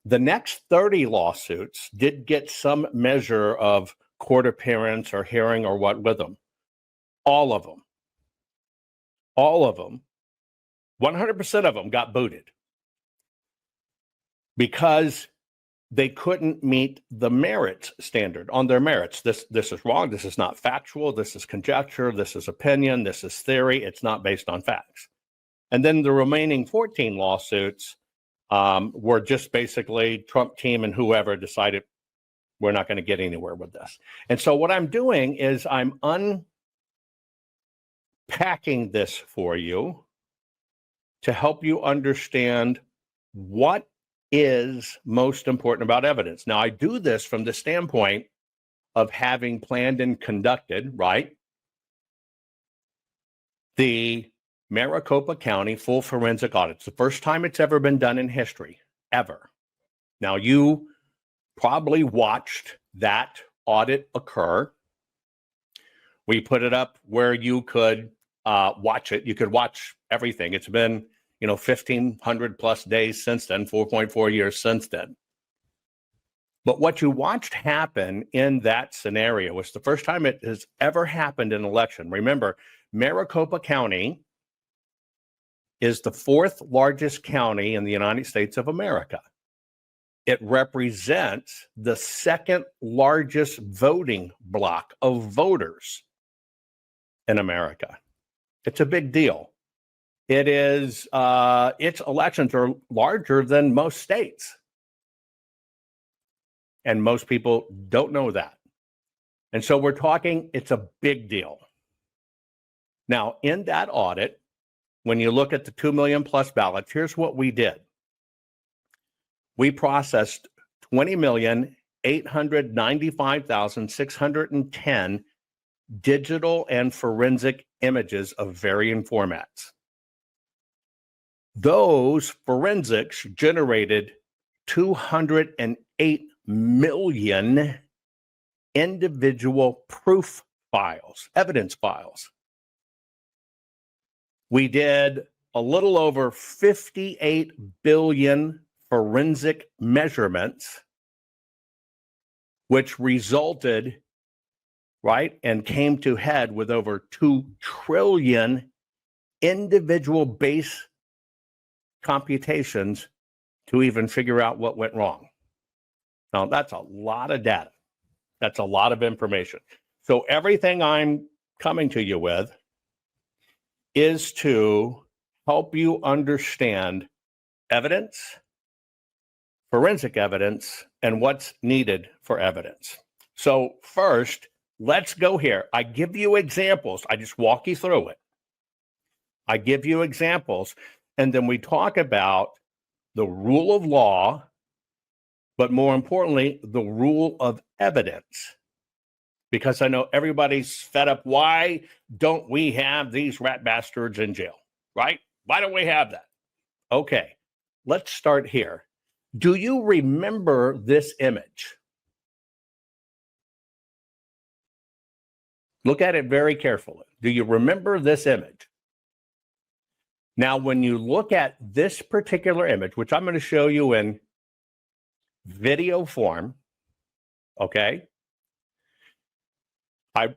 The next 30 lawsuits did get some measure of court appearance or hearing or what with them. All of them. All of them. 100% of them got booted because they couldn't meet the merits standard on their merits. This is wrong. This is not factual. This is conjecture. This is opinion. This is theory. It's not based on facts. And then the remaining 14 lawsuits were just basically Trump team and whoever decided we're not going to get anywhere with this. And so what I'm doing is I'm packing this for you to help you understand what is most important about evidence. Now, I do this from the standpoint of having planned and conducted, right, the Maricopa County full forensic audit. It's the first time it's ever been done in history, ever. Now, you probably watched that audit occur. We put it up where you could watch it. You could watch everything. It's been, 1,500 plus days since then, 4.4 years since then. But what you watched happen in that scenario was the first time it has ever happened in an election. Remember, Maricopa County is the fourth largest county in the United States of America. It represents the second largest voting block of voters in America. It's a big deal. It is, its elections are larger than most states. And most people don't know that. And so we're talking, it's a big deal. Now, in that audit, when you look at the 2 million plus ballots, here's what we did. We processed 20,895,610 digital and forensic images of varying formats. Those forensics generated 208 million individual proof files, evidence files. We did a little over 58 billion forensic measurements, which resulted, right, and came to head with over 2 trillion individual base computations to even figure out what went wrong. Now, that's a lot of data. That's a lot of information. So everything I'm coming to you with is to help you understand evidence, forensic evidence, and what's needed for evidence. So first, let's go here. I give you examples. I just walk you through it. I give you examples, and then we talk about the rule of law, but more importantly, the rule of evidence. Because I know everybody's fed up. Why don't we have these rat bastards in jail, right? Why don't we have that? Okay, let's start here. Do you remember this image? Look at it very carefully. Do you remember this image? Now, when you look at this particular image, which I'm going to show you in video form, okay,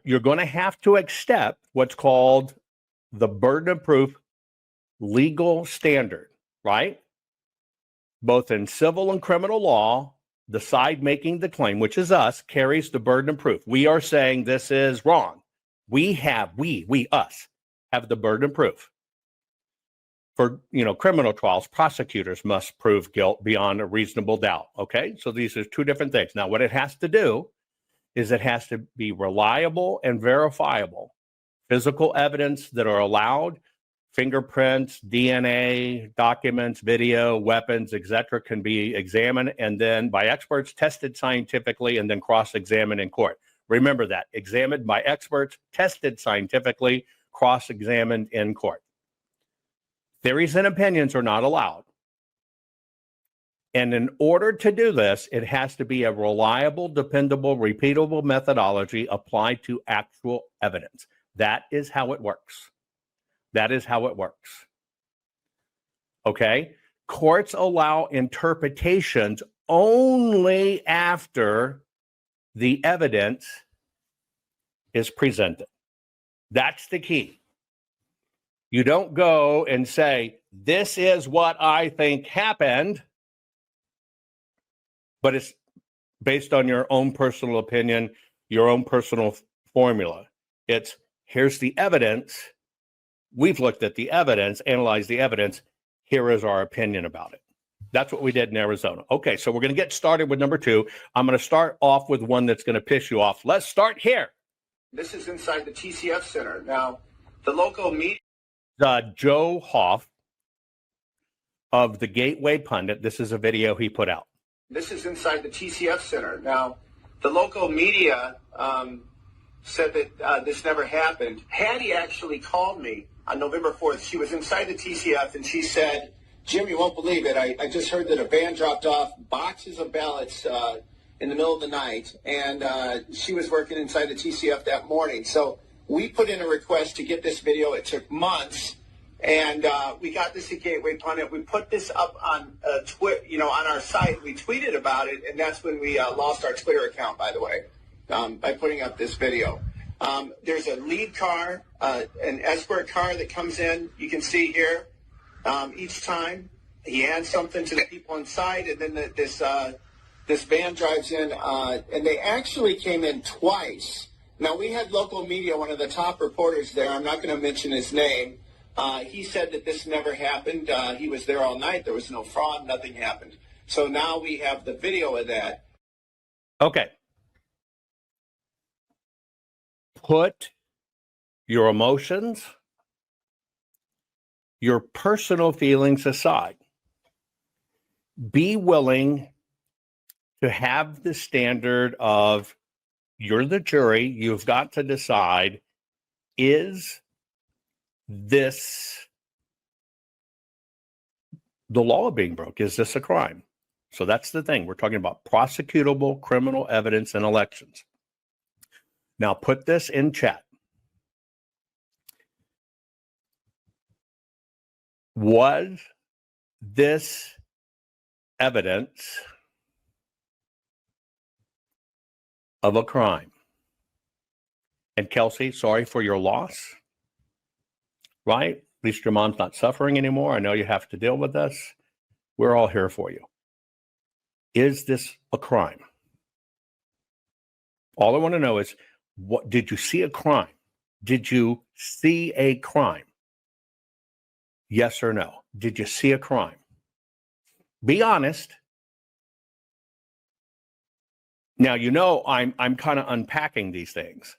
you're going to have to accept what's called the burden of proof legal standard, right? Both in civil and criminal law, the side making the claim, which is us, carries the burden of proof. We are saying this is wrong. Us, have the burden of proof. For, criminal trials, prosecutors must prove guilt beyond a reasonable doubt, okay? So these are two different things. Now, what it has to do is it has to be reliable and verifiable. Physical evidence that are allowed, fingerprints, DNA, documents, video, weapons, etc., can be examined and then by experts, tested scientifically, and then cross-examined in court. Remember that, examined by experts, tested scientifically, cross-examined in court. Theories and opinions are not allowed. And in order to do this, it has to be a reliable, dependable, repeatable methodology applied to actual evidence. That is how it works. That is how it works. Okay? Courts allow interpretations only after the evidence is presented. That's the key. You don't go and say, this is what I think happened, but it's based on your own personal opinion, your own personal formula. It's, here's the evidence. We've looked at the evidence, analyzed the evidence. Here is our opinion about it. That's what we did in Arizona. Okay, so we're going to get started with number 2. I'm going to start off with one that's going to piss you off. Let's start here. This is inside the TCF Center. Now, the local media. Joe Hoff of the Gateway Pundit. This is a video he put out. This is inside the TCF Center. Now, the local media said that this never happened. Hattie actually called me on November 4th. She was inside the TCF, and she said, Jim, you won't believe it. I just heard that a van dropped off boxes of ballots in the middle of the night, and she was working inside the TCF that morning. So we put in a request to get this video. It took months, and we got this at Gateway Pundit. We put this up on on our site. We tweeted about it, and that's when we lost our Twitter account, by the way, by putting up this video. There's a lead car, an escort car that comes in. You can see here. Each time he adds something to the people inside, and then this van drives in, and they actually came in twice. Now, we had local media, one of the top reporters there, I'm not going to mention his name, he said that this never happened. He was there all night. There was no fraud. Nothing happened. So now we have the video of that. Okay. Put your emotions, your personal feelings aside. Be willing to have the standard of you're the jury. You've got to decide, is this the law being broke? Is this a crime? So that's the thing. We're talking about prosecutable criminal evidence in elections. Now put this in chat. Was this evidence of a crime? And Kelsey, sorry for your loss, right? At least your mom's not suffering anymore. I know you have to deal with this. We're all here for you. Is this a crime? All I want to know is, what did you see a crime? Did you see a crime? Yes or no? Did you see a crime? Be honest. Now, you know I'm kind of unpacking these things,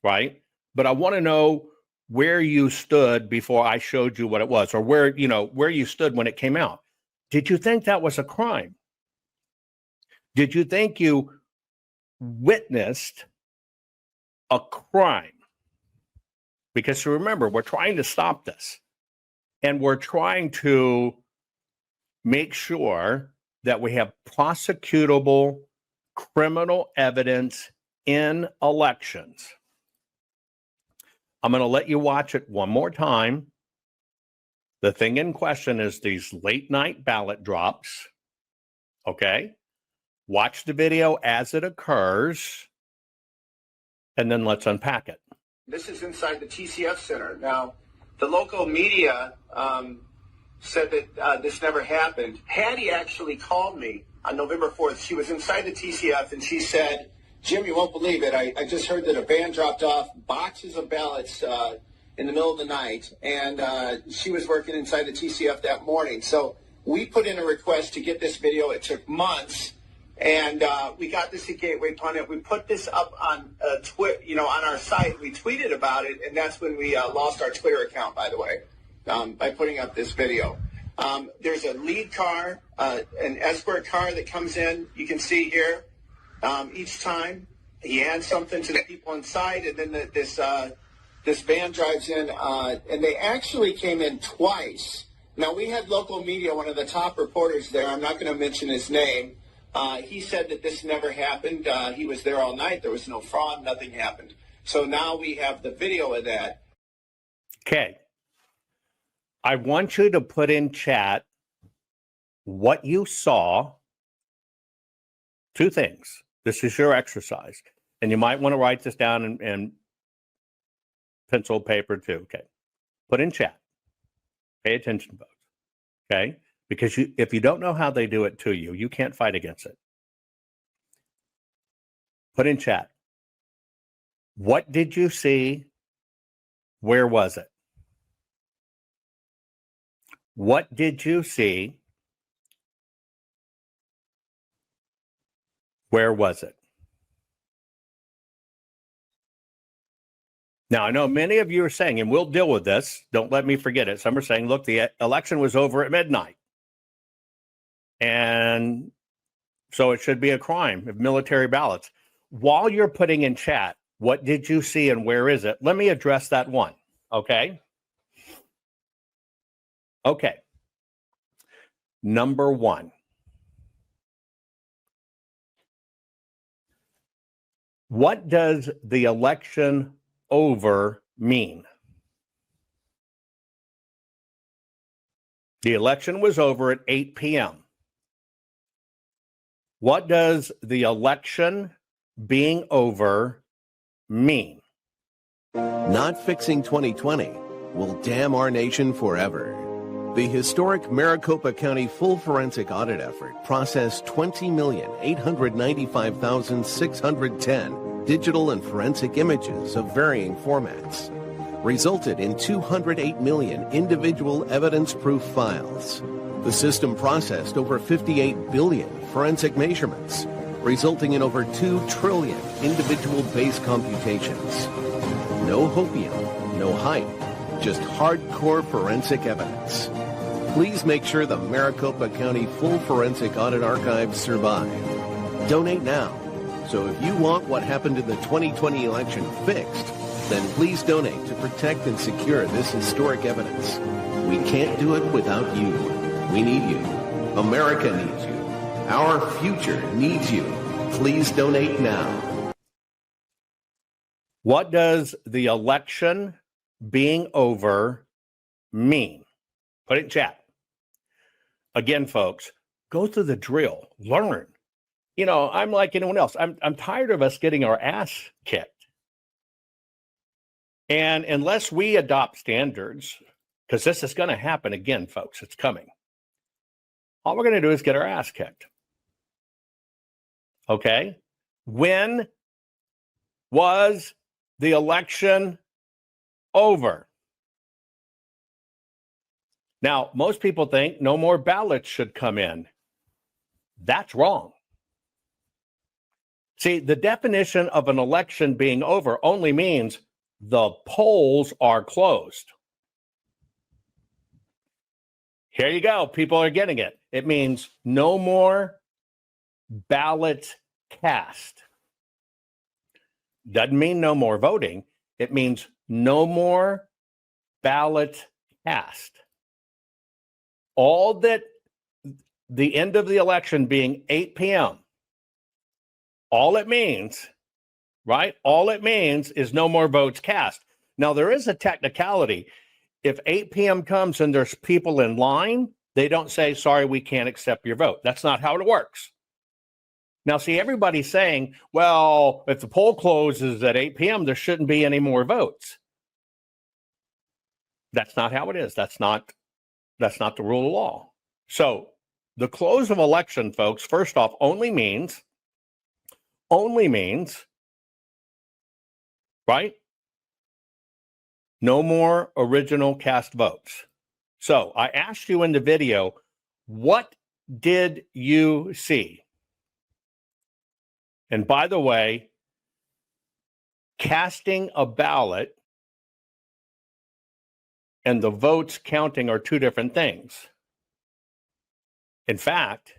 right? But I want to know where you stood before I showed you what it was, or where you stood when it came out. Did you think that was a crime? Did you think you witnessed a crime? Because remember, we're trying to stop this. And we're trying to make sure that we have prosecutable criminal evidence in elections. I'm going to let you watch it one more time. The thing in question is these late night ballot drops. Okay? Watch the video as it occurs, and then let's unpack it. This is inside the TCF Center. Now, the local media said that this never happened. Hattie actually called me on November 4th. She was inside the TCF, and she said, Jim, you won't believe it. I just heard that a van dropped off boxes of ballots in the middle of the night, and she was working inside the TCF that morning. So we put in a request to get this video. It took months, and we got this at Gateway Pundit. We put this up on on our site. We tweeted about it, and that's when we lost our Twitter account, by the way, by putting up this video. There's a lead car, an escort car that comes in. You can see here. Each time he adds something to the people inside, and then this van drives in, and they actually came in twice. Now, we had local media, one of the top reporters there, I'm not going to mention his name, he said that this never happened. He was there all night. There was no fraud. Nothing happened. So now we have the video of that. Okay. I want you to put in chat what you saw. Two things. This is your exercise. And you might want to write this down in pencil, paper too. Okay. Put in chat. Pay attention, folks. Okay? Because if you don't know how they do it to you, you can't fight against it. Put in chat. What did you see? Where was it? What did you see? Where was it? Now, I know many of you are saying, and we'll deal with this, don't let me forget it. Some are saying, look, the election was over at midnight. And so it should be a crime of military ballots. While you're putting in chat, what did you see and where is it? Let me address that one, okay? Okay. Number one. What does the election over mean? The election was over at 8 p.m. What does the election being over mean? Not fixing 2020 will damn our nation forever. The historic Maricopa County full forensic audit effort processed 20,895,610 digital and forensic images of varying formats, resulted in 208 million individual evidence-proof files. The system processed over 58 billion forensic measurements, resulting in over 2 trillion individual base computations. No hopium, no hype, just hardcore forensic evidence. Please make sure the Maricopa County Full Forensic Audit Archives survive. Donate now. So if you want what happened in the 2020 election fixed, then please donate to protect and secure this historic evidence. We can't do it without you. We need you. America needs you. Our future needs you. Please donate now. What does the election being over mean? Put it in chat. Again, folks, go through the drill, learn. You know, I'm like anyone else. I'm tired of us getting our ass kicked. And unless we adopt standards, because this is going to happen again, folks, it's coming. All we're going to do is get our ass kicked. Okay? When was the election over? Now, most people think no more ballots should come in. That's wrong. See, the definition of an election being over only means the polls are closed. Here you go. People are getting it. It means no more ballots cast. Doesn't mean no more voting. It means no more ballots cast. All that the end of the election being 8 p.m., all it means, right? All it means is no more votes cast. Now, there is a technicality. If 8 p.m. comes and there's people in line, they don't say, sorry, we can't accept your vote. That's not how it works. Now, see, everybody's saying, well, if the poll closes at 8 p.m., there shouldn't be any more votes. That's not how it is. That's not the rule of law. So the close of election, folks, first off, only means, right? No more original cast votes. So I asked you in the video, what did you see? And by the way, casting a ballot and the votes counting are two different things. In fact,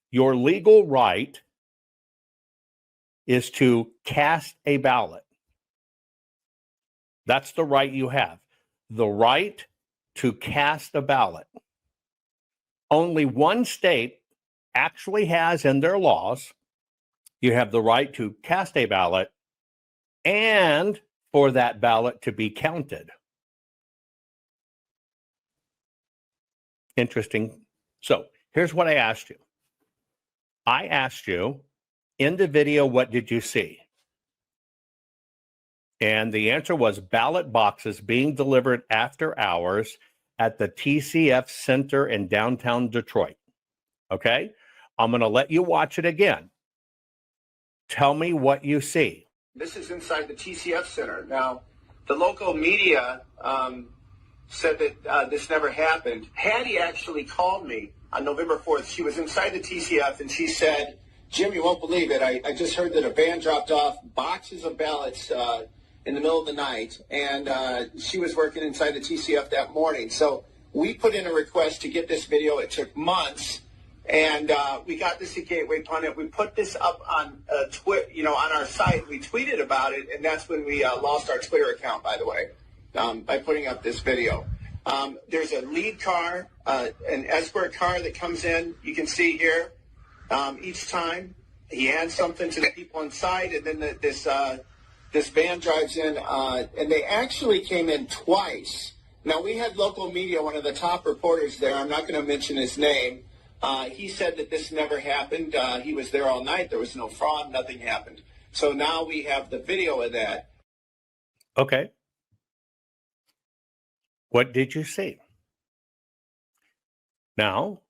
your legal right is to cast a ballot. That's the right you have. The right to cast a ballot. Only one state actually has in their laws, you have the right to cast a ballot and for that ballot to be counted. Interesting. So here's what I asked you. I asked you in the video, what did you see? And the answer was ballot boxes being delivered after hours at the TCF Center in downtown Detroit. Okay? I'm going to let you watch it again. Tell me what you see. This is inside the TCF Center. Now, the local media said that this never happened. Hattie actually called me on November 4th. She was inside the TCF, and she said, Jim, you won't believe it. I just heard that a van dropped off boxes of ballots in the middle of the night, and she was working inside the TCF that morning. So we put in a request to get this video. It took months, and we got this at Gateway Pundit. We put this up on on our site. We tweeted about it, and that's when we lost our Twitter account, by the way, by putting up this video. There's a lead car, an escort car that comes in. You can see here each time he hands something to the people inside, and then this van drives in, and they actually came in twice. Now, we had local media, one of the top reporters there, I'm not going to mention his name, he said that this never happened. He was there all night. There was no fraud. Nothing happened. So now we have the video of that. Okay. What did you see? Now,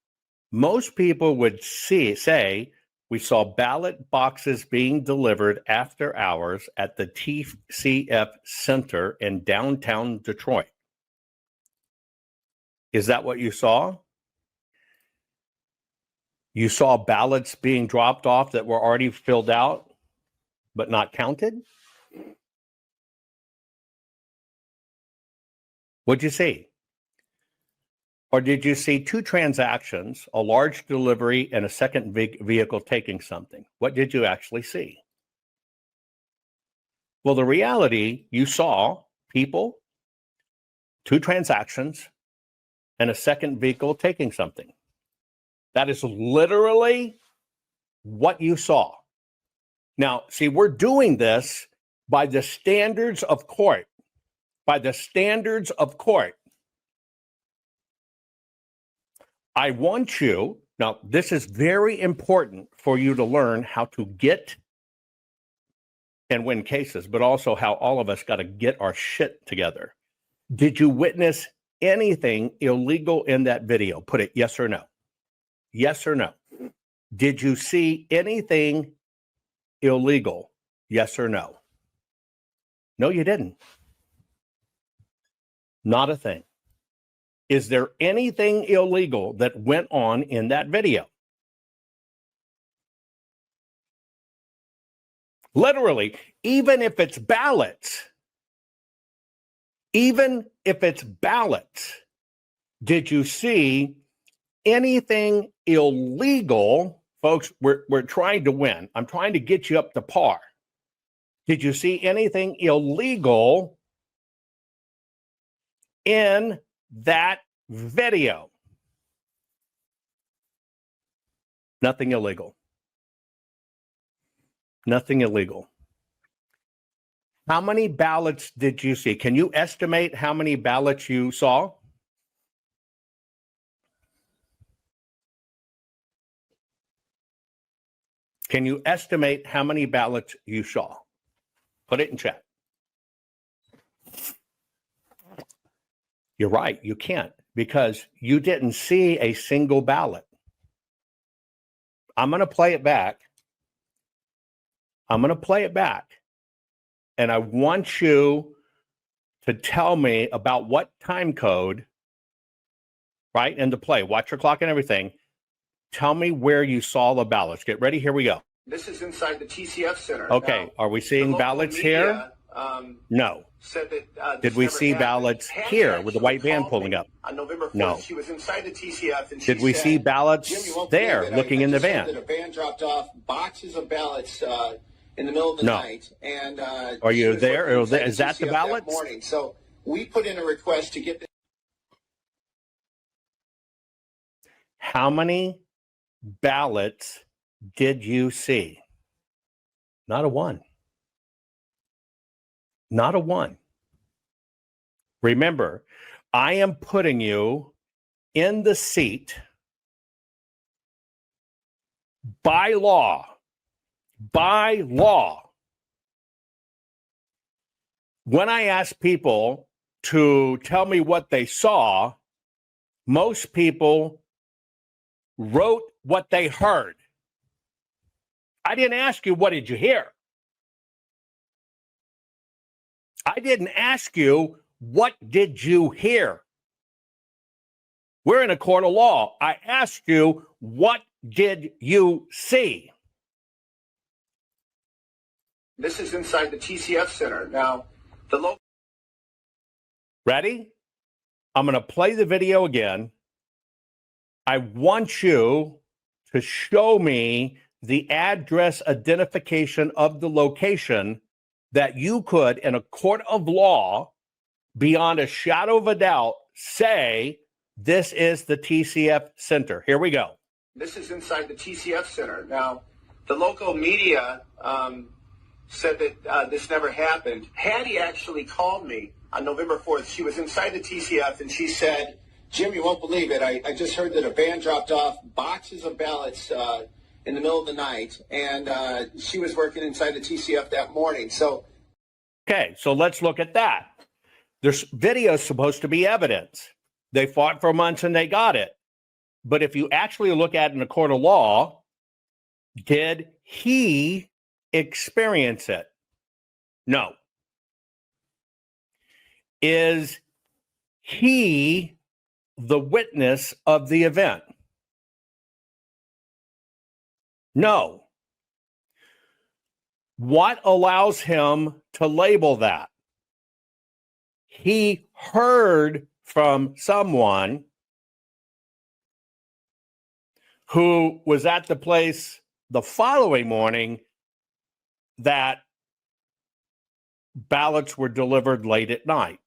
most people would say we saw ballot boxes being delivered after hours at the TCF Center in downtown Detroit. Is that what you saw? You saw ballots being dropped off that were already filled out but not counted? What'd you see? Or did you see two transactions, a large delivery and a second vehicle taking something? What did you actually see? Well, the reality, you saw people, two transactions, and a second vehicle taking something. That is literally what you saw. Now, see, we're doing this by the standards of court. By the standards of court. I want you, now this is very important for you to learn how to get and win cases, but also how all of us got to get our shit together. Did you witness anything illegal in that video? Put it yes or no. Yes or no. Did you see anything illegal? Yes or no? No, you didn't. Not a thing. Is there anything illegal that went on in that video? Literally, even if it's ballots, did you see anything illegal? Folks, we're trying to win. I'm trying to get you up to par. Did you see anything illegal in that video? Nothing illegal. Nothing illegal. How many ballots did you see? Can you estimate how many ballots you saw? Can you estimate how many ballots you saw? Put it in chat. You're right, you can't, because you didn't see a single ballot. I'm going to play it back. And I want you to tell me about what time code, right, in the play. Watch your clock and everything. Tell me where you saw the ballots. Get ready. Here we go. This is inside the TCF Center. Okay. Now, are we seeing ballots media, here? No. Said that, did we see ballots here with the white van pulling up? On November 4th, no. She was inside the TCF, and did we see ballots there looking in the van? That a van dropped off boxes of ballots in the middle of the night. And are you there? Is that the ballots? That morning. So we put in a request to get. How many ballots did you see? Not a one. Not a one. Remember, I am putting you in the seat by law. By law. When I ask people to tell me what they saw, most people wrote what they heard. I didn't ask you, what did you hear? I didn't ask you, what did you hear? We're in a court of law. I asked you, what did you see? This is inside the TCF Center. Now, Ready? I'm going to play the video again. I want you to show me the address identification of the location that you could, in a court of law, beyond a shadow of a doubt, say this is the TCF Center. Here we go. This is inside the TCF Center. Now, the local media said that this never happened. Hattie actually called me on November 4th. She was inside the TCF, and she said, Jim, you won't believe it. I just heard that a van dropped off boxes of ballots in the middle of the night, and she was working inside the TCF that morning. Okay, so let's look at that. This video is supposed to be evidence. They fought for months and they got it. But if you actually look at it in a court of law, did he experience it? No. Is he the witness of the event? No. What allows him to label that? He heard from someone who was at the place the following morning that ballots were delivered late at night.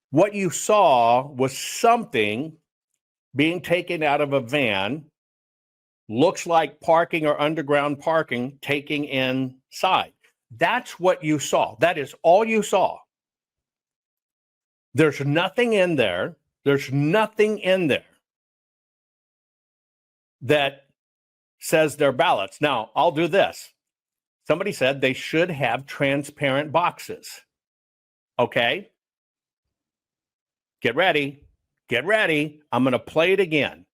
What you saw was something being taken out of a van, looks like parking or underground parking, taking inside. That's what you saw. That is all you saw. There's nothing in there. There's nothing in there that says they're ballots. Now, I'll do this. Somebody said they should have transparent boxes. Okay? Get ready. Get ready. I'm going to play it again.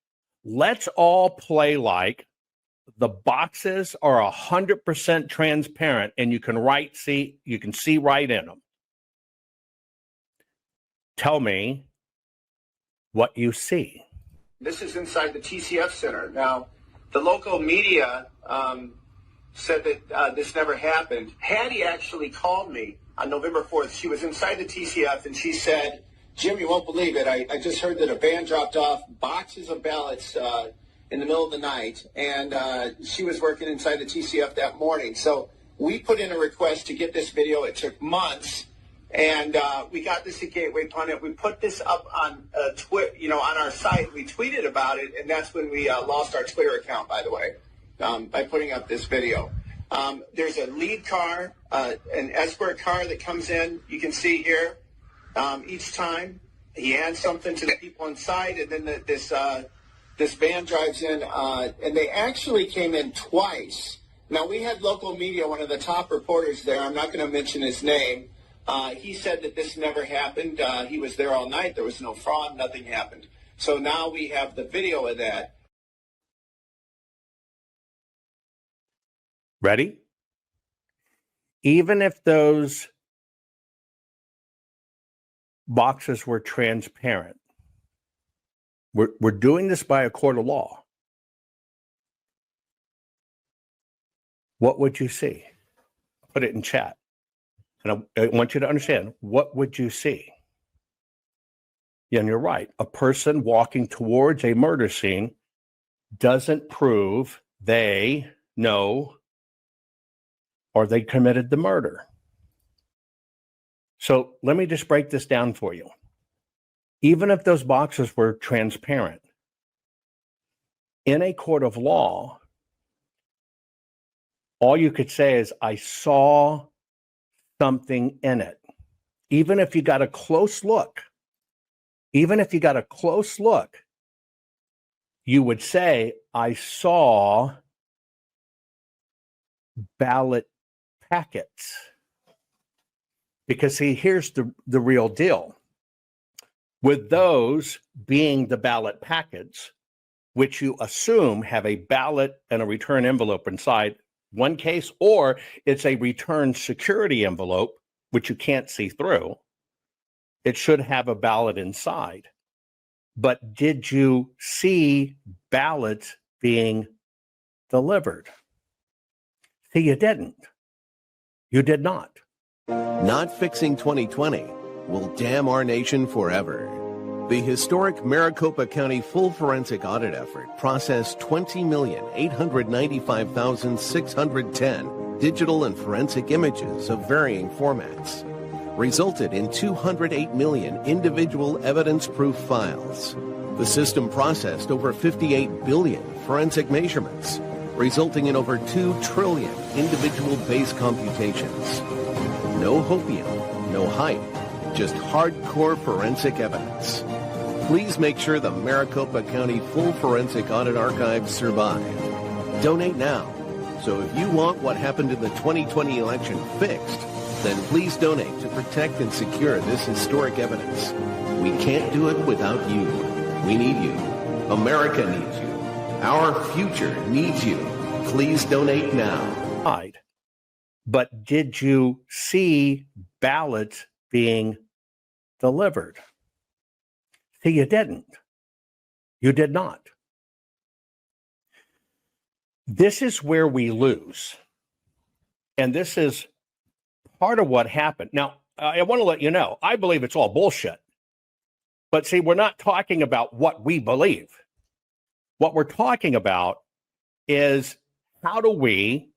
Let's all play like the boxes are 100% transparent and you can see right in them. Tell me what you see. This is inside the TCF Center. Now, the local media said that this never happened. Hattie actually called me on November 4th. She was inside the TCF, and she said, Jim, you won't believe it. I just heard that a van dropped off boxes of ballots in the middle of the night, and she was working inside the TCF that morning. So we put in a request to get this video. It took months, and we got this at Gateway Pundit. We put this up on on our site. We tweeted about it, and that's when we lost our Twitter account, by the way, by putting up this video. There's a lead car, an escort car that comes in. You can see here. Each time he adds something to the people inside, and then this van drives in, and they actually came in twice. Now, we had local media, one of the top reporters there, I'm not going to mention his name, he said that this never happened. He was there all night. There was no fraud. Nothing happened. So now we have the video of that. Ready? Even if those boxes were transparent, we're doing this by a court of law. What would you see? Put it in chat. And I want you to understand, what would you see? Yeah, and you're right. A person walking towards a murder scene doesn't prove they know or they committed the murder. So let me just break this down for you. Even if those boxes were transparent, in a court of law, all you could say is, I saw something in it. Even if you got a close look, you would say, I saw ballot packets. Because see, here's the real deal. With those being the ballot packets, which you assume have a ballot and a return envelope inside one case, or it's a return security envelope, which you can't see through, it should have a ballot inside. But did you see ballots being delivered? See, you didn't. You did not. Not fixing 2020 will damn our nation forever. The historic Maricopa County full forensic audit effort processed 20,895,610 digital and forensic images of varying formats, resulted in 208 million individual evidence-proof files. The system processed over 58 billion forensic measurements, resulting in over 2 trillion individual base computations. No hopium, no hype, just hardcore forensic evidence. Please make sure the Maricopa County Full Forensic Audit Archives survive. Donate now. So if you want what happened in the 2020 election fixed, then please donate to protect and secure this historic evidence. We can't do it without you. We need you. America needs you. Our future needs you. Please donate now. But did you see ballots being delivered? See, you didn't. You did not. This is where we lose. And this is part of what happened. Now, I want to let you know, I believe it's all bullshit. But see, we're not talking about what we believe. What we're talking about is how do we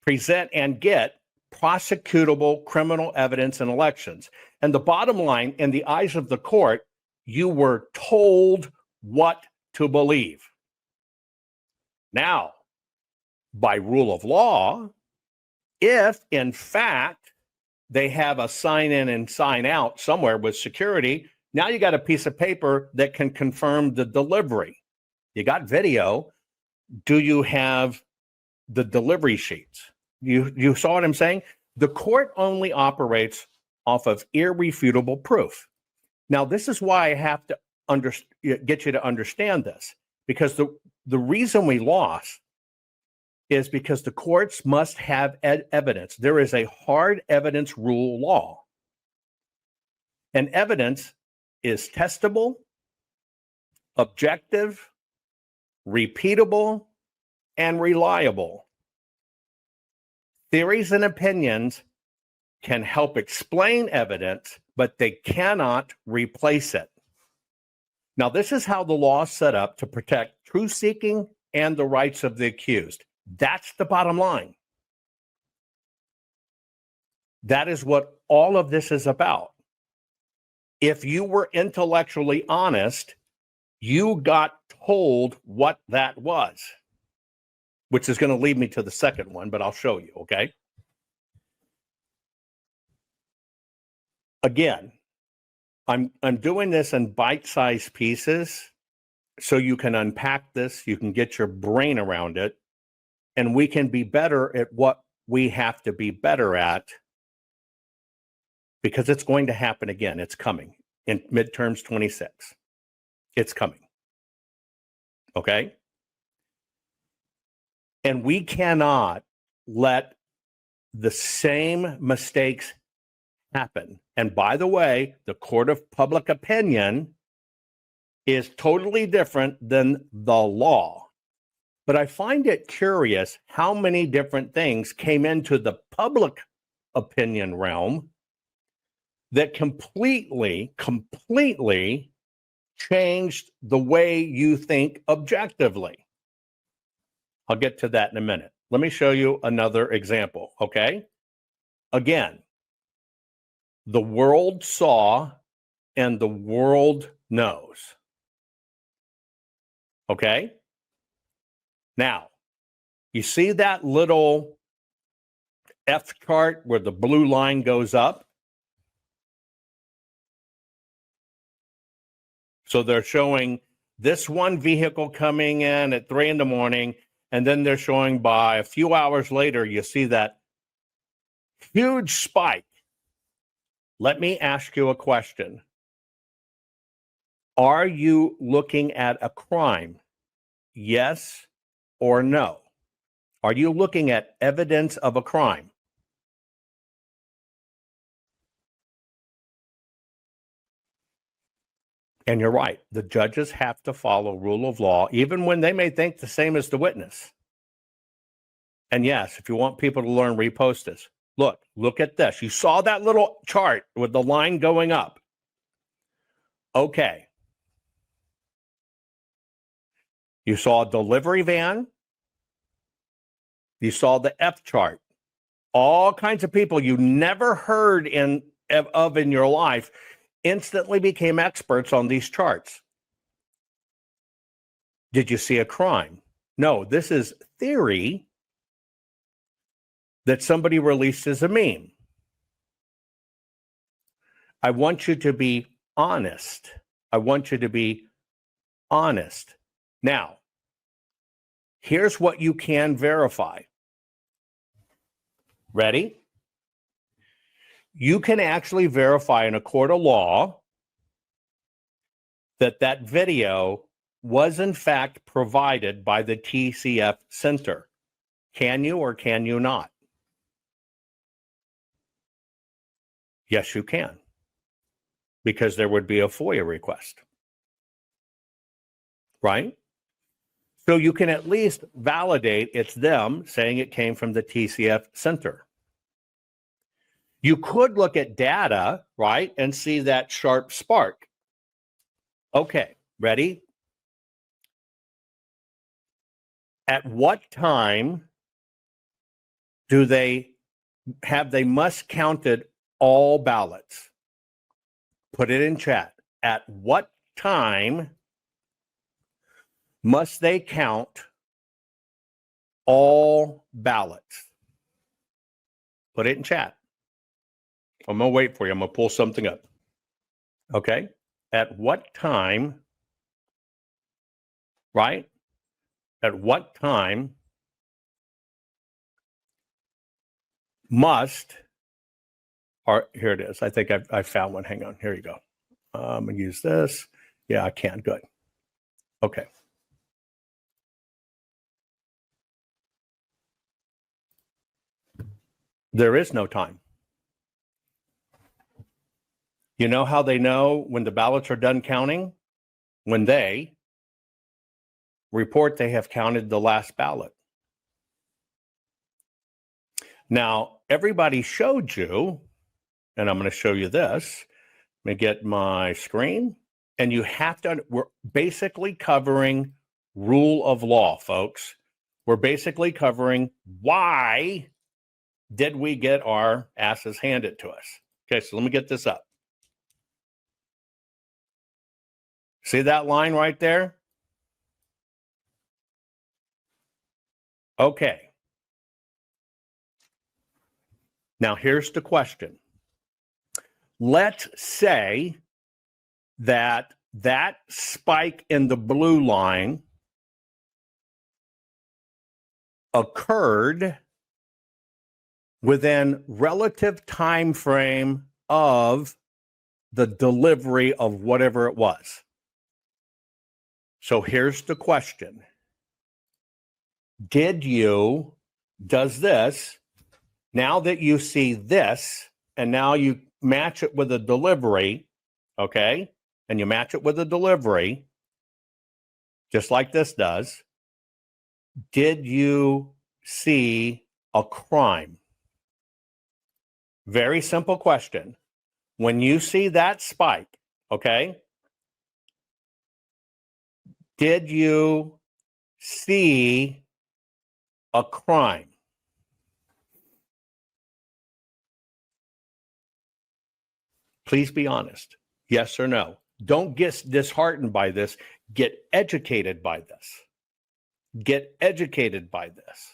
present and get prosecutable criminal evidence in elections. And the bottom line, in the eyes of the court, you were told what to believe. Now, by rule of law, if in fact they have a sign in and sign out somewhere with security, now you got a piece of paper that can confirm the delivery. You got video. Do you have the delivery sheets? You saw what I'm saying? The court only operates off of irrefutable proof. Now, this is why I have to get you to understand this, because the reason we lost is because the courts must have evidence. There is a hard evidence rule law. And evidence is testable, objective, repeatable, and reliable. Theories and opinions can help explain evidence, but they cannot replace it. Now, this is how the law is set up to protect truth-seeking and the rights of the accused. That's the bottom line. That is what all of this is about. If you were intellectually honest, you got told what that was, which is going to lead me to the second one, but I'll show you, okay? Again, I'm doing this in bite-sized pieces so you can unpack this, you can get your brain around it, and we can be better at what we have to be better at, because it's going to happen again. It's coming in midterms 26. It's coming. Okay? And we cannot let the same mistakes happen. And by the way, the court of public opinion is totally different than the law. But I find it curious how many different things came into the public opinion realm that completely changed the way you think objectively. I'll get to that in a minute. Let me show you another example, okay? Again, the world saw and the world knows. Okay? Now, you see that little F chart where the blue line goes up? So they're showing this one vehicle coming in at 3 a.m, and then they're showing by a few hours later, you see that huge spike. Let me ask you a question. Are you looking at a crime? Yes or no? Are you looking at evidence of a crime? And you're right. The judges have to follow rule of law, even when they may think the same as the witness. And yes, if you want people to learn, repost this. Look at this. You saw that little chart with the line going up. Okay. You saw a delivery van. You saw the F chart. All kinds of people you never heard of in your life instantly became experts on these charts. Did you see a crime? No, this is theory that somebody released as a meme. I want you to be honest. I want you to be honest. Now, here's what you can verify. Ready? You can actually verify in a court of law that that video was in fact provided by the TCF Center. Can you or can you not? Yes, you can, because there would be a FOIA request, right? So you can at least validate it's them saying it came from the TCF Center. You could look at data, right, and see that sharp spark. Okay, ready? At what time do they must counted all ballots? Put it in chat. At what time must they count all ballots? Put it in chat. I'm going to wait for you. I'm going to pull something up. Okay. At what time, right? At what time must, or here it is. I think I found one. Hang on. Here you go. I'm going to use this. Yeah, I can. Good. Okay. There is no time. You know how they know when the ballots are done counting? When they report they have counted the last ballot. Now, everybody showed you, and I'm going to show you this. Let me get my screen. And you have to, we're basically covering rule of law, folks. We're basically covering why did we get our asses handed to us. Okay, so let me get this up. See that line right there? Okay. Now here's the question. Let's say that spike in the blue line occurred within relative time frame of the delivery of whatever it was. So here's the question. Does this, now that you see this, and now you match it with a delivery, okay? And you match it with a delivery, just like this does. Did you see a crime? Very simple question. When you see that spike, okay? Did you see a crime? Please be honest. Yes or no. Don't get disheartened by this. Get educated by this. Get educated by this.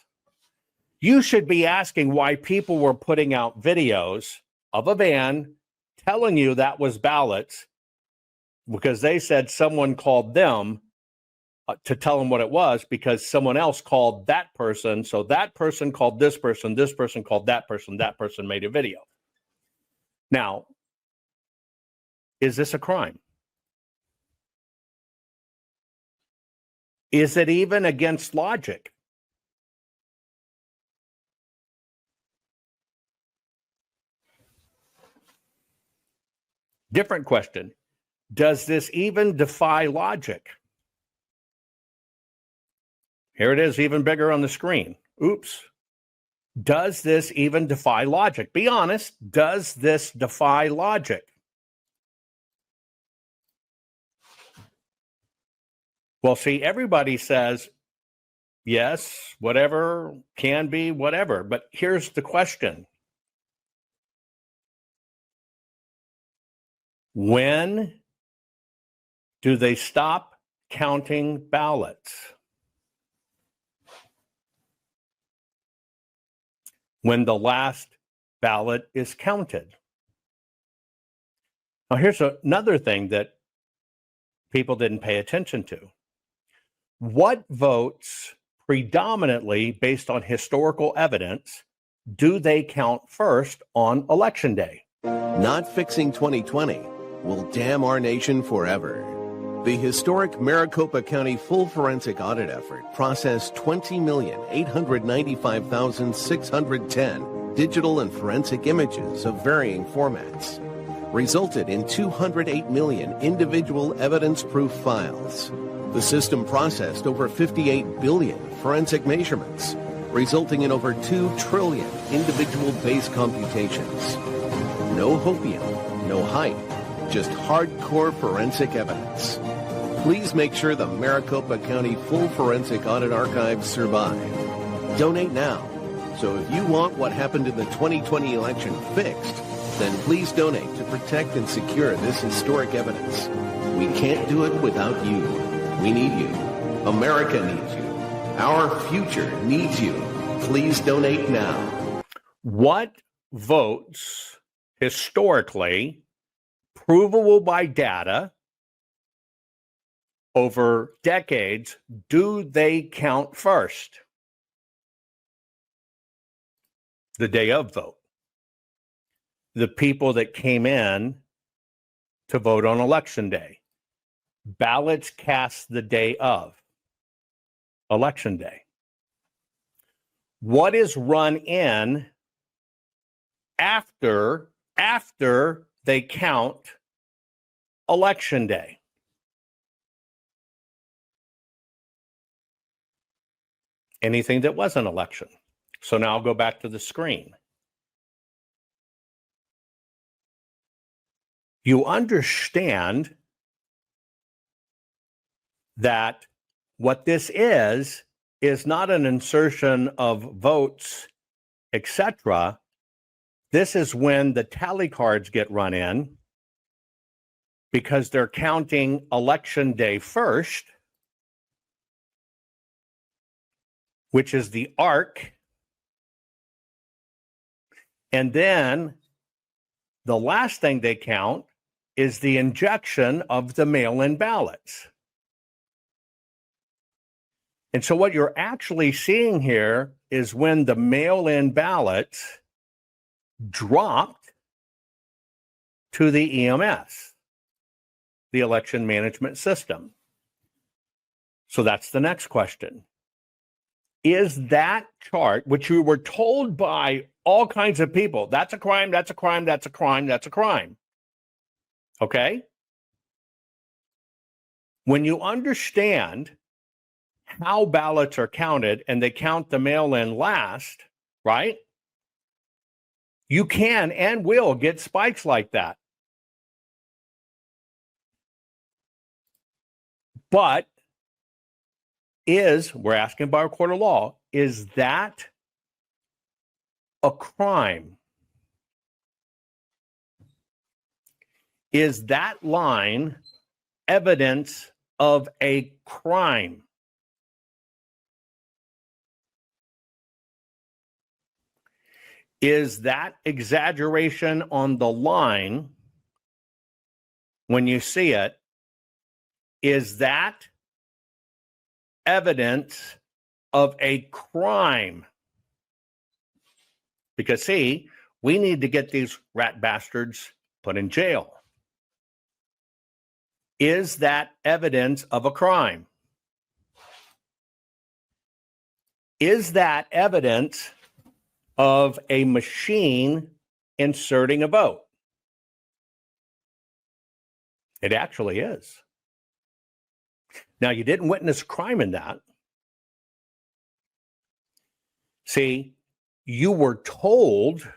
You should be asking why people were putting out videos of a van telling you that was ballots because they said someone called them to tell them what it was because someone else called that person. So that person called this person called that person made a video. Now, is this a crime? Is it even against logic? Different question. Does this even defy logic? Here it is, even bigger on the screen. Oops, Does this even defy logic? Be honest. Does this defy logic? Well, see, everybody says, yes, whatever, can be, whatever. But here's the question. When do they stop counting ballots? When the last ballot is counted. Now, here's another thing that people didn't pay attention to. What votes predominantly based on historical evidence do they count first on Election Day? Not fixing 2020 will damn our nation forever. The historic Maricopa County full forensic audit effort processed 20,895,610 digital and forensic images of varying formats, resulted in 208 million individual evidence-proof files. The system processed over 58 billion forensic measurements, resulting in over 2 trillion individual base computations. No hopium, no hype, just hardcore forensic evidence. Please make sure the Maricopa County Full Forensic Audit Archives survive. Donate now. So if you want what happened in the 2020 election fixed, then please donate to protect and secure this historic evidence. We can't do it without you. We need you. America needs you. Our future needs you. Please donate now. What votes historically, provable by data, over decades, do they count first? The day of vote. The people that came in to vote on Election Day. Ballots cast the day of Election Day. What is run in after they count Election Day? Anything that was an election. So now I'll go back to the screen. You understand that what this is not an insertion of votes, etc. This is when the tally cards get run in because they're counting Election Day first, which is the arc. And then the last thing they count is the injection of the mail-in ballots. And so what you're actually seeing here is when the mail-in ballots dropped to the EMS, the election management system. So that's the next question. Is that chart, which you were told by all kinds of people, that's a crime, that's a crime, that's a crime, that's a crime. Okay? When you understand how ballots are counted and they count the mail-in last, right? You can and will get spikes like that. But we're asking by a court of law, is that a crime? Is that line evidence of a crime? Is that exaggeration on the line, when you see it, is that evidence of a crime? Because, see, we need to get these rat bastards put in jail. Is that evidence of a crime? Is that evidence of a machine inserting a vote? It actually is. Now, you didn't witness crime in that. See, you were told,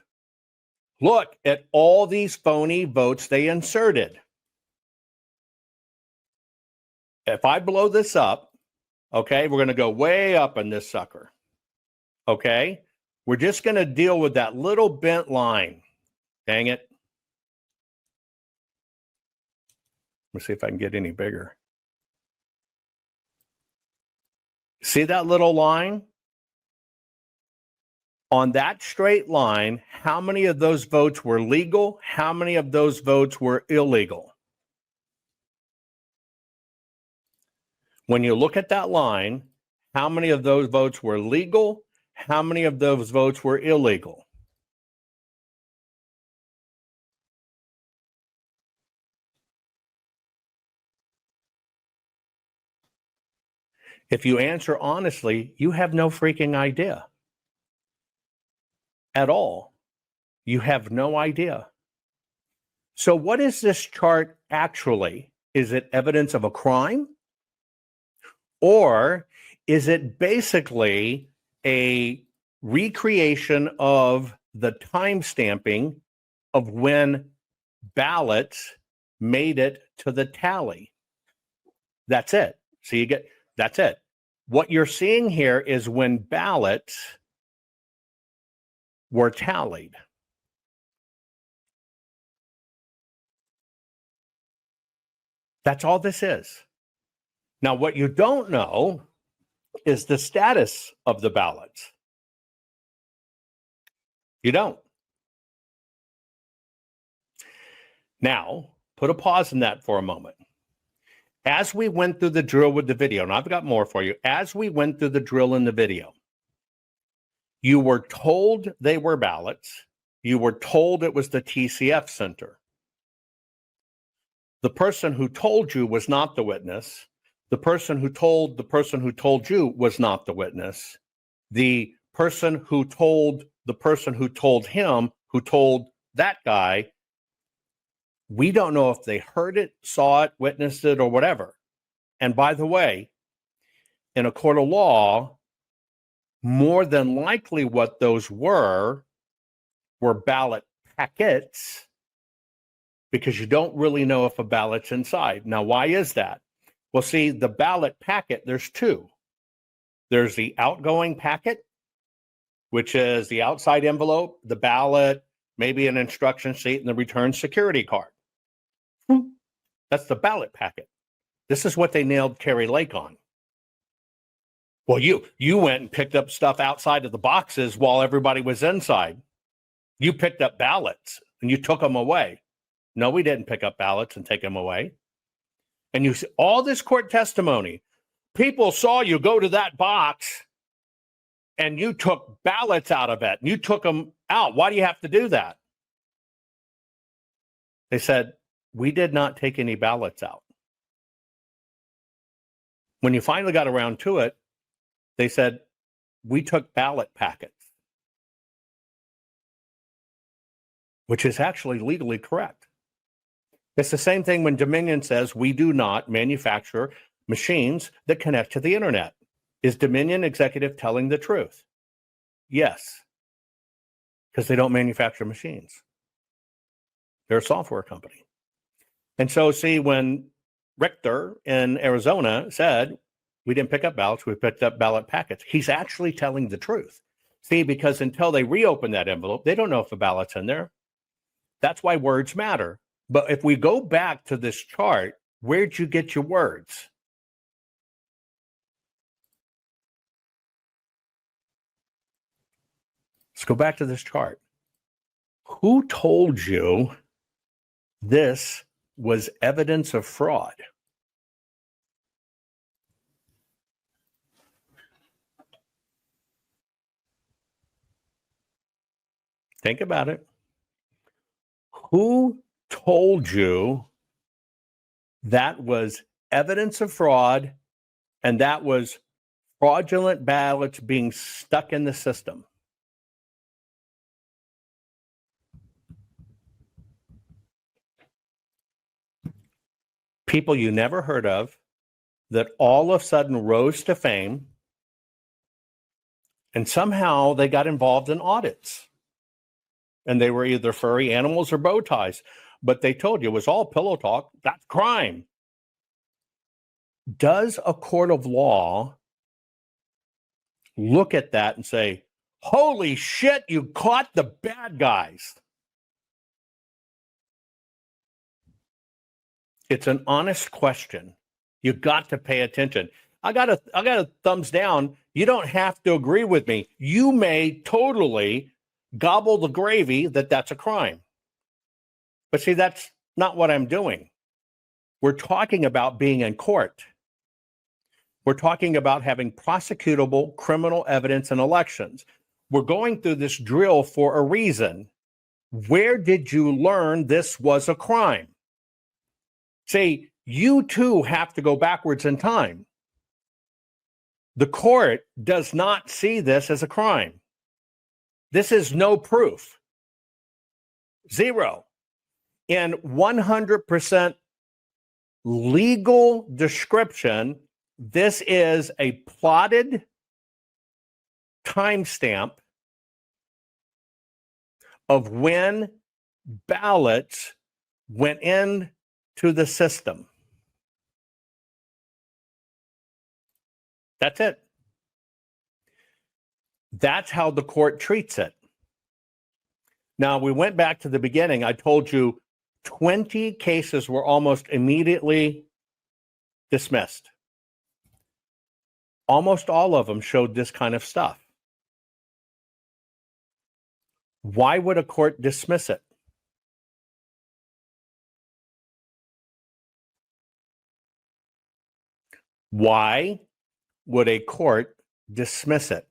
look at all these phony votes they inserted. If I blow this up, okay, we're going to go way up in this sucker. Okay? We're just going to deal with that little bent line. Dang it. Let me see if I can get any bigger. See that little line? On that straight line, how many of those votes were legal? How many of those votes were illegal? When you look at that line, how many of those votes were legal? How many of those votes were illegal? If you answer honestly, you have no freaking idea. At all. You have no idea. So what is this chart actually? Is it evidence of a crime? Or is it basically a recreation of the time stamping of when ballots made it to the tally? That's it. So you get, that's it. What you're seeing here is when ballots were tallied. That's all this is. Now, what you don't know is the status of the ballots. You don't. Now, put a pause in that for a moment. As we went through the drill with the video, and I've got more for you, as we went through the drill in the video, you were told they were ballots. You were told it was the TCF center. The person who told you was not the witness. The person who told you was not the witness. The person who told the person who told him, who told that guy, we don't know if they heard it, saw it, witnessed it, or whatever. And by the way, in a court of law, more than likely what those were ballot packets, because you don't really know if a ballot's inside. Now, why is that? Well, see, the ballot packet, there's two. There's the outgoing packet, which is the outside envelope, the ballot, maybe an instruction sheet, and the return security card. That's the ballot packet. This is what they nailed Carrie Lake on. Well, you went and picked up stuff outside of the boxes while everybody was inside. You picked up ballots and you took them away. No, we didn't pick up ballots and take them away. And you see all this court testimony. People saw you go to that box and you took ballots out of it and you took them out. Why do you have to do that? They said, we did not take any ballots out. When you finally got around to it, they said, we took ballot packets, which is actually legally correct. It's the same thing when Dominion says we do not manufacture machines that connect to the internet. Is Dominion executive telling the truth? Yes, because they don't manufacture machines. They're a software company. And so, see, when Richter in Arizona said, we didn't pick up ballots, we picked up ballot packets, he's actually telling the truth. See, because until they reopen that envelope, they don't know if a ballot's in there. That's why words matter. But if we go back to this chart, where'd you get your words? Let's go back to this chart. Who told you this was evidence of fraud? Think about it. Who told you that was evidence of fraud and that was fraudulent ballots being stuck in the system? People you never heard of that all of a sudden rose to fame And somehow they got involved in audits. And they were either furry animals or bow ties. But they told you it was all pillow talk. That's crime. Does a court of law look at that and say, holy shit, you caught the bad guys? It's an honest question. You got to pay attention. I got a thumbs down. You don't have to agree with me. You may totally gobble the gravy that that's a crime. But see, that's not what I'm doing. We're talking about being in court. We're talking about having prosecutable criminal evidence in elections. We're going through this drill for a reason. Where did you learn this was a crime? See, you too have to go backwards in time. The court does not see this as a crime. This is no proof. Zero. In 100% legal description, this is a plotted timestamp of when ballots went into the system. That's it. That's how the court treats it. Now, we went back to the beginning. I told you 20 cases were almost immediately dismissed. Almost all of them showed this kind of stuff. Why would a court dismiss it? Why would a court dismiss it?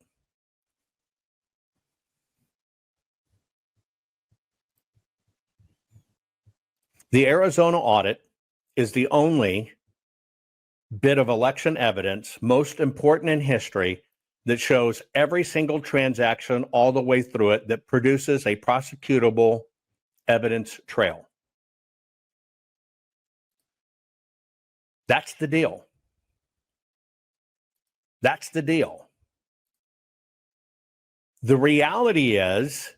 The Arizona audit is the only bit of election evidence, most important in history, that shows every single transaction all the way through it that produces a prosecutable evidence trail. That's the deal. That's the deal. The reality is,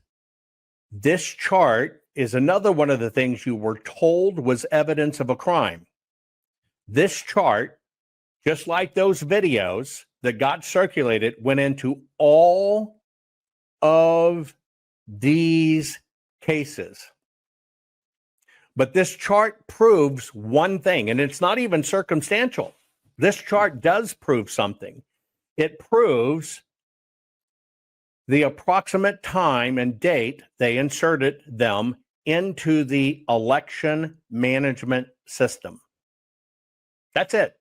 this chart is another one of the things you were told was evidence of a crime. This chart, just like those videos that got circulated, went into all of these cases. But this chart proves one thing, and it's not even circumstantial. This chart does prove something. It proves the approximate time and date they inserted them into the election management system. That's it.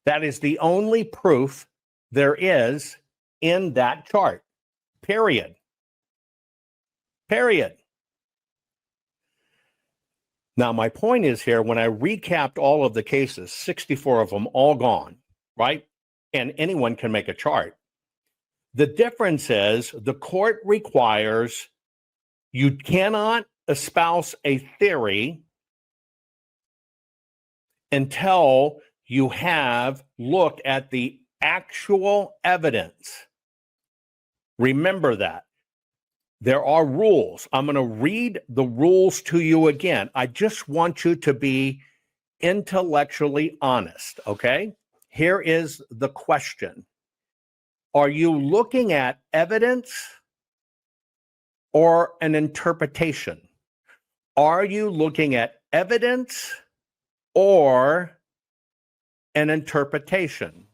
That is the only proof there is in that chart. Period. Period. Now, my point is here, when I recapped all of the cases, 64 of them all gone, right? And anyone can make a chart. The difference is the court requires you cannot espouse a theory until you have looked at the actual evidence. Remember that. There are rules. I'm going to read the rules to you again. I just want you to be intellectually honest, okay? Here is the question. Are you looking at evidence or an interpretation? Are you looking at evidence or an interpretation?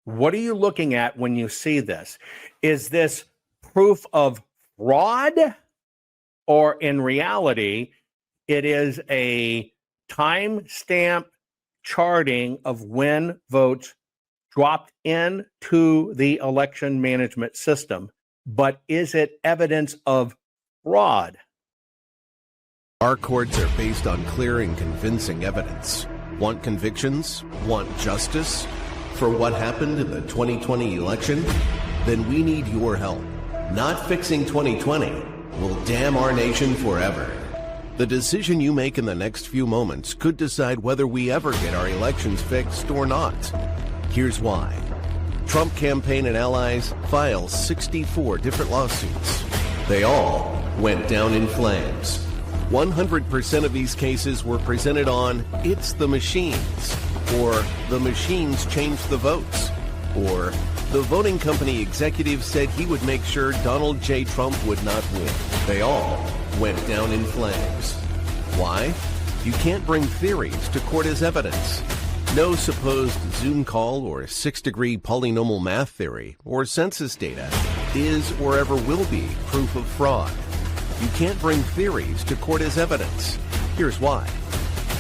What are you looking at when you see this? Is this proof of fraud, or in reality, it is a timestamp charting of when votes dropped into the election management system? But is it evidence of fraud? Our courts are based on clear and convincing evidence. Want convictions? Want justice? For what happened in the 2020 election? Then we need your help. Not fixing 2020 will damn our nation forever. The decision you make in the next few moments could decide whether we ever get our elections fixed or not. Here's why. Trump campaign and allies file 64 different lawsuits. They all went down in flames. 100% of these cases were presented on "It's the machines," or "The machines changed the votes," or "The voting company executive said he would make sure Donald J. Trump would not win." They all went down in flames. Why? You can't bring theories to court as evidence. No supposed Zoom call or six-degree polynomial math theory or census data is or ever will be proof of fraud. You can't bring theories to court as evidence. Here's why.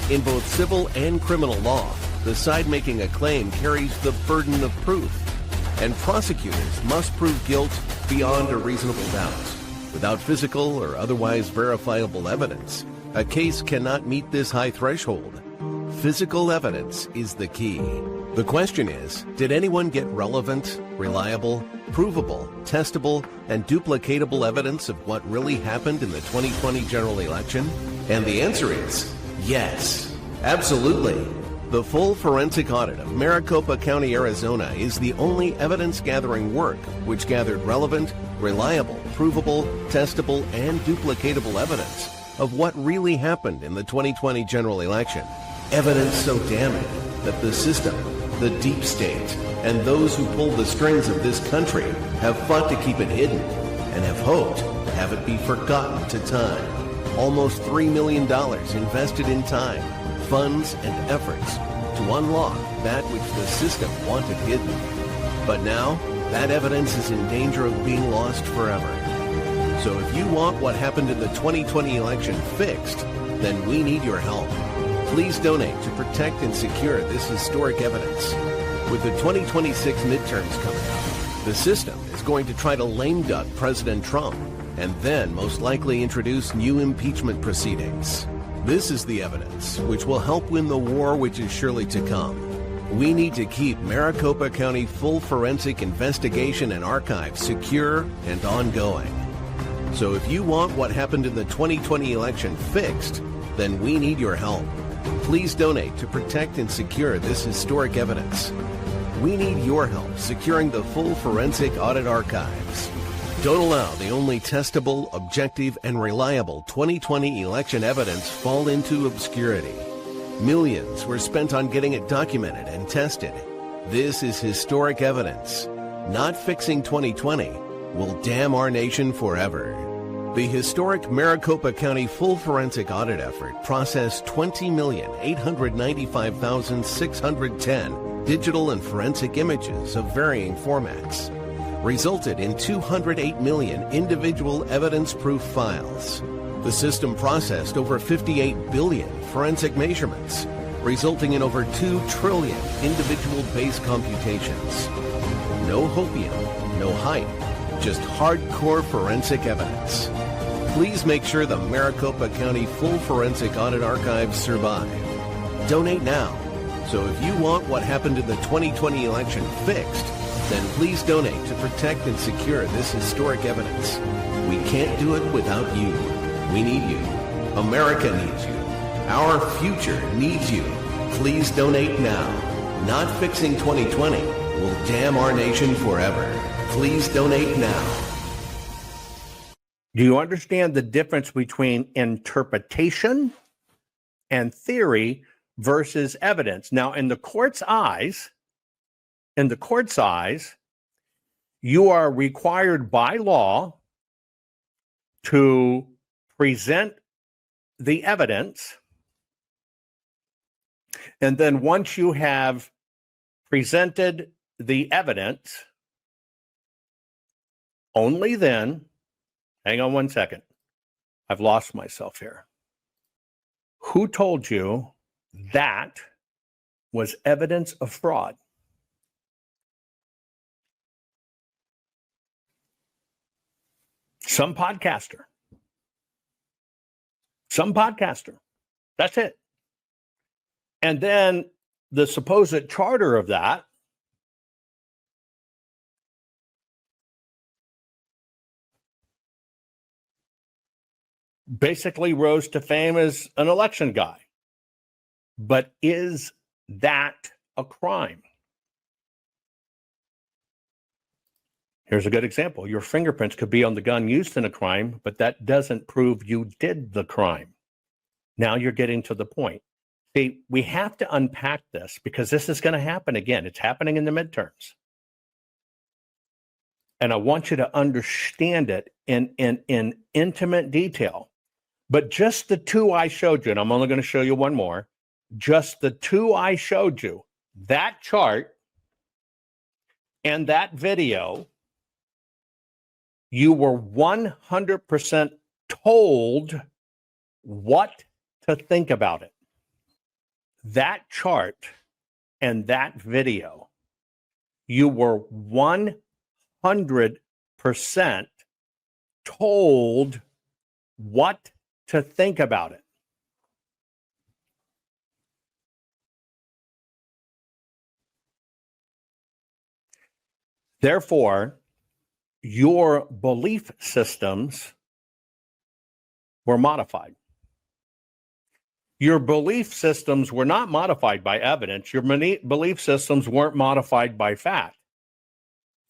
In both civil and criminal law, the side making a claim carries the burden of proof, and prosecutors must prove guilt beyond a reasonable doubt. Without physical or otherwise verifiable evidence, a case cannot meet this high threshold. Physical evidence is the key. The question is, did anyone get relevant, reliable, provable, testable, and duplicatable evidence of what really happened in the 2020 general election? And the answer is yes, absolutely. The full forensic audit of Maricopa County, Arizona is the only evidence-gathering work which gathered relevant, reliable, provable, testable, and duplicatable evidence of what really happened in the 2020 general election. Evidence so damning that the system, the deep state, and those who pull the strings of this country have fought to keep it hidden and have hoped to have it be forgotten to time. Almost $3 million invested in time, funds, and efforts to unlock that which the system wanted hidden. But now, that evidence is in danger of being lost forever. So if you want what happened in the 2020 election fixed, then we need your help. Please donate to protect and secure this historic evidence. With the 2026 midterms coming up, the system is going to try to lame duck President Trump and then most likely introduce new impeachment proceedings. This is the evidence which will help win the war which is surely to come. We need to keep Maricopa County full forensic investigation and archive secure and ongoing. So if you want what happened in the 2020 election fixed, then we need your help. Please donate to protect and secure this historic evidence. We need your help securing the full forensic audit archives. Don't allow the only testable, objective, and reliable 2020 election evidence fall into obscurity. Millions were spent on getting it documented and tested. This is historic evidence. Not fixing 2020 will damn our nation forever. The historic Maricopa County full forensic audit effort processed 20,895,610 digital and forensic images of varying formats, resulted in 208 million individual evidence-proof files. The system processed over 58 billion forensic measurements, resulting in over 2 trillion individual base computations. No hopium, no hype, just hardcore forensic evidence. Please make sure the Maricopa County full forensic audit archives survive. Donate now. So if you want what happened in the 2020 election fixed, then please donate to protect and secure this historic evidence. We can't do it without you. We need you. America needs you. Our future needs you. Please donate now. Not fixing 2020 will damn our nation forever. Please donate now. Do you understand the difference between interpretation and theory versus evidence? Now, in the court's eyes, you are required by law to present the evidence. And then once you have presented the evidence, only then, hang on one second, I've lost myself here. Who told you that was evidence of fraud? Some podcaster. That's it. And then the supposed charter of that basically rose to fame as an election guy. But is that a crime? Here's a good example. Your fingerprints could be on the gun used in a crime, but that doesn't prove you did the crime. Now you're getting to the point. See, we have to unpack this because this is going to happen again. It's happening in the midterms. And I want you to understand it in intimate detail. But just the two I showed you, and I'm only going to show you one more, just the two I showed you, that chart and that video, you were 100% told what to think about it. That chart and that video, you were 100% told what to think about it. Therefore, your belief systems were modified. Your belief systems were not modified by evidence. Your belief systems weren't modified by fact.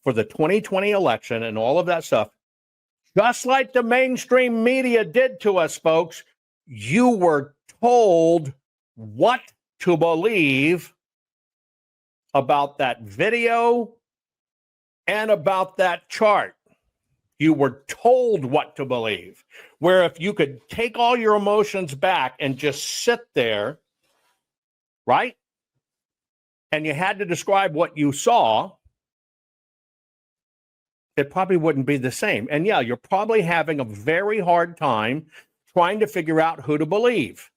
For the 2020 election and all of that stuff, just like the mainstream media did to us, folks, you were told what to believe about that video and about that chart. You were told what to believe. Where if you could take all your emotions back and just sit there, right? And you had to describe what you saw, it probably wouldn't be the same. And yeah, you're probably having a very hard time trying to figure out who to believe.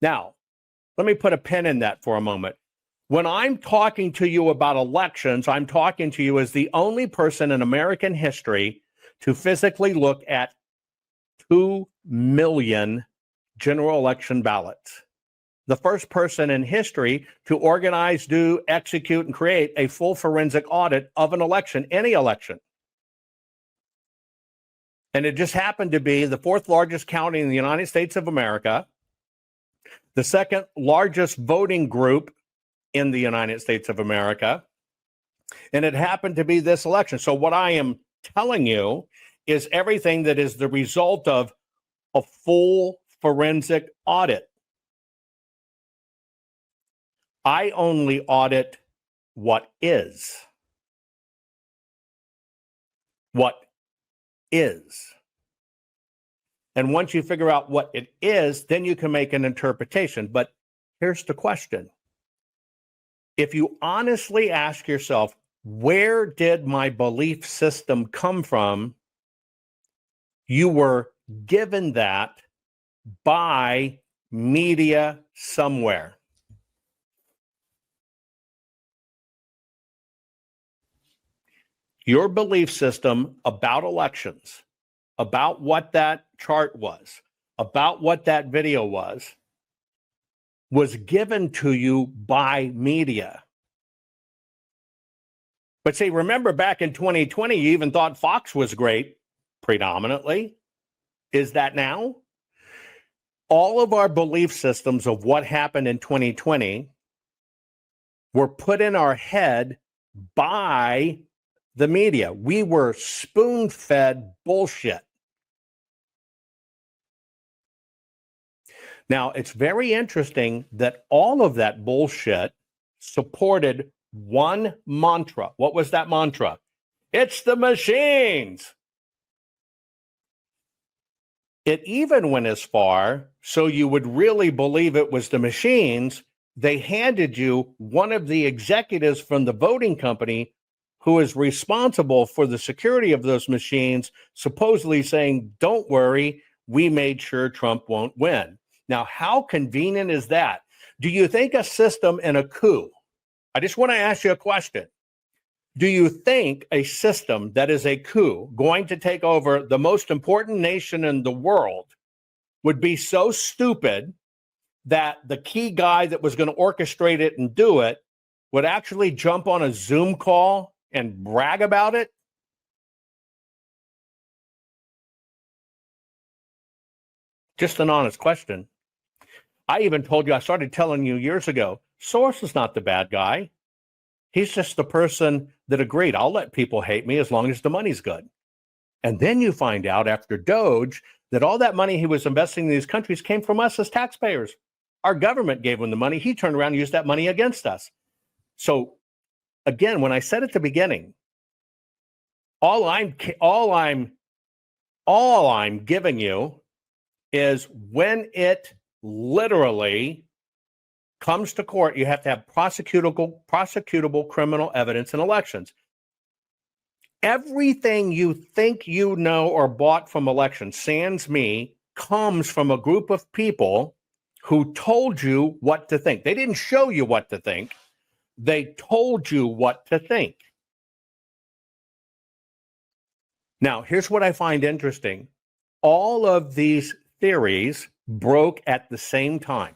Now, let me put a pin in that for a moment. When I'm talking to you about elections, I'm talking to you as the only person in American history to physically look at 2 million general election ballots. The first person in history to organize, do, execute, and create a full forensic audit of an election, any election. And it just happened to be the 4th largest county in the United States of America, the 2nd largest voting group in the United States of America, and it happened to be this election. So what I am telling you is everything that is the result of a full forensic audit. I only audit what is. What is. And once you figure out what it is, then you can make an interpretation. But here's the question. If you honestly ask yourself, where did my belief system come from? You were given that by media somewhere. Your belief system about elections, about what that chart was, about what that video was given to you by media. But see, remember back in 2020, you even thought Fox was great, predominantly. Is that now? All of our belief systems of what happened in 2020 were put in our head by the media. We were spoon-fed bullshit. Now, it's very interesting that all of that bullshit supported one mantra. What was that mantra? It's the machines. It even went as far, so you would really believe it was the machines, they handed you one of the executives from the voting company who is responsible for the security of those machines, supposedly saying, don't worry, we made sure Trump won't win. Now, how convenient is that? Do you think a system in a coup, I just want to ask you a question. Do you think a system that is a coup going to take over the most important nation in the world would be so stupid that the key guy that was going to orchestrate it and do it would actually jump on a Zoom call and brag about it? Just an honest question. I even told you, I started telling you years ago, Soros is not the bad guy. He's just the person that agreed, I'll let people hate me as long as the money's good. And then you find out after Doge that all that money he was investing in these countries came from us as taxpayers. Our government gave him the money. He turned around and used that money against us. So again, when I said at the beginning, all I'm giving you is when it literally comes to court, you have to have prosecutable criminal evidence in elections. Everything you think you know or bought from elections, sans me, comes from a group of people who told you what to think. They didn't show you what to think. They told you what to think. Now, here's what I find interesting. All of these theories broke at the same time.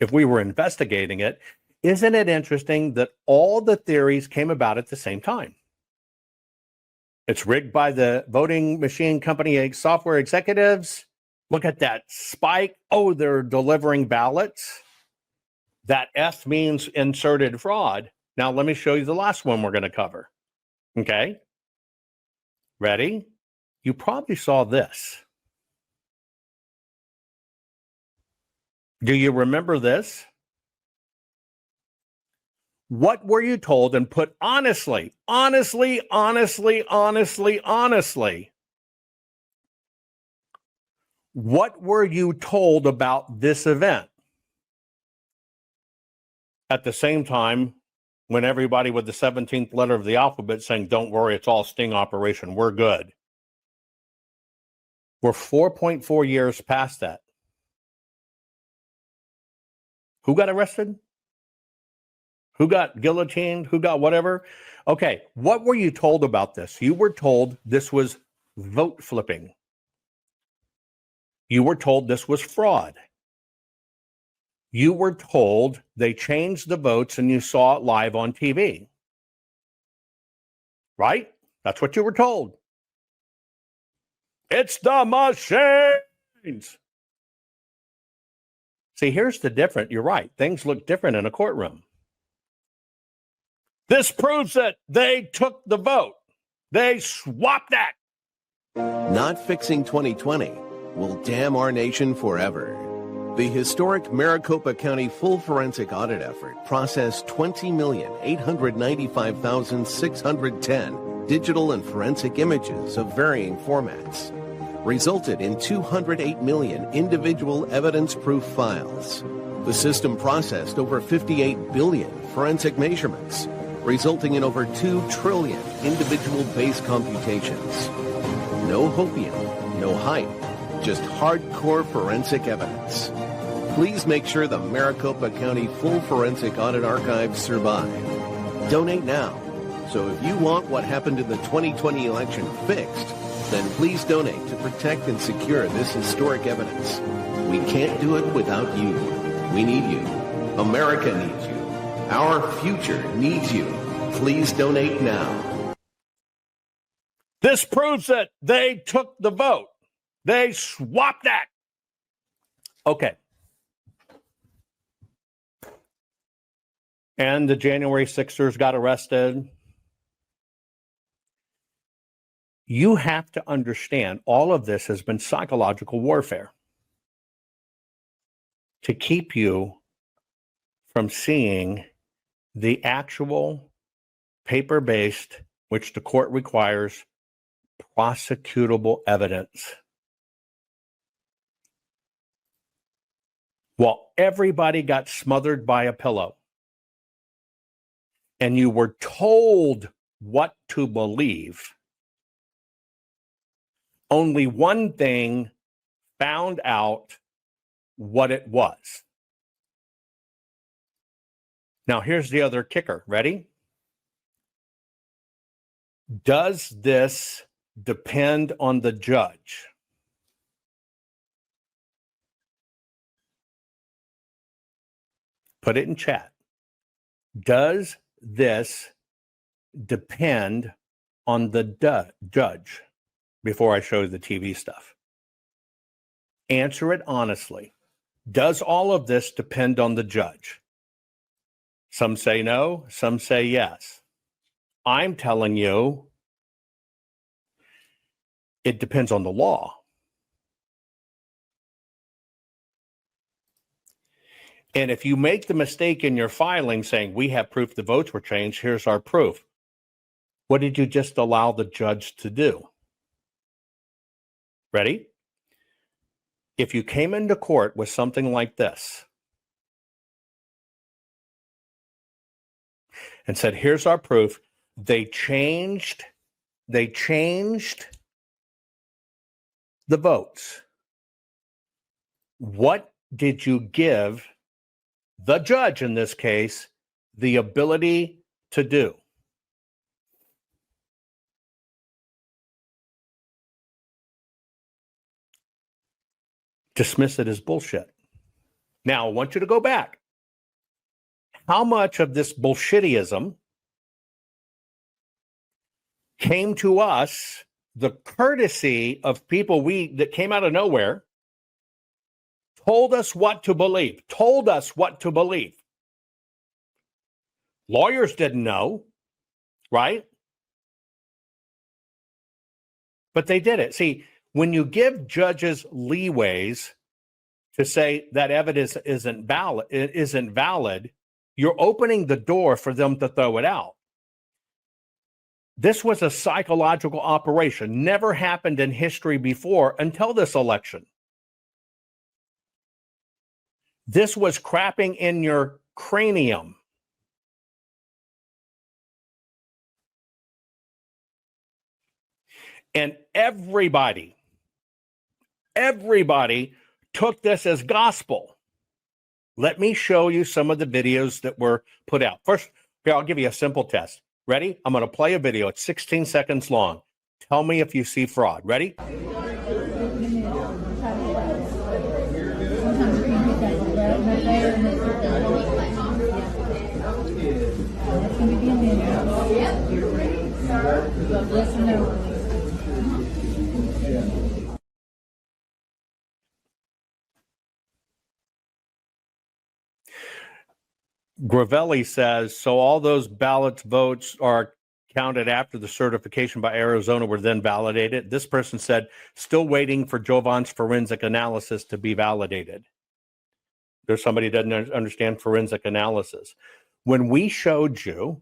If we were investigating it, isn't it interesting that all the theories came about at the same time? It's rigged by the voting machine company software executives. Look at that spike. Oh, they're delivering ballots. That F means inserted fraud. Now, let me show you the last one we're going to cover. Okay? Ready? You probably saw this. Do you remember this? What were you told? And put honestly. What were you told about this event? At the same time, when everybody with the 17th letter of the alphabet saying, don't worry, it's all sting operation, we're good. We're 4.4 years past that. Who got arrested? Who got guillotined? Who got whatever? Okay, what were you told about this? You were told this was vote flipping. You were told this was fraud. You were told they changed the votes and you saw it live on TV. Right? That's what you were told. It's the machines. See, here's the difference. You're right. Things look different in a courtroom. This proves that they took the vote. They swapped that. Not fixing 2020 will damn our nation forever. The historic Maricopa County full forensic audit effort processed 20,895,610 digital and forensic images of varying formats, resulted in 208 million individual evidence-proof files. The system processed over 58 billion forensic measurements, resulting in over 2 trillion individual base computations. No hopium, no hype, just hardcore forensic evidence. Please make sure the Maricopa County Full Forensic Audit Archives survive. Donate now. So if you want what happened in the 2020 election fixed, then please donate to protect and secure this historic evidence. We can't do it without you. We need you. America needs you. Our future needs you. Please donate now. This proves that they took the vote. They swapped that. Okay. And the January 6ers got arrested. You have to understand all of this has been psychological warfare to keep you from seeing the actual paper-based, which the court requires, prosecutable evidence. While everybody got smothered by a pillow and you were told what to believe, only one thing found out what it was. Now, here's the other kicker. Ready? Does this depend on the judge? Put it in chat. Does this depend on the judge? Before I show you the TV stuff. Answer it honestly. Does all of this depend on the judge? Some say no, some say yes. I'm telling you, it depends on the law. And if you make the mistake in your filing saying, we have proof the votes were changed, here's our proof. What did you just allow the judge to do? Ready? If you came into court with something like this and said, here's our proof, they changed the votes. What did you give the judge in this case the ability to do? Dismiss it as bullshit. Now, I want you to go back. How much of this bullshittyism came to us, the courtesy of people that came out of nowhere, told us what to believe. Lawyers didn't know, right? But they did it. See, when you give judges leeways to say that evidence isn't valid, you're opening the door for them to throw it out. This was a psychological operation, never happened in history before until this election. This was crapping in your cranium. And everybody took this as gospel. Let me show you some of the videos that were put out. First, here, I'll give you a simple test. Ready? I'm going to play a video. It's 16 seconds long. Tell me if you see fraud. Ready? Gravelli says, so all those ballots votes are counted after the certification by Arizona were then validated. This person said, still waiting for Jovan's forensic analysis to be validated. There's somebody who doesn't understand forensic analysis. When we showed you,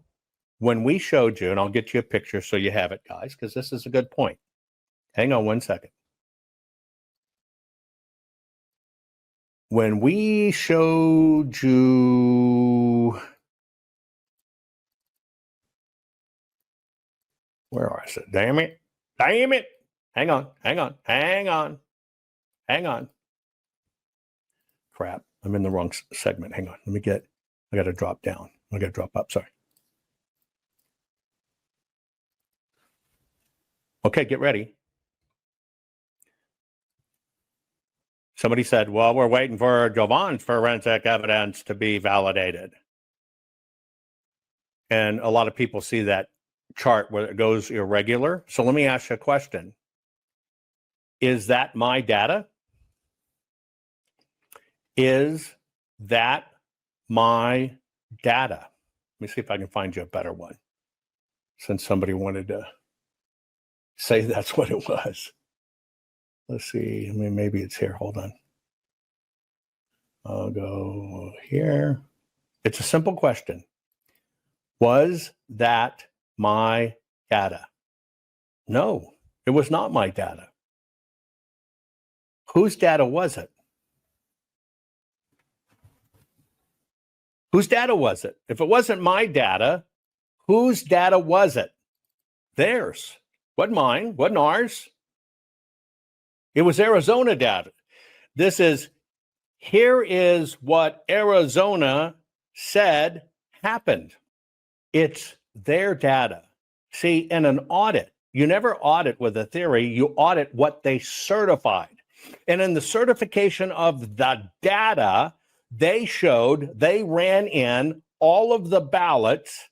and I'll get you a picture so you have it, guys, because this is a good point. Hang on one second. When we showed you, where was it? Damn it. Hang on. Crap. I'm in the wrong segment. Hang on. I got to drop down. I got to drop up. Sorry. Okay, get ready. Somebody said, well, we're waiting for Jovan's forensic evidence to be validated. And a lot of people see that chart where it goes irregular. So let me ask you a question. Is that my data? Is that my data? Let me see if I can find you a better one, since somebody wanted to say that's what it was. Let's see. I mean, maybe it's here. Hold on. I'll go here. It's a simple question. Was that my data? No, it was not my data. Whose data was it? Whose data was it? If it wasn't my data, whose data was it? Theirs. Wasn't mine. Wasn't ours. It was Arizona data. Here is what Arizona said happened. It's their data. See, in an audit, you never audit with a theory, you audit what they certified. And in the certification of the data, they ran in all of the ballots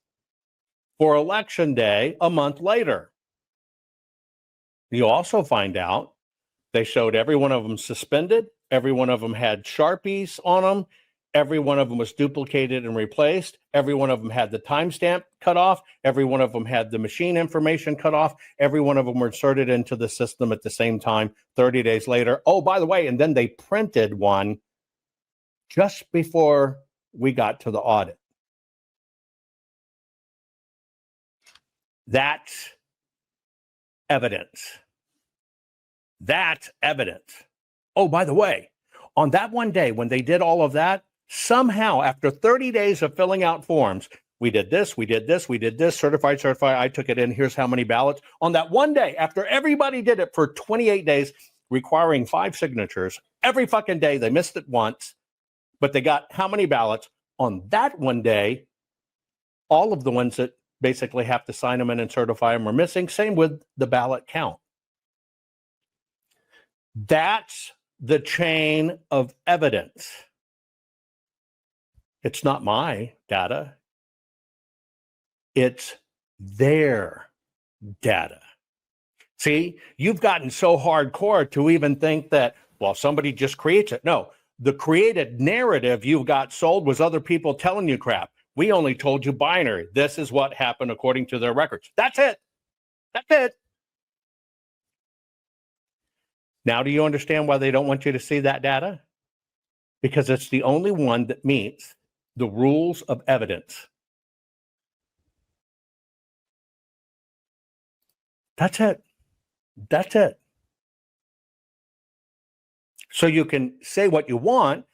for Election Day a month later. You also find out they showed every one of them suspended. Every one of them had Sharpies on them. Every one of them was duplicated and replaced. Every one of them had the timestamp cut off. Every one of them had the machine information cut off. Every one of them were inserted into the system at the same time 30 days later. Oh, by the way, and then they printed one just before we got to the audit. That's evidence. That's evidence. Oh, by the way, on that one day when they did all of that, somehow after 30 days of filling out forms, we did this, we did this, we did this, certified, I took it in, here's how many ballots. On that one day, after everybody did it for 28 days, requiring 5 signatures, every fucking day, they missed it once, but they got how many ballots? On that one day, all of the ones that basically have to sign them in and certify them were missing. Same with the ballot count. That's the chain of evidence. It's not my data. It's their data. See, you've gotten so hardcore to even think that, well, somebody just creates it. No, the created narrative you got sold was other people telling you crap. We only told you binary. This is what happened according to their records. That's it. That's it. Now, do you understand why they don't want you to see that data? Because it's the only one that meets the rules of evidence. That's it. That's it. So you can say what you want,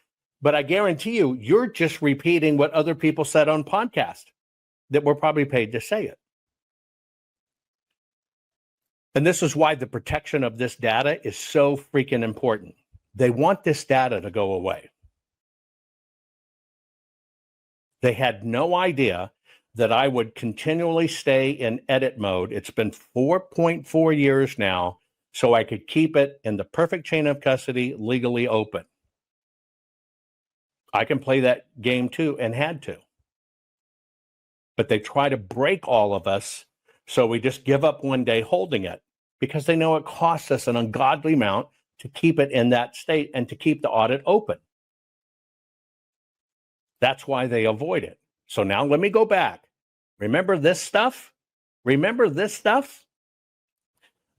but I guarantee you, you're just repeating what other people said on podcast that were probably paid to say it. And this is why the protection of this data is so freaking important. They want this data to go away. They had no idea that I would continually stay in edit mode. It's been 4.4 years now, so I could keep it in the perfect chain of custody, legally open. I can play that game too, and had to. But they try to break all of us, so we just give up one day holding it, because they know it costs us an ungodly amount to keep it in that state and to keep the audit open. That's why they avoid it. So now let me go back. Remember this stuff? Remember this stuff?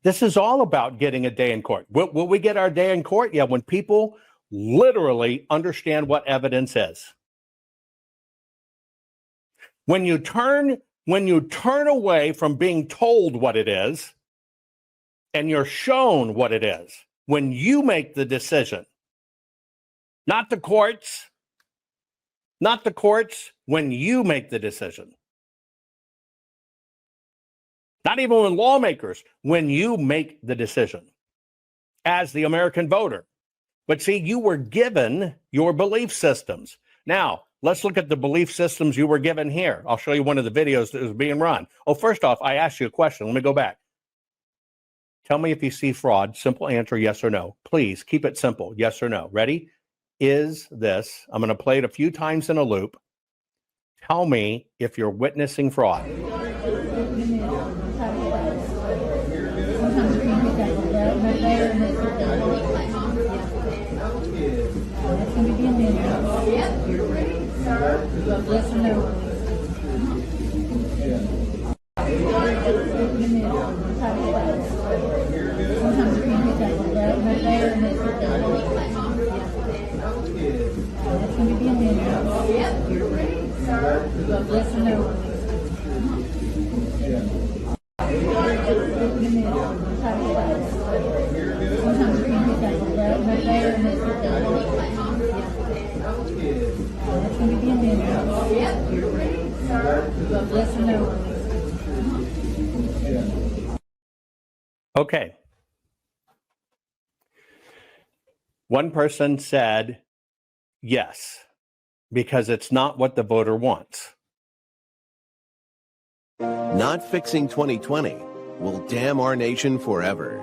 This is all about getting a day in court. Will we get our day in court? Yeah, when people literally understand what evidence is. When you turn away from being told what it is and you're shown what it is, when you make the decision, not the courts, when you make the decision. Not even when lawmakers, when you make the decision as the American voter. But see, you were given your belief systems. Now, let's look at the belief systems you were given here. I'll show you one of the videos that was being run. Oh, first off, I asked you a question. Let me go back. Tell me if you see fraud. Simple answer, yes or no. Please keep it simple, yes or no. Ready? Is this, I'm going to play it a few times in a loop. Tell me if you're witnessing fraud. Okay. One person said yes, because it's not what the voter wants. Not fixing 2020 will damn our nation forever.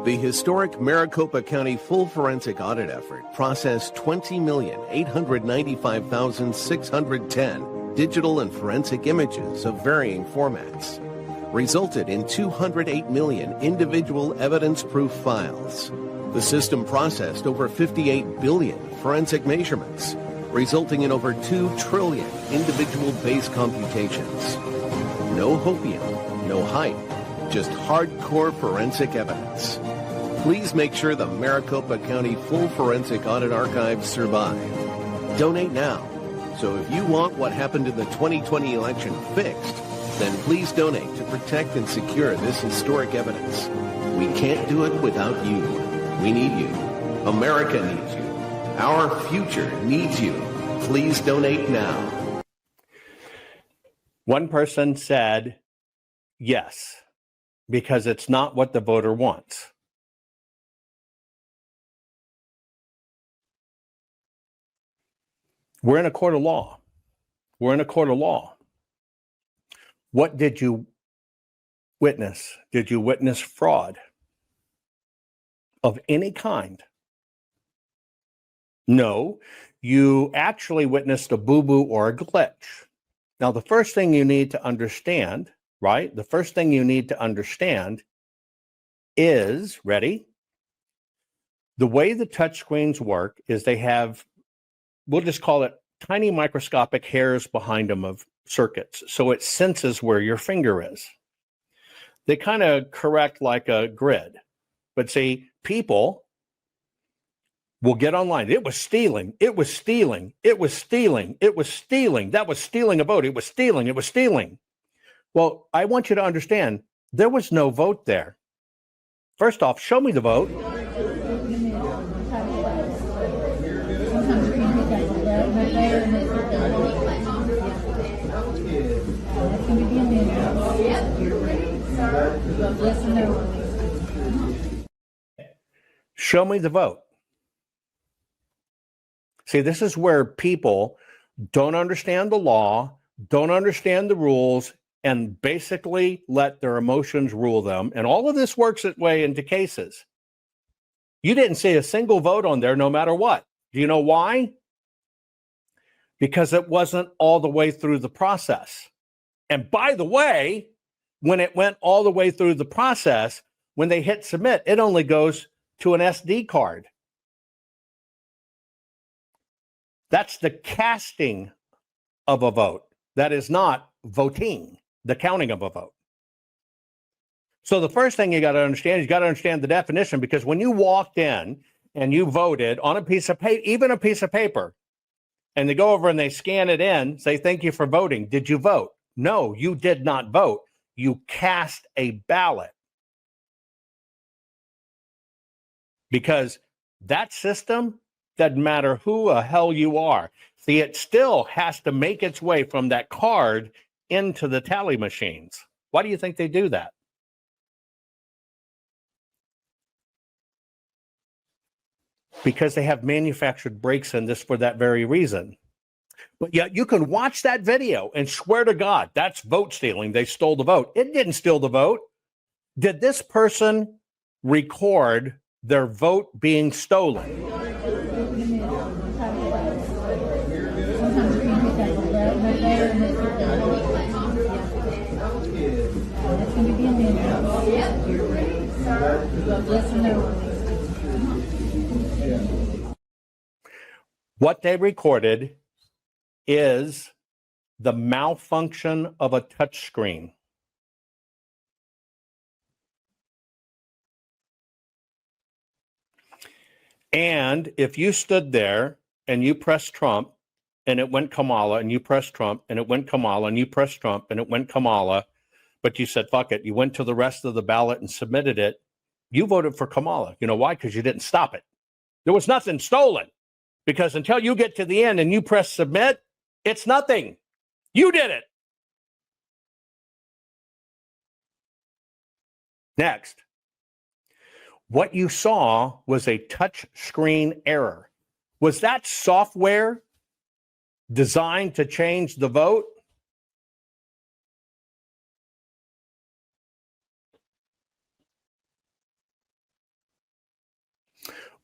The historic Maricopa County full forensic audit effort processed 20,895,610 digital and forensic images of varying formats, resulted in 208 million individual evidence-proof files. The system processed over 58 billion forensic measurements, resulting in over 2 trillion individual base computations. No hopium, no hype, just hardcore forensic evidence. Please make sure the Maricopa County Full Forensic Audit Archives survive. Donate now. So if you want what happened in the 2020 election fixed, then please donate to protect and secure this historic evidence. We can't do it without you. We need you. America needs you. Our future needs you. Please donate now. One person said yes, because it's not what the voter wants. We're in a court of law. We're in a court of law. What did you witness? Did you witness fraud of any kind? No, you actually witnessed a boo-boo or a glitch. Now, the first thing you need to understand, right? The first thing you need to understand is, ready? The way the touchscreens work is they have, we'll just call it tiny microscopic hairs behind them of circuits. So it senses where your finger is. They kind of correct like a grid. But see, people will get online. It was stealing. It was stealing. It was stealing. It was stealing. That was stealing a vote. It was stealing. It was stealing. Well, I want you to understand, there was no vote there. First off, show me the vote. Show me the vote. See, this is where people don't understand the law, don't understand the rules, and basically let their emotions rule them. And all of this works its way into cases. You didn't see a single vote on there, no matter what. Do you know why? Because it wasn't all the way through the process. And by the way, when it went all the way through the process, when they hit submit, it only goes to an SD card. That's the casting of a vote. That is not voting, the counting of a vote. So the first thing you got to understand is you got to understand the definition, because when you walked in and you voted on a piece of paper, even a piece of paper, and they go over and they scan it in, say, thank you for voting. Did you vote? No, you did not vote. You cast a ballot. Because that system doesn't matter who the hell you are. See, it still has to make its way from that card into the tally machines. Why do you think they do that? Because they have manufactured breaks in this for that very reason. But yet you can watch that video and swear to God, that's vote stealing. They stole the vote. It didn't steal the vote. Did this person record their vote being stolen? What they recorded is the malfunction of a touchscreen. And if you stood there and you pressed Trump and it went Kamala, and you pressed Trump and it went Kamala, and you pressed Trump and it went Kamala, but you said, fuck it, you went to the rest of the ballot and submitted it, you voted for Kamala. You know why? Because you didn't stop it. There was nothing stolen. Because until you get to the end and you press submit, it's nothing. You did it. Next, what you saw was a touch screen error. Was that software designed to change the vote?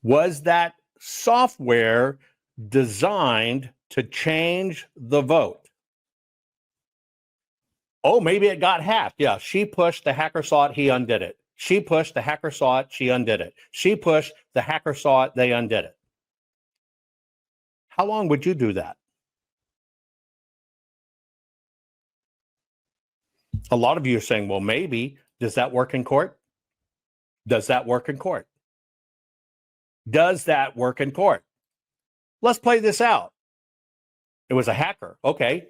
Was that software designed to change the vote? Oh, maybe it got hacked. Yeah, she pushed, the hacker saw it, he undid it. She pushed, the hacker saw it, she undid it. She pushed, the hacker saw it, they undid it. How long would you do that? A lot of you are saying, well, maybe. Does that work in court? Does that work in court? Does that work in court? Let's play this out. It was a hacker. Okay.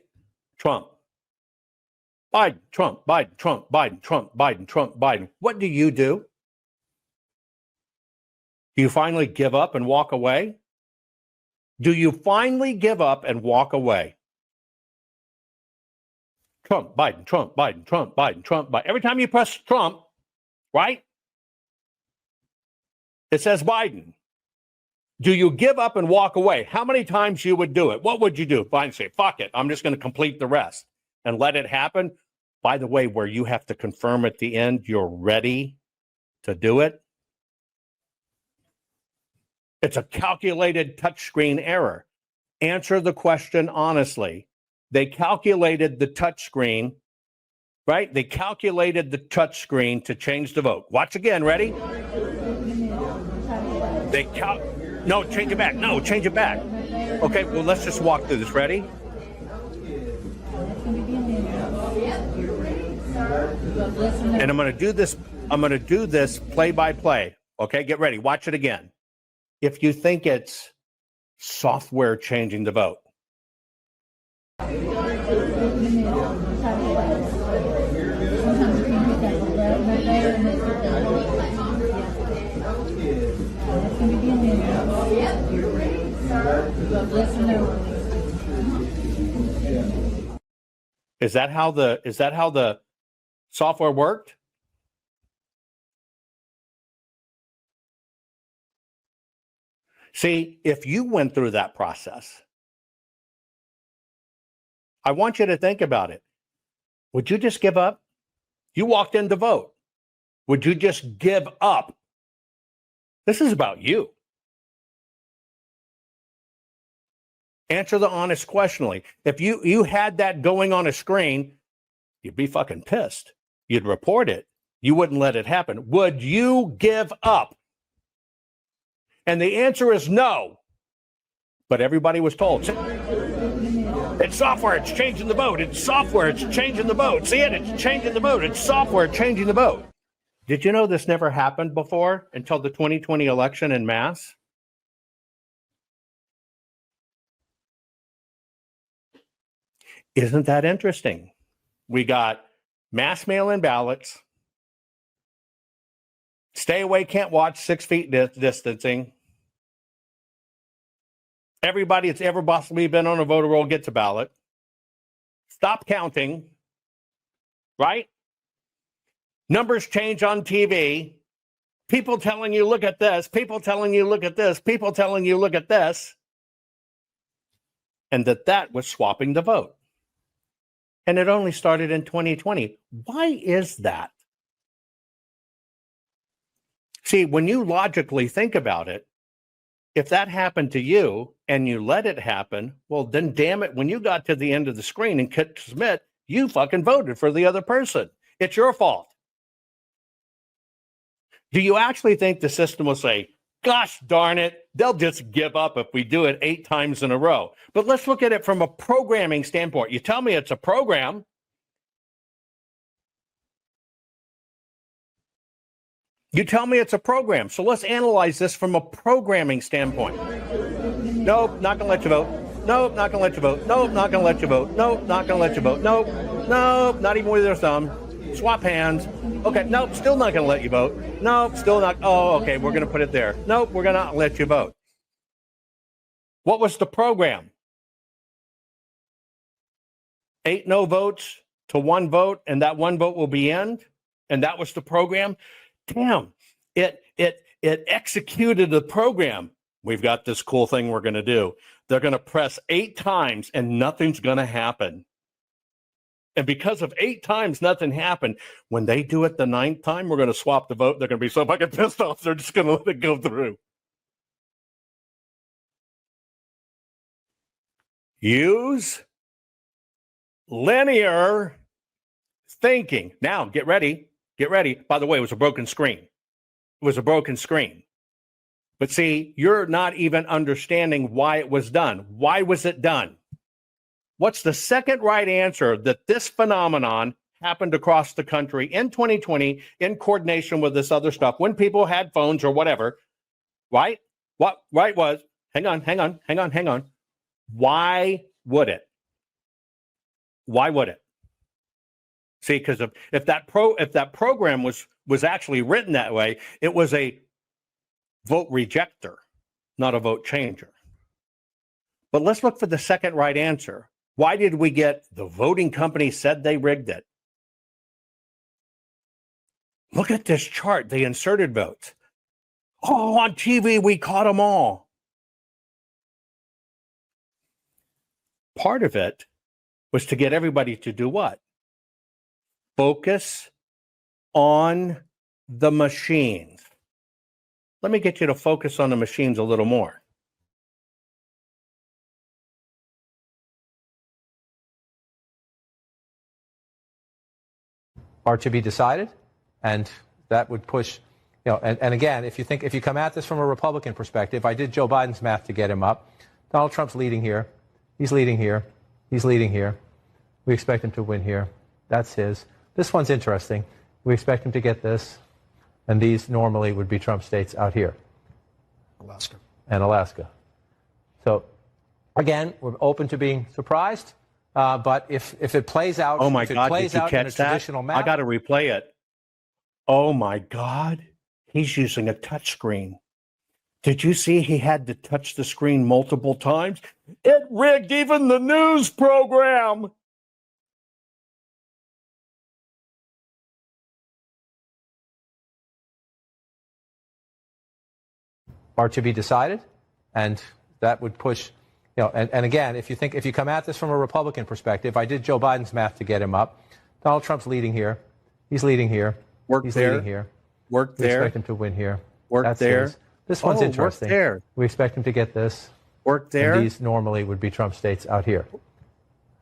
Trump. Biden, Trump, Biden, Trump, Biden, Trump, Biden, Trump, Biden. What do? Do you finally give up and walk away? Do you finally give up and walk away? Trump, Biden, Trump, Biden, Trump, Biden, Trump, Biden. Every time you press Trump, right? It says Biden. Do you give up and walk away? How many times you would do it? What would you do? Fine, say, fuck it. I'm just going to complete the rest and let it happen. By the way, where you have to confirm at the end you're ready to do it. It's a calculated touchscreen error. Answer the question honestly. They calculated the touchscreen, right? They calculated the touchscreen to change the vote. Watch again. Ready? No, change it back. No, change it back. Okay, well, let's just walk through this. Ready? And I'm going to do this play by play. Okay, get ready. Watch it again. If you think it's software changing the vote. Is that how the software worked? See, if you went through that process, I want you to think about it. Would you just give up? You walked in to vote. Would you just give up? This is about you. Answer the honest questionly. If you had that going on a screen, you'd be fucking pissed. You'd report it. You wouldn't let it happen. Would you give up? And the answer is no. But everybody was told. It's software, it's changing the vote. It's software, it's changing the vote. See it? It's changing the vote. It's software, changing the vote. Did you know this never happened before until the 2020 election en masse? Isn't that interesting? We got mass mail-in ballots, stay away, can't watch, 6 feet distancing. Everybody that's ever possibly been on a voter roll gets a ballot. Stop counting, right? Numbers change on TV. People telling you, look at this. People telling you, look at this. People telling you, look at this. And that was swapping the vote. And it only started in 2020. Why is that? See, when you logically think about it, if that happened to you and you let it happen, well, then damn it, when you got to the end of the screen and clicked submit, you fucking voted for the other person. It's your fault. Do you actually think the system will say, gosh darn it, they'll just give up if we do it 8 times in a row? But let's look at it from a programming standpoint. You tell me it's a program. You tell me it's a program. So let's analyze this from a programming standpoint. Nope, not going to let you vote. Nope, not going to let you vote. Nope, not going to let you vote. Nope, not going to let you vote. Nope, nope, not even with your thumb. Swap hands. Okay, nope, still not going to let you vote. Nope, still not. Oh, okay, we're going to put it there. Nope, we're going to not let you vote. What was the program? 8 no votes to 1 vote, and that 1 vote will be in. And that was the program. Damn, it executed the program. We've got this cool thing we're going to do. They're going to press 8 times and nothing's going to happen. And because of 8 times nothing happened, when they do it the 9th time, we're going to swap the vote. They're going to be so fucking pissed off, they're just going to let it go through. Use linear thinking. Now, get ready. Get ready. By the way, it was a broken screen. It was a broken screen. But see, you're not even understanding why it was done. Why was it done? What's the second right answer that this phenomenon happened across the country in 2020 in coordination with this other stuff when people had phones or whatever, right? What right was, hang on. Why would it? Why would it? See, because if that program was actually written that way, it was a vote rejector, not a vote changer. But let's look for the second right answer. Why did we get the voting company said they rigged it? Look at this chart. They inserted votes. Oh, on TV, we caught them all. Part of it was to get everybody to do what? Focus on the machines. Let me get you to focus on the machines a little more. Are to be decided, and that would push, and again, if you come at this from a Republican perspective, I did Joe Biden's math to get him up. Donald Trump's leading here. He's leading here. He's leading here. We expect him to win here. That's his. This one's interesting. We expect him to get this, and these normally would be Trump states out here. Alaska. So, again, we're open to being surprised. But if it plays out, oh my if it God, plays did you out catch in a traditional that? map, I got to replay it. Oh my God, he's using a touch screen. Did you see he had to touch the screen multiple times? It rigged even the news program. are to be decided, and that would push, and again, if you come at this from a Republican perspective, I did Joe Biden's math to get him up. Donald Trump's leading here. He's leading here. He's leading here. We expect him to win here. That's his. This one's interesting. There. We expect him to get this. There. And these normally would be Trump states out here.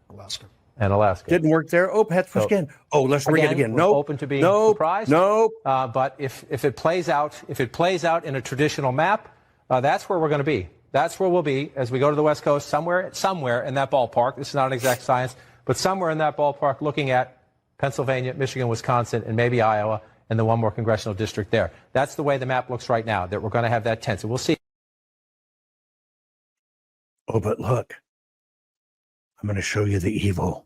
Alaska. Didn't work there. Oh, that's again. Oh, let's rig it again. Nope. Open to being surprised. Nope. But if it plays out in a traditional map, that's where we're going to be. That's where we'll be as we go to the West Coast, somewhere in that ballpark. This is not an exact science, but somewhere in that ballpark, looking at Pennsylvania, Michigan, Wisconsin, and maybe Iowa, and the one more congressional district there. That's the way the map looks right now. That we're going to have that tense, and we'll see. Oh, but look, I'm going to show you the evil.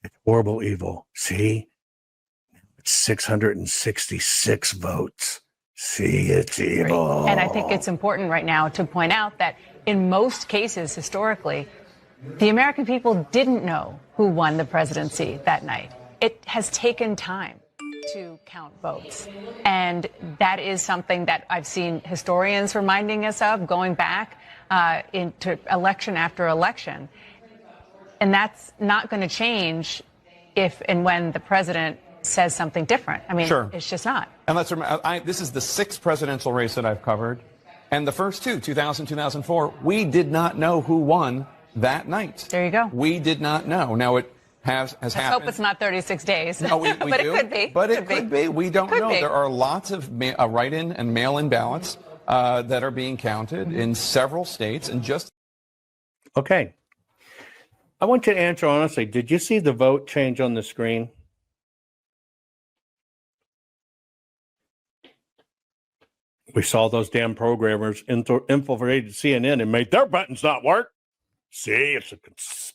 It's horrible evil. See? It's 666 votes. See, it's evil. And I think it's important right now to point out that in most cases, historically, the American people didn't know who won the presidency that night. It has taken time to count votes. And that is something that I've seen historians reminding us of going back into election after election. And that's not going to change if and when the president says something different. I mean, Sure. It's just not. And let's remember, this is the sixth presidential race that I've covered. And the first two, 2000, 2004, we did not know who won that night. There you go. We did not know. Now, it has happened. Let's hope it's not 36 days. No, we but do. It could be. But it could be. We don't know. Be. There are lots of write-in and mail-in ballots that are being counted in several states. And just... Okay. I want you to answer honestly. Did you see the vote change on the screen? We saw those damn programmers infiltrated CNN and made their buttons not work. See, it's a conspiracy.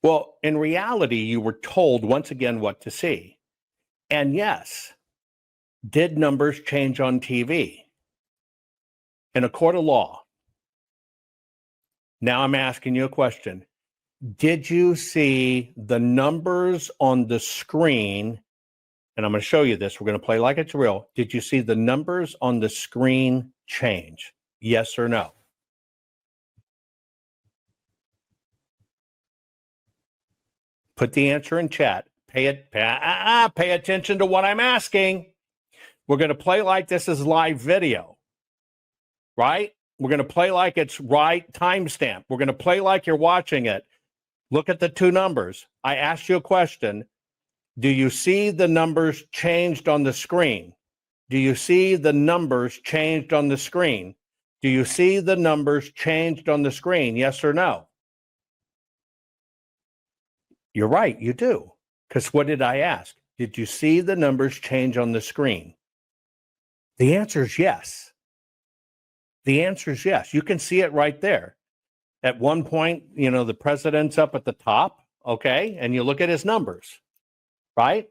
Well, in reality, you were told once again what to see. And yes, did numbers change on TV? In a court of law. Now I'm asking you a question. Did you see the numbers on the screen? And I'm going to show you this. We're going to play like it's real. Did you see the numbers on the screen change? Yes or no? Put the answer in chat. Pay attention to what I'm asking. We're going to play like this is live video, right? We're going to play like it's right timestamp. We're going to play like you're watching it. Look at the two numbers. I asked you a question. Do you see the numbers changed on the screen? Do you see the numbers changed on the screen? Do you see the numbers changed on the screen? Yes or no? You're right, you do. Because what did I ask? Did you see the numbers change on the screen? The answer is yes. The answer is yes. You can see it right there. At one point, the president's up at the top, okay? And you look at his numbers, right?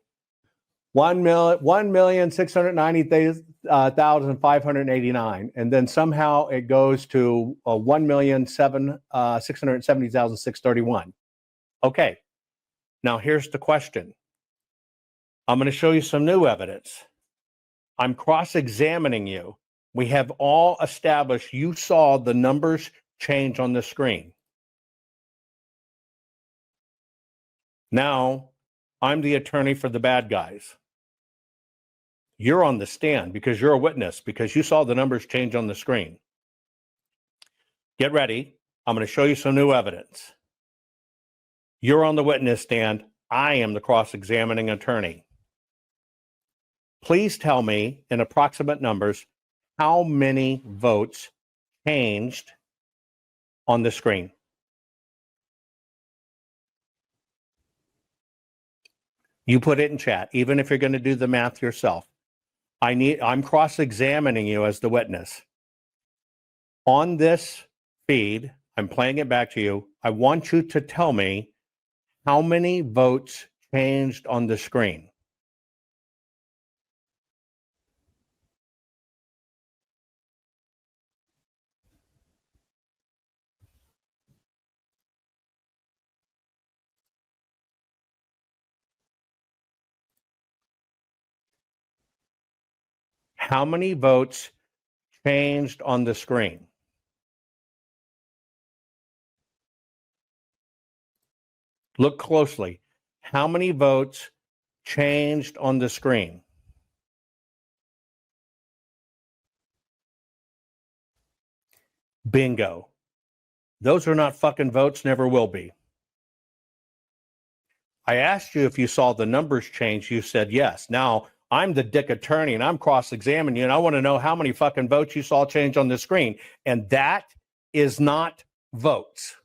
1,690,589. And then somehow it goes to 1,670,631. Okay. Now here's the question. I'm going to show you some new evidence. I'm cross-examining you. We have all established you saw the numbers change on the screen. Now, I'm the attorney for the bad guys. You're on the stand because you're a witness, because you saw the numbers change on the screen. Get ready. I'm going to show you some new evidence. You're on the witness stand. I am the cross-examining attorney. Please tell me in approximate numbers how many votes changed on the screen. You put it in chat, even if you're going to do the math yourself. I'm cross-examining you as the witness. On this feed, I'm playing it back to you. I want you to tell me how many votes changed on the screen. How many votes changed on the screen? Look closely. How many votes changed on the screen? Bingo. Those are not fucking votes, never will be. I asked you if you saw the numbers change. You said yes. Now, I'm the dick attorney and I'm cross-examining you and I want to know how many fucking votes you saw change on the screen. And that is not votes.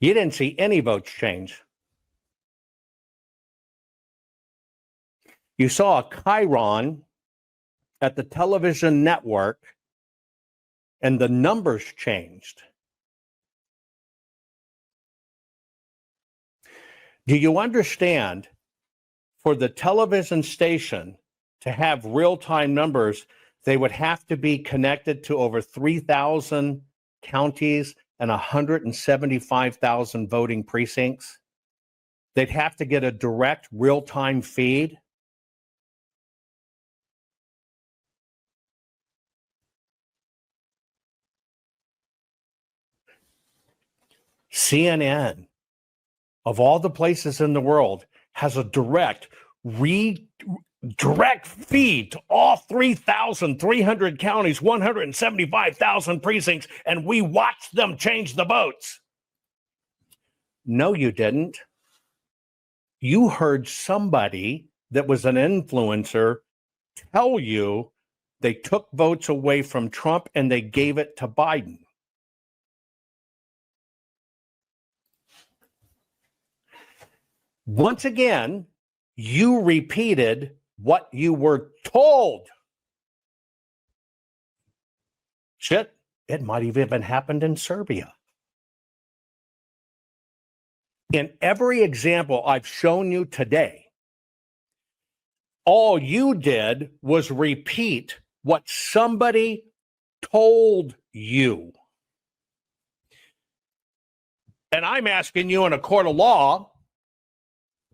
You didn't see any votes change. You saw a chyron at the television network and the numbers changed. Do you understand, for the television station to have real-time numbers, they would have to be connected to over 3,000 counties and 175,000 voting precincts? They'd have to get a direct real-time feed. CNN, of all the places in the world, has a direct feed to all 3,300 counties, 175,000 precincts, and we watched them change the votes. No, you didn't. You heard somebody that was an influencer tell you they took votes away from Trump and they gave it to Biden. Once again, you repeated what you were told. Shit, it might have even happened in Serbia. In every example I've shown you today, all you did was repeat what somebody told you. And I'm asking you in a court of law,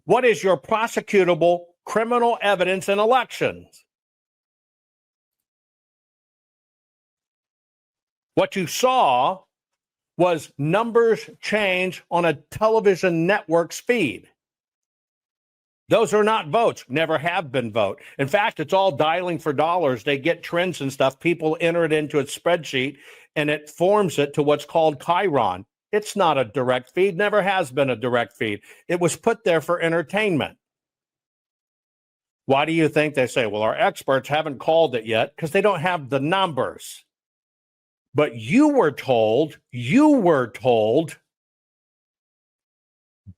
what is your prosecutable criminal evidence in elections? What you saw was numbers change on a television network's feed. Those are not votes, never have been vote. In fact, it's all dialing for dollars. They get trends and stuff. People enter it into a spreadsheet, and it forms it to what's called chyron. It's not a direct feed, never has been a direct feed. It was put there for entertainment. Why do you think they say, well, our experts haven't called it yet? Because they don't have the numbers. But you were told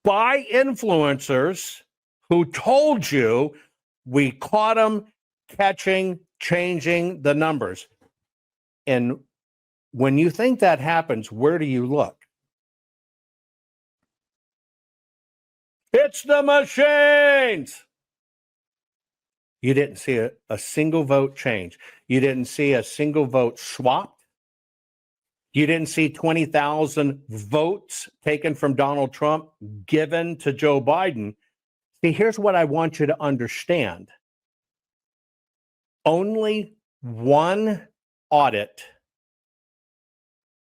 by influencers who told you we caught them changing the numbers. And when you think that happens, where do you look? It's the machines. You didn't see a single vote change. You didn't see a single vote swapped. You didn't see 20,000 votes taken from Donald Trump given to Joe Biden. See, here's what I want you to understand. Only one audit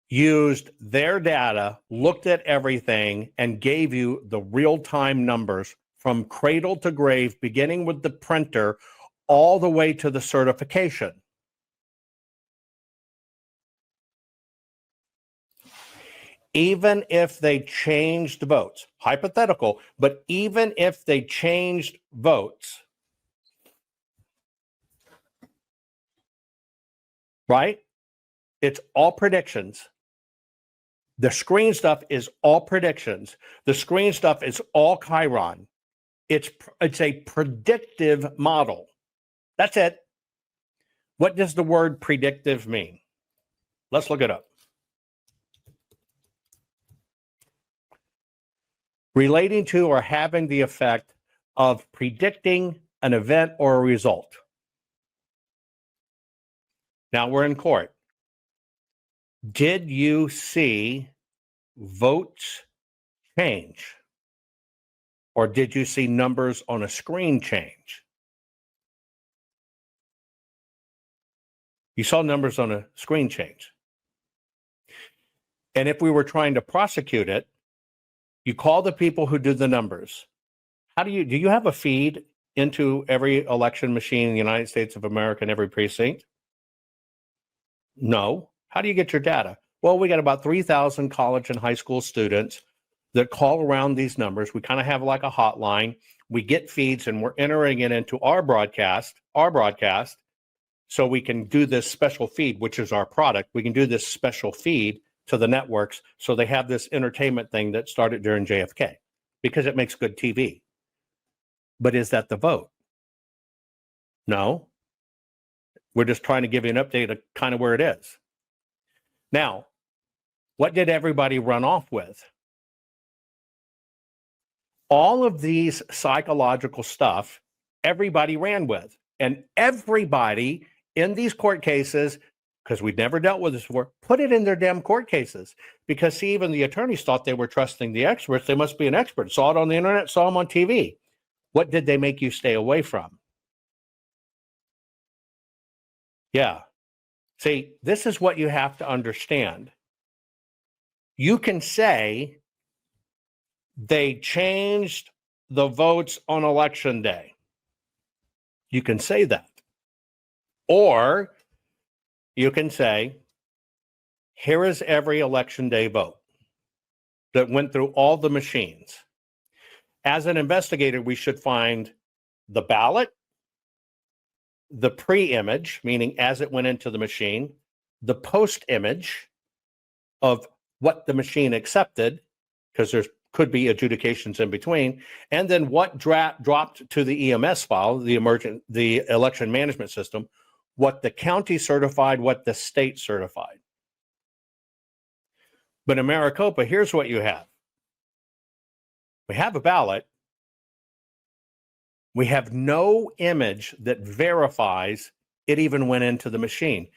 used their data, looked at everything, and gave you the real-time numbers from cradle to grave, beginning with the printer all the way to the certification. Even if they changed votes, hypothetical, but even if they changed votes, right? It's all predictions. The screen stuff is all predictions. The screen stuff is all chyron. It's a predictive model. That's it. What does the word predictive mean? Let's look it up. Relating to or having the effect of predicting an event or a result. Now we're in court. Did you see votes change? Or did you see numbers on a screen change? You saw numbers on a screen change. And if we were trying to prosecute it, you call the people who do the numbers. Do you have a feed into every election machine in the United States of America in every precinct? No. How do you get your data? Well, we got about 3,000 college and high school students that call around these numbers. We kind of have like a hotline. We get feeds and we're entering it into our broadcast, so we can do this special feed, which is our product. We can do this special feed to the networks so they have this entertainment thing that started during JFK because it makes good TV. But is that the vote? No. We're just trying to give you an update of kind of where it is. Now, what did everybody run off with? All of these psychological stuff, everybody ran with. And everybody in these court cases, because we'd never dealt with this before, put it in their damn court cases. Because, see, even the attorneys thought they were trusting the experts. They must be an expert. Saw it on the internet, saw them on TV. What did they make you stay away from? Yeah. See, this is what you have to understand. You can say they changed the votes on election day. You can say that. Or you can say, here is every election day vote that went through all the machines. As an investigator, we should find the ballot, the pre-image, meaning as it went into the machine, the post-image of what the machine accepted, because there could be adjudications in between, and then what dropped to the EMS file, the election management system, what the county certified, what the state certified. But in Maricopa, here's what you have. We have a ballot. We have no image that verifies it even went into the machine.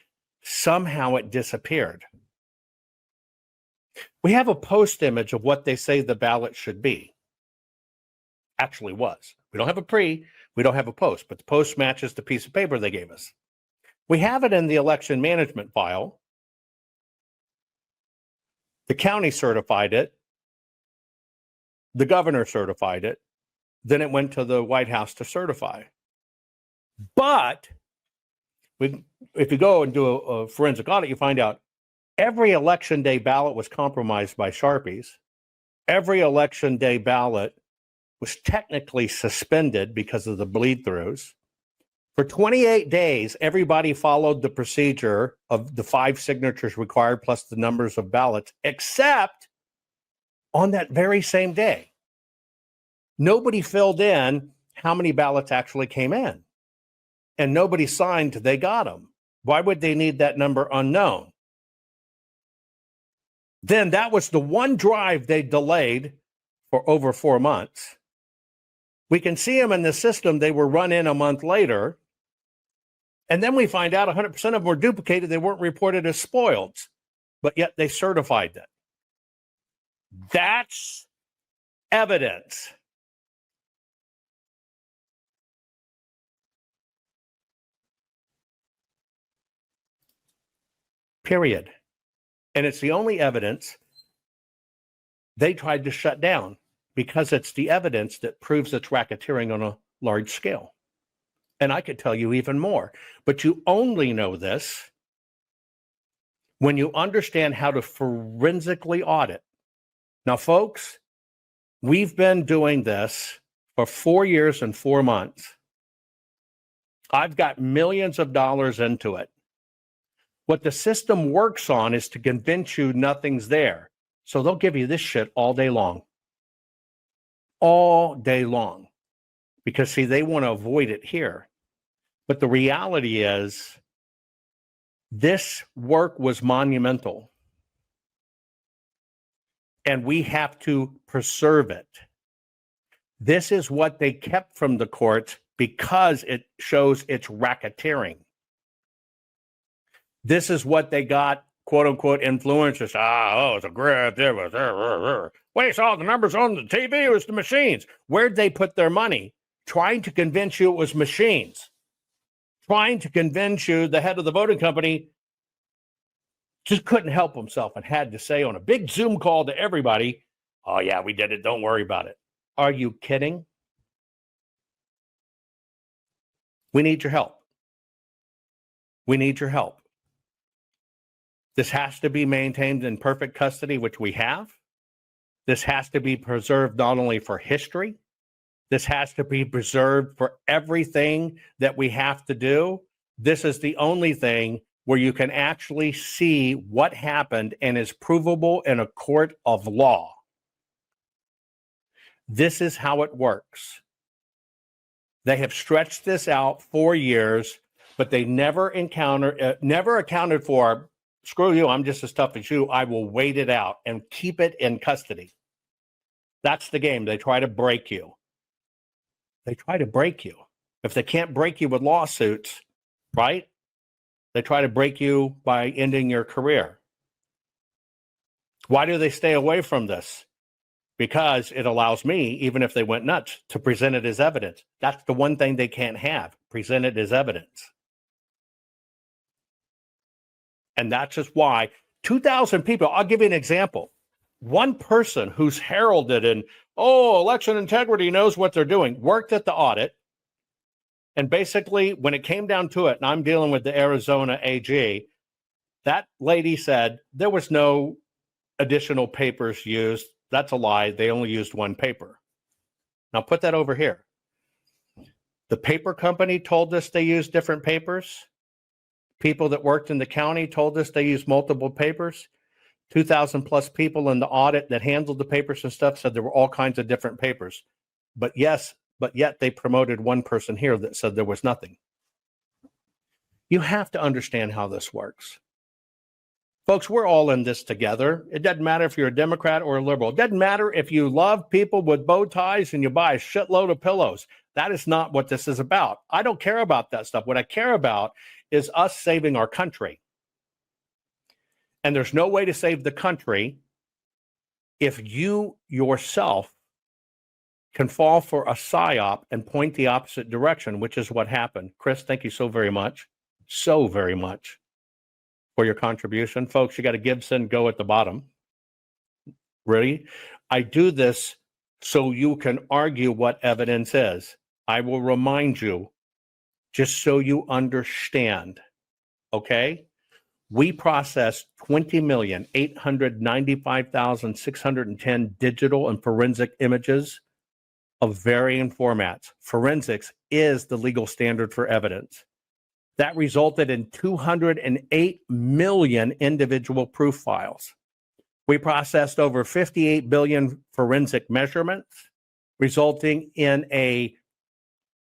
Somehow it disappeared. We have a post image of what they say the ballot should be. Actually was. We don't have a pre, we don't have a post, but the post matches the piece of paper they gave us. We have it in the election management file. The county certified it. The governor certified it. Then it went to the White House to certify. But if you go and do a forensic audit, you find out Every election day ballot was compromised by Sharpies. Every election day ballot was technically suspended because of the bleed-throughs. For 28 days, everybody followed the procedure of the 5 signatures required plus the numbers of ballots, except on that very same day. Nobody filled in how many ballots actually came in. And nobody signed they got them. Why would they need that number unknown? Then that was the one drive they delayed for over 4 months. We can see them in the system. They were run in a month later. And then we find out 100% of them were duplicated. They weren't reported as spoiled, but yet they certified them. That's evidence. Period. And it's the only evidence they tried to shut down because it's the evidence that proves it's racketeering on a large scale. And I could tell you even more, but you only know this when you understand how to forensically audit. Now, folks, we've been doing this for 4 years and 4 months. I've got millions of dollars into it. What the system works on is to convince you nothing's there. So they'll give you this shit all day long. All day long. Because, see, they want to avoid it here. But the reality is, this work was monumental. And we have to preserve it. This is what they kept from the courts because it shows it's racketeering. This is what they got, quote unquote, influencers. It's a grab. We saw the numbers on the TV. It was the machines. Where'd they put their money? Trying to convince you it was machines. Trying to convince you the head of the voting company just couldn't help himself and had to say on a big Zoom call to everybody, oh, yeah, we did it. Don't worry about it. Are you kidding? We need your help. We need your help. This has to be maintained in perfect custody, which we have. This has to be preserved not only for history, this has to be preserved for everything that we have to do. This is the only thing where you can actually see what happened and is provable in a court of law. This is how it works. They have stretched this out 4 years, but they never accounted for, screw you, I'm just as tough as you. I will wait it out and keep it in custody. That's the game. They try to break you. They try to break you. If they can't break you with lawsuits, right? They try to break you by ending your career. Why do they stay away from this? Because it allows me, even if they went nuts, to present it as evidence. That's the one thing they can't have, present it as evidence. And that's just why 2,000 people, I'll give you an example. One person who's heralded and, election integrity knows what they're doing, worked at the audit. And basically, when it came down to it, and I'm dealing with the Arizona AG, that lady said there was no additional papers used. That's a lie. They only used one paper. Now put that over here. The paper company told us they used different papers. People that worked in the county told us they used multiple papers. 2,000 plus people in the audit that handled the papers and stuff said there were all kinds of different papers. But yet they promoted one person here that said there was nothing. You have to understand how this works. Folks, we're all in this together. It doesn't matter if you're a Democrat or a liberal. It doesn't matter if you love people with bow ties and you buy a shitload of pillows. That is not what this is about. I don't care about that stuff. What I care about is us saving our country. And there's no way to save the country if you yourself can fall for a psyop and point the opposite direction, which is what happened. Chris, thank you so very much for your contribution. Folks, you got a Gibson go at the bottom. Ready? I do this so you can argue what evidence is. I will remind you just so you understand, okay? We processed 20,895,610 digital and forensic images of varying formats. Forensics is the legal standard for evidence. That resulted in 208 million individual proof files. We processed over 58 billion forensic measurements, resulting in a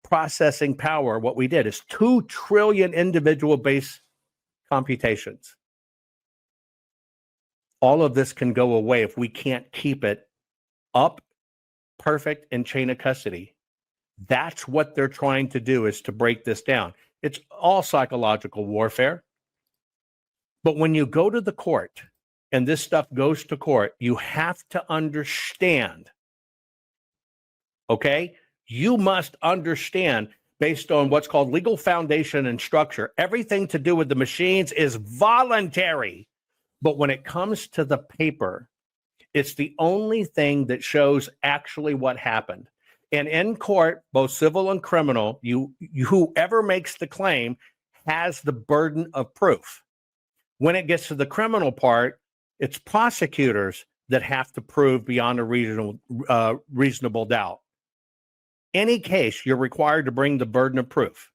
processing power. What we did is 2 trillion individual base computations. All of this can go away if we can't keep it up, perfect, and chain of custody. That's what they're trying to do, is to break this down. It's all psychological warfare. But when you go to the court and this stuff goes to court, you have to understand, okay? You must understand, based on what's called legal foundation and structure, everything to do with the machines is voluntary. But when it comes to the paper, it's the only thing that shows actually what happened. And in court, both civil and criminal, whoever makes the claim has the burden of proof. When it gets to the criminal part, it's prosecutors that have to prove beyond a reasonable doubt. Any case, you're required to bring the burden of proof.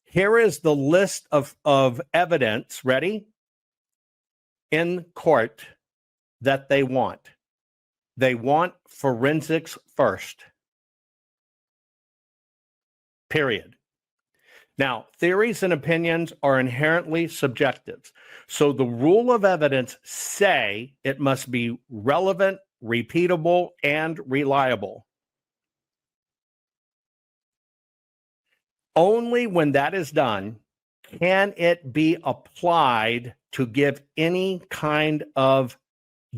Here is the list of evidence, ready, in court that they want. They want forensics first. Period. Now, theories and opinions are inherently subjective. So the rule of evidence say it must be relevant, repeatable, and reliable. Only when that is done can it be applied to give any kind of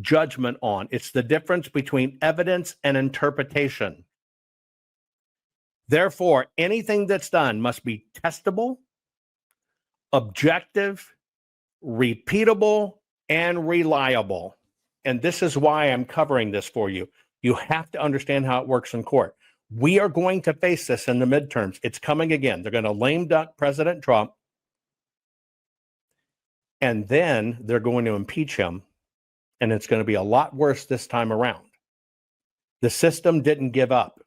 judgment on. It's the difference between evidence and interpretation. Therefore, anything that's done must be testable, objective, repeatable, and reliable. And this is why I'm covering this for you. You have to understand how it works in court. We are going to face this in the midterms. It's coming again. They're going to lame duck President Trump, and then they're going to impeach him, and it's going to be a lot worse this time around. The system didn't give up.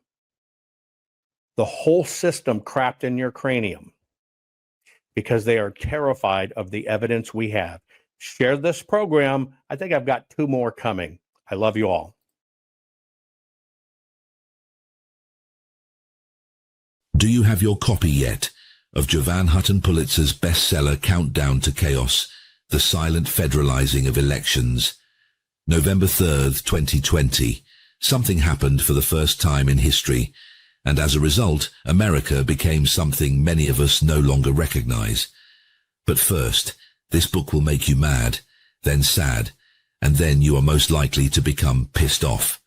The whole system crapped in your cranium because they are terrified of the evidence we have. Share this program. I think I've got 2 more coming. I love you all. Do you have your copy yet of JovanHuttonPulitzer's bestseller Countdown to Chaos, The Silent Federalizing of Elections? November 3rd, 2020, something happened for the first time in history, and as a result, America became something many of us no longer recognize. But first, this book will make you mad, then sad, and then you are most likely to become pissed off.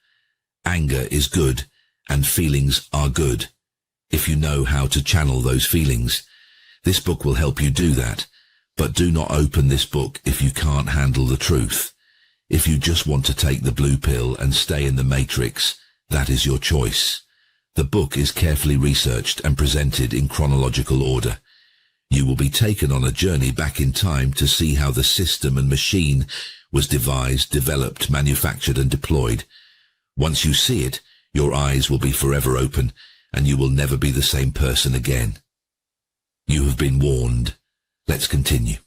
Anger is good, and feelings are good, if you know how to channel those feelings. This book will help you do that, but do not open this book if you can't handle the truth. If you just want to take the blue pill and stay in the matrix, that is your choice. The book is carefully researched and presented in chronological order. You will be taken on a journey back in time to see how the system and machine was devised, developed, manufactured, and deployed. Once you see it, your eyes will be forever open, and you will never be the same person again. You have been warned. Let's continue.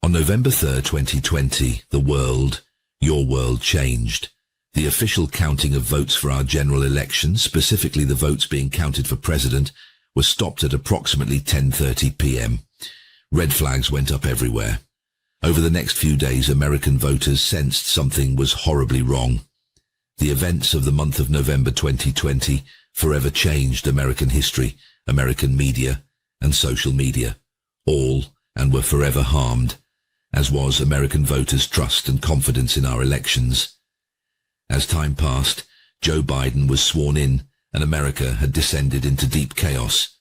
On November 3rd, 2020, the world, your world, changed. The official counting of votes for our general election, specifically the votes being counted for president, was stopped at approximately 10:30 p.m. Red flags went up everywhere. Over the next few days, American voters sensed something was horribly wrong. The events of the month of November 2020 forever changed American history, American media, and social media, all, and were forever harmed, as was American voters' trust and confidence in our elections. As time passed, Joe Biden was sworn in, and America had descended into deep chaos.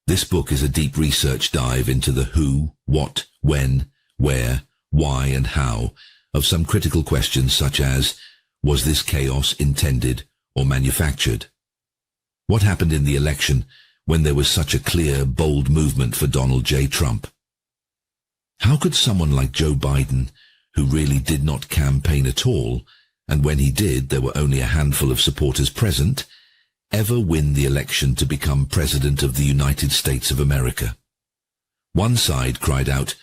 This book is a deep research dive into the who, what, when, where, why, and how of some critical questions such as, was this chaos intended or manufactured? What happened in the election when there was such a clear, bold movement for Donald J. Trump? How could someone like Joe Biden, who really did not campaign at all, and when he did there were only a handful of supporters present, ever win the election to become President of the United States of America? One side cried out,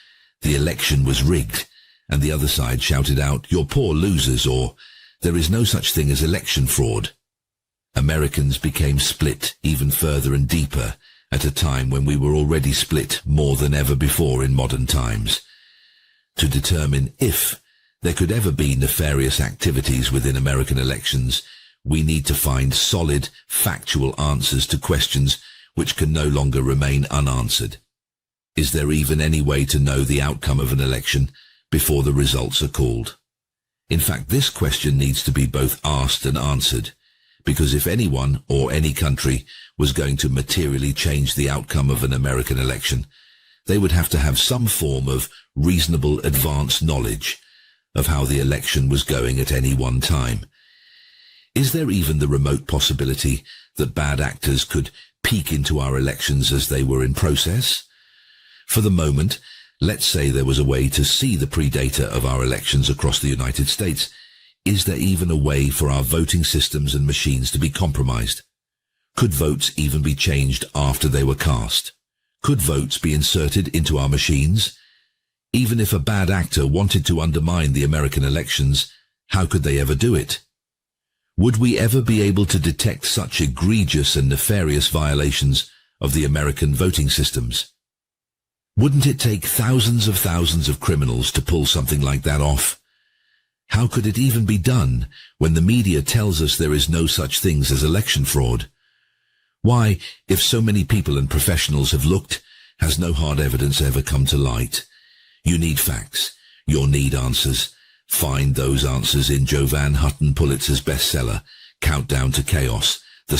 "The election was rigged," and the other side shouted out, "You're poor losers," or "There is no such thing as election fraud." Americans became split even further and deeper at a time when we were already split more than ever before in modern times. To determine if there could ever be nefarious activities within American elections, we need to find solid, factual answers to questions which can no longer remain unanswered. Is there even any way to know the outcome of an election before the results are called? In fact, this question needs to be both asked and answered, because if anyone or any country was going to materially change the outcome of an American election, they would have to have some form of reasonable advanced knowledge of how the election was going at any one time. Is there even the remote possibility that bad actors could peek into our elections as they were in process? For the moment, let's say there was a way to see the pre-data of our elections across the United States. Is there even a way for our voting systems and machines to be compromised? Could votes even be changed after they were cast? Could votes be inserted into our machines? Even if a bad actor wanted to undermine the American elections, how could they ever do it? Would we ever be able to detect such egregious and nefarious violations of the American voting systems? Wouldn't it take thousands of criminals to pull something like that off? How could it even be done when the media tells us there is no such things as election fraud? Why, if so many people and professionals have looked, has no hard evidence ever come to light? You need facts. You'll need answers. Find those answers in Jovan Hutton Pulitzer's bestseller, Countdown to Chaos, The